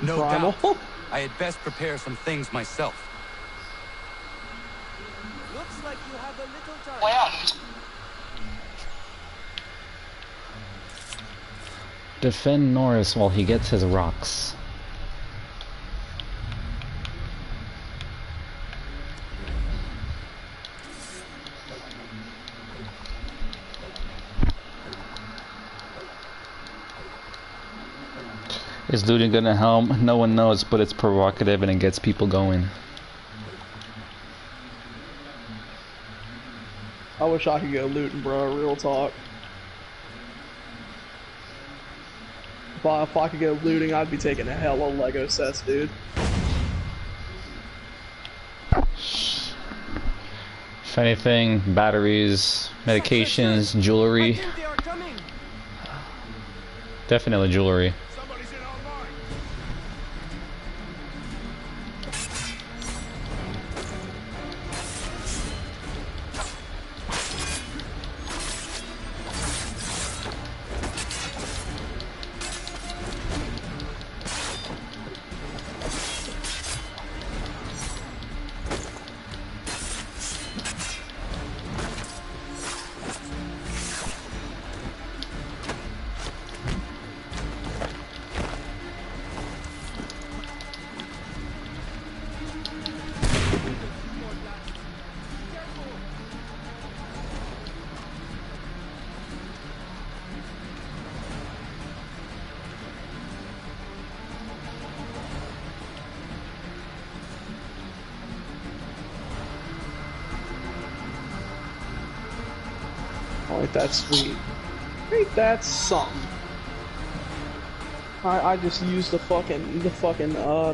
No Primal. doubt. I had best prepare some things myself. Looks like you have a little time. Defend Norris while he gets his rocks. Is looting gonna help? No one knows, but it's provocative and it gets people going. I wish I could go looting, bro. Real talk. If I could go looting, I'd be taking a hella Lego sets, dude. If anything, batteries, medications, jewelry. Definitely jewelry. Ain't that sweet? Ain't that something? I just used the fucking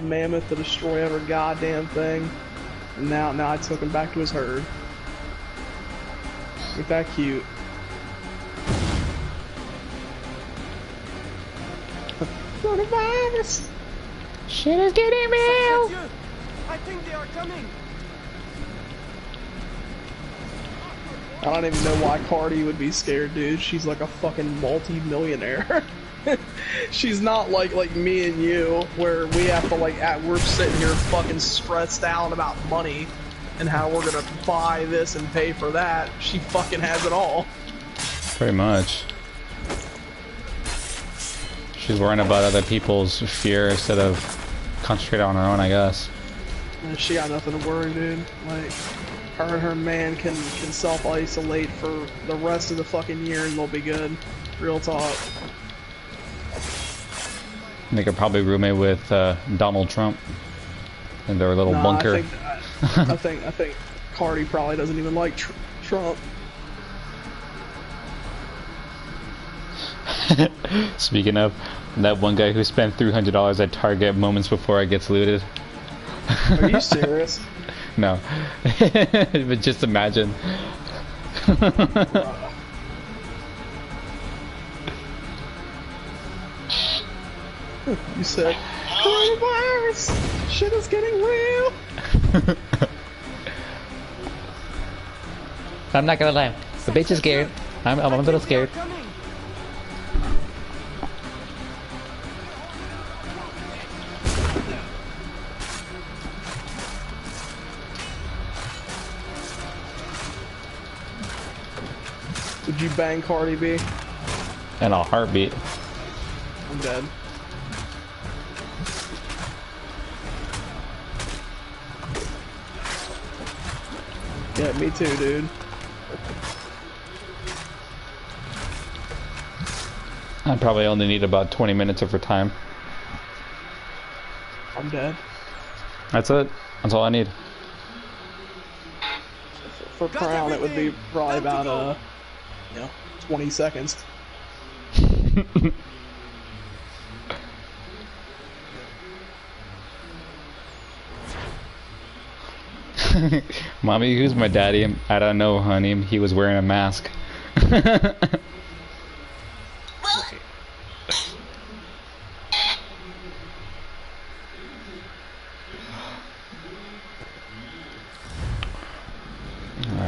mammoth to destroy every goddamn thing, and now I took him back to his herd. Ain't that cute? Coronavirus. Shit is getting real. I think they are coming. I don't even know why Cardi would be scared, dude. She's like a fucking multi-millionaire. She's not like me and you, where we have to we're sitting here fucking stressed out about money and how we're gonna buy this and pay for that. She fucking has it all. Pretty much. She's worrying about other people's fear instead of concentrating on her own, I guess. And she got nothing to worry, dude. Like, her and her man can self-isolate for the rest of the fucking year and they'll be good. Real talk. They could probably roommate with Donald Trump in their little bunker. I think Cardi probably doesn't even like Trump. Speaking of, That one guy who spent $300 at Target moments before it gets looted. Are you serious? No. But just imagine. You said, coronavirus! Shit is getting real! I'm not gonna lie. The bitch is scared. I'm a little scared. Would you bang Cardi B? In a heartbeat. I'm dead. Yeah, me too, dude. I probably only need about 20 minutes of her time. I'm dead. That's it. That's all I need. For Crown, it would be probably about, 20 seconds. Mommy, who's my daddy? I don't know, honey. He was wearing a mask. Alright,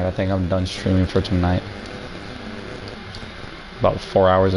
I think I'm done streaming for tonight. About 4 hours